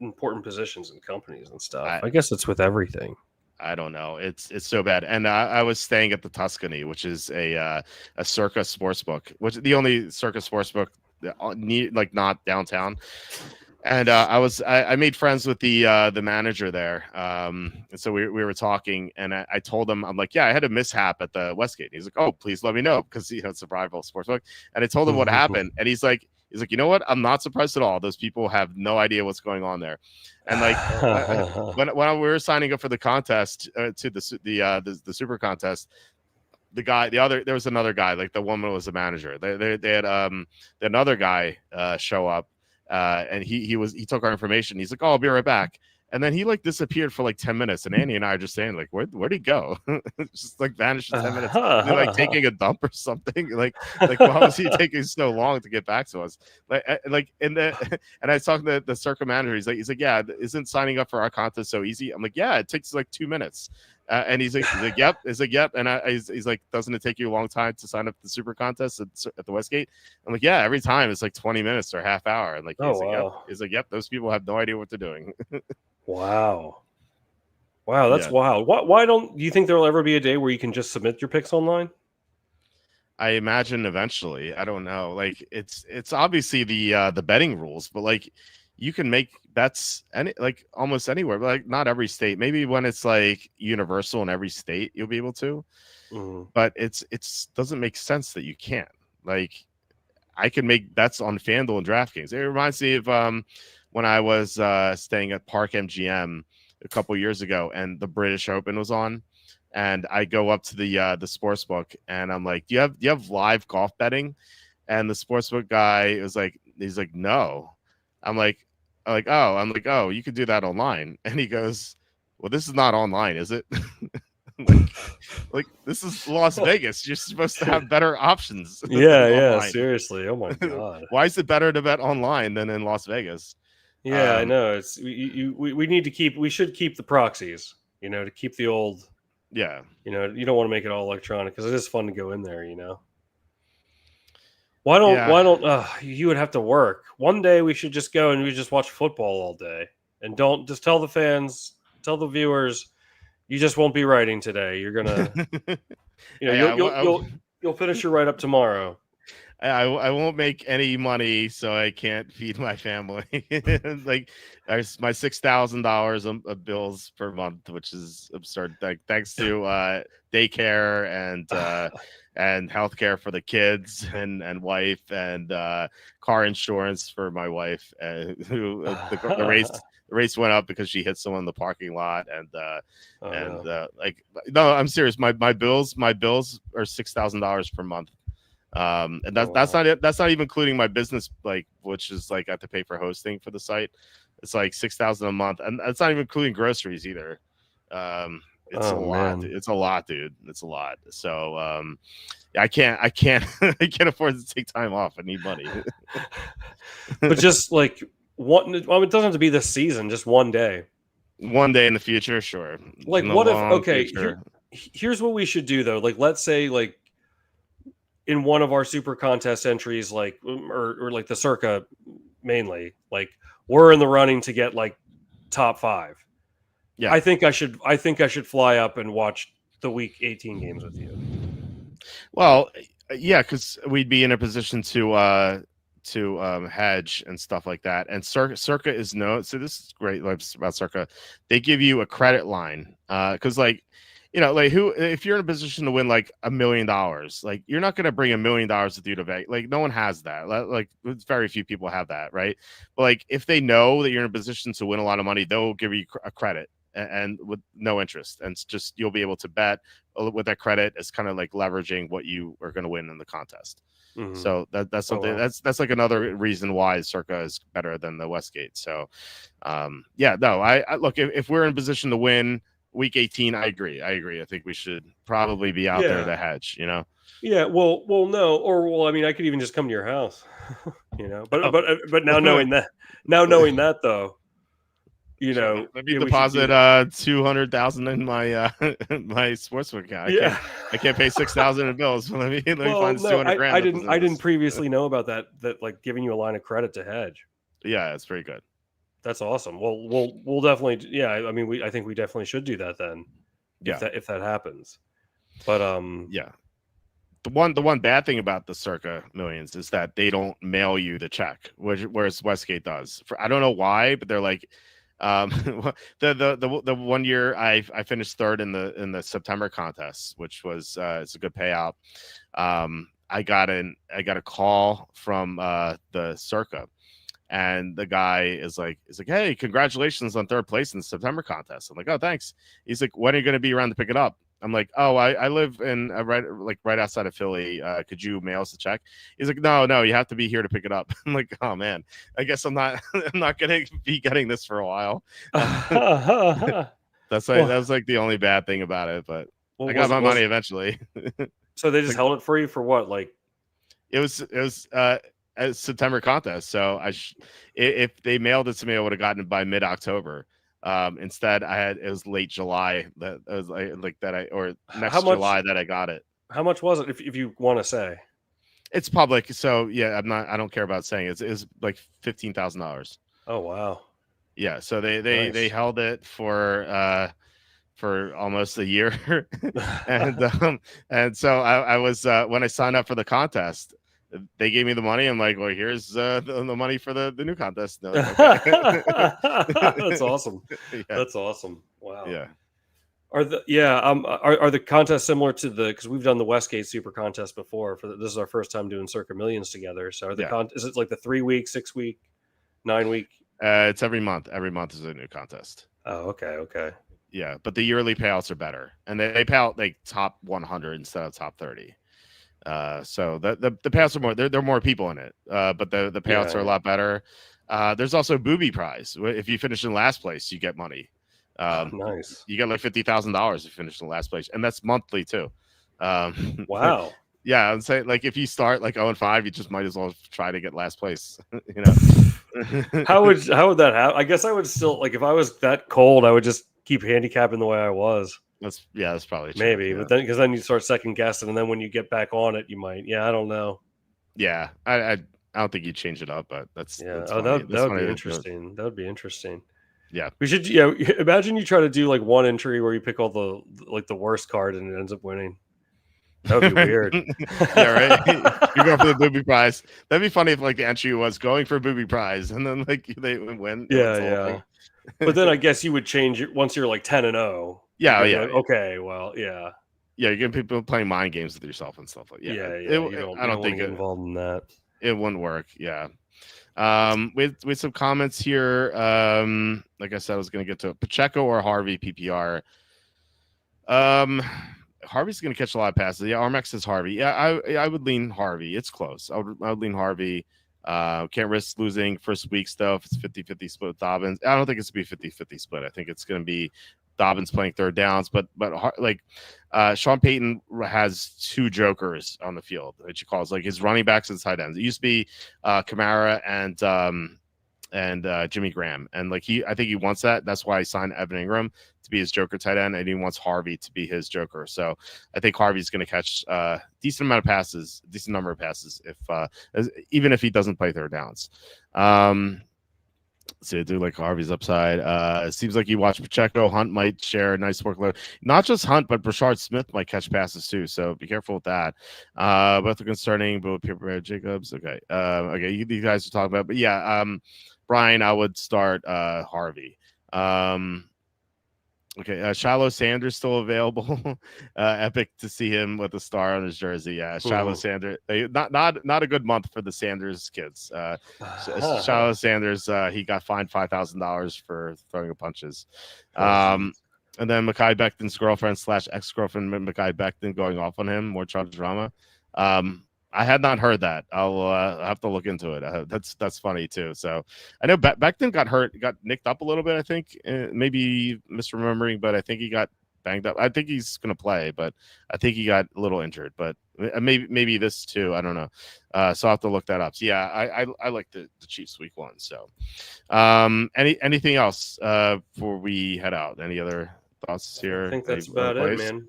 important positions in companies and stuff? I guess it's with everything. I don't know. It's so bad. And I was staying at the Tuscany, which is a Circa sportsbook, which is the only Circa sportsbook like not downtown. And I made friends with the manager there. And so we were talking, and I told him, I'm like, yeah, I had a mishap at the Westgate. He's like, oh, please let me know, because it's a rival sportsbook. And I told him what happened, and he's like, you know what? I'm not surprised at all. Those people have no idea what's going on there. And like when we were signing up for the contest to the Super Contest, there was another guy, like the woman was a manager. They had another guy show up, and he took our information. He's like, oh, I'll be right back. And then he like disappeared for like 10 minutes. And Andy and I are just saying, like, where'd he go? Just like vanished in 10 minutes. Was he like taking a dump or something? Like why was he taking so long to get back to us? Like in the and I was talking to the Circa manager. He's like, yeah, isn't signing up for our contest so easy? I'm like, yeah, it takes like 2 minutes. And he's like, yep. He's like, yep. And he's like, doesn't it take you a long time to sign up the super contest at the Westgate? I'm like, yeah, every time it's like 20 minutes or half hour. And like, he's like, yep, those people have no idea what they're doing. Wow, that's wild. Why don't you think there'll ever be a day where you can just submit your picks online? I imagine eventually. I don't know. Like it's obviously the betting rules, but like you can make bets almost anywhere, but like not every state. Maybe when it's like universal in every state, you'll be able to. But it's doesn't make sense that you can't. Like I can make bets on FanDuel and DraftKings. It reminds me of when I was staying at Park MGM a couple years ago, and the British Open was on, and I go up to the sports book, and I'm like, do you have live golf betting? And the sportsbook guy is like, he's like, no. I'm like, oh, you could do that online. And he goes, well, this is not online, is it? like this is Las Vegas. You're supposed to have better options. Yeah, seriously. Oh my god. Why is it better to bet online than in Las Vegas? Yeah, I know. It's we should keep the proxies, to keep the old. Yeah. You don't want to make it all electronic because it is fun to go in there, Why don't you would have to work. One day we should just go and we just watch football all day. And don't just tell the fans, tell the viewers, you just won't be writing today. You're gonna you'll finish your write up tomorrow. I won't make any money, so I can't feed my family. Like there's my $6,000 of bills per month, which is absurd. Like thanks to daycare and healthcare for the kids and wife and car insurance for my wife, who the race went up because she hit someone in the parking lot, like no, I'm serious. My bills are $6,000 per month. And that's not it. That's not even including my business, like, which is like I have to pay for hosting for the site. It's like $6,000 a month, and that's not even including groceries either. It's a lot. It's a lot, dude. It's a lot. So I can't I can't afford to take time off. I need money. But just like it doesn't have to be this season. Just one day. One day in the future, sure. Like what if? Here's what we should do though. Like let's say like. In one of our super contest entries, like or like the Circa mainly, like we're in the running to get like top 5. Yeah, I think I should fly up and watch the week 18 games with you. Well, yeah, because we'd be in a position to hedge and stuff like that. And Circa is known. So this is great about Circa. They give you a credit line because like. If you're in a position to win like $1 million, like you're not going to bring $1 million with you to Vegas. Like no one has that. Like very few people have that, right? But like if they know that you're in a position to win a lot of money, they'll give you a credit and with no interest, and it's just you'll be able to bet with that credit. It's kind of like leveraging what you are going to win in the contest. Mm-hmm. So that's something that's like another reason why Circa is better than the Westgate. So I look if we're in a position to win. Week 18, I agree. I think we should probably be out there to hedge, Yeah, I mean, I could even just come to your house, But now knowing that, though, let me deposit $200,000 in my my sportsbook account. I can't pay $6,000 in bills. Let me find $200,000. I didn't previously know about that like giving you a line of credit to hedge. Yeah, it's very good. That's awesome. Well, we'll definitely. Yeah, I mean, I think we definitely should do that then. Yeah, if that happens. But yeah. The one bad thing about the Circa Millions is that they don't mail you the check, whereas Westgate does. I don't know why, but they're like, the 1 year I finished third in the September contest, which was it's a good payout. I got a call from the Circa. And the guy is like, hey, congratulations on third place in the September contest. I'm like, oh, thanks. He's like, when are you going to be around to pick it up? I'm like, oh, I live in right outside of Philly. Could you mail us a check? He's like, no, you have to be here to pick it up. I'm like, oh man, I guess I'm not I'm not gonna be getting this for a while. That was like the only bad thing about it, but I got my money eventually. So they just held it for you for what? Like it was a September contest. So if they mailed it to me, I would have gotten it by mid-October. Instead, it was late July that I was like that or next July that I got it. How much was it, if you want to say? It's public, so yeah, I don't care about saying it. It's like $15,000. Oh wow. Yeah, so they held it for almost a year, and so I was when I signed up for the contest, they gave me the money. I'm like, well, here's the money for the new contest. No, okay. That's awesome. Yeah. That's awesome. Wow. Yeah. Are the contests similar to because we've done the Westgate Super Contest before? This is our first time doing Circa Millions together. So is it like the 3 week, 6 week, 9 week? It's every month. Every month is a new contest. Oh, okay. Yeah, but the yearly payouts are better, and they pay out like top 100 instead of top 30. So the payouts are more. There are more people in it, but the payouts are a lot better. There's also a booby prize. If you finish in last place, you get money. Nice. You get like $50,000 if you finish in last place, and that's monthly too. Wow. Yeah, I'd say like if you start like 0-5, you just might as well try to get last place. You know. How would that happen? I guess I would still if I was that cold, I would just keep handicapping the way I was. That's probably true. Maybe, yeah. But then you start second guessing, and then when you get back on it, you might. Yeah, I don't know. Yeah, I don't think you change it up, but that's that would be interesting. That would be interesting. Yeah, we should. Yeah, imagine you try to do like one entry where you pick all the worst card and it ends up winning. That would be weird. Yeah, right. You go for the booby prize. That'd be funny if like the entry was going for a booby prize, and then like they win. Yeah. But then I guess you would change it once you're like 10-0. Yeah, okay, well, yeah. Yeah, you get people playing mind games with yourself and stuff like that. Yeah. I don't think get involved in that. It wouldn't work. Yeah. With some comments here. Like I said, I was going to get to Pacheco or Harvey PPR. Harvey's going to catch a lot of passes. Yeah, Armax says Harvey. Yeah, I would lean Harvey. It's close. I would lean Harvey. Can't risk losing first week stuff. It's 50-50 split with Dobbins. I don't think it's going to be 50-50 split. I think it's going to be Dobbins playing third downs, but like Sean Payton has two jokers on the field, which he calls like his running backs and tight ends. It used to be Kamara and Jimmy Graham, and like I think he wants that. That's why he signed Evan Ingram to be his joker tight end, and he wants Harvey to be his joker. So I think Harvey's going to catch decent number of passes, if even if he doesn't play third downs. So I do like Harvey's upside. It seems like you watch Pacheco. Hunt might share a nice workload. Not just Hunt, but Brashard Smith might catch passes too. So be careful with that. Both are concerning, but Pierre Jacobs. Okay. Okay. You guys are talking about, but yeah. Brian, I would start Harvey. Okay, Shiloh Sanders still available. Epic to see him with a star on his jersey. Yeah, Shiloh Sanders. Not a good month for the Sanders kids. Shiloh Sanders, he got fined $5,000 for throwing punches. And then Mekhi Becton's girlfriend / ex-girlfriend Mekhi Becton going off on him. More child drama. I had not heard that. I'll have to look into it. That's funny too. So I know Becton got nicked up a little bit. I think maybe misremembering, but I think he got banged up. I think he's going to play, but I think he got a little injured. But maybe this too. I don't know. So I'll have to look that up. So yeah, I like the Chiefs week 1. So anything else before we head out? Any other thoughts here? I think that's about it, man.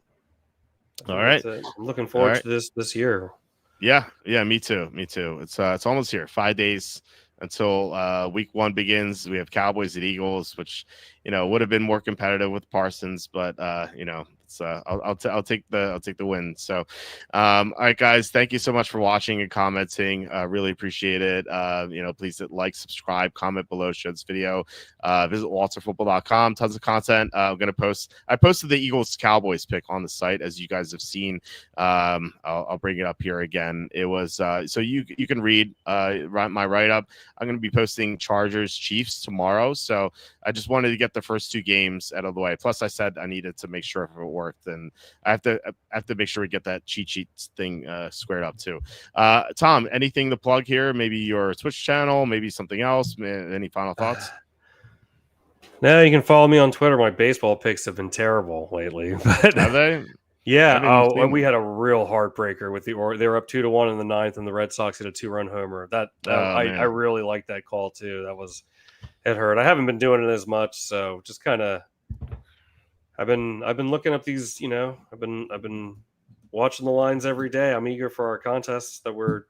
All right. I'm looking forward to this year. Yeah, me too. It's almost here. 5 days until week 1 begins. We have Cowboys at Eagles, which would have been more competitive with Parsons, but it's I'll take the win. So all right, guys, thank you so much for watching and commenting. Really appreciate it. Please hit like, subscribe, comment below, share this video. Visit walterfootball.com. Tons of content. I posted the Eagles Cowboys pick on the site, as you guys have seen. I'll bring it up here again. It was so you can read my write-up. I'm going to be posting Chargers Chiefs tomorrow, so I just wanted to get the first 2 games out of the way. Plus I said I needed to make sure if it worked, and I have to make sure we get that cheat sheet thing squared up too. Tom, anything to plug here? Maybe your Twitch channel, maybe something else. Any final thoughts? Now you can follow me on Twitter. My baseball picks have been terrible lately, but Have they? yeah. Oh, we had a real heartbreaker with they were up 2-1 in the ninth, and the Red Sox hit a 2-run homer. I really liked that call too. It hurt. I haven't been doing it as much, so just kind of. I've been looking up these. I've been watching the lines every day. I'm eager for our contests that we're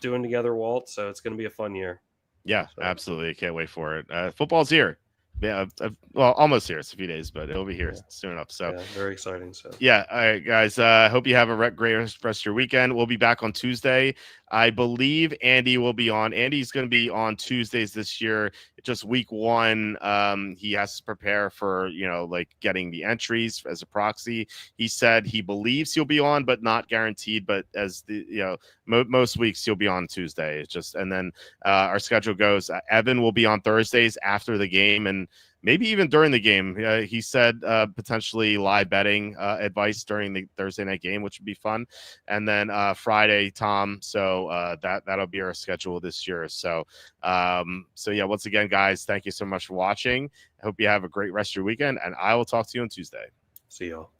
doing together, Walt. So it's going to be a fun year. Yeah, absolutely. Can't wait for it. Football's here. Yeah, well, almost here. It's a few days, but it'll be here soon enough. So very exciting. So yeah, all right, guys. I hope you have a great rest of your weekend. We'll be back on Tuesday. I believe Andy will be on. Andy's going to be on Tuesdays this year. Just week one, he has to prepare for like getting the entries as a proxy. He said he believes he'll be on, but not guaranteed. But as the most weeks he'll be on Tuesday. It's just, and then our schedule goes. Evan will be on Thursdays after the game, and maybe even during the game. He said potentially live betting advice during the Thursday night game, which would be fun. And then Friday, Tom. So that'll be our schedule this year. So yeah, once again, guys, thank you so much for watching. I hope you have a great rest of your weekend, and I will talk to you on Tuesday. See y'all.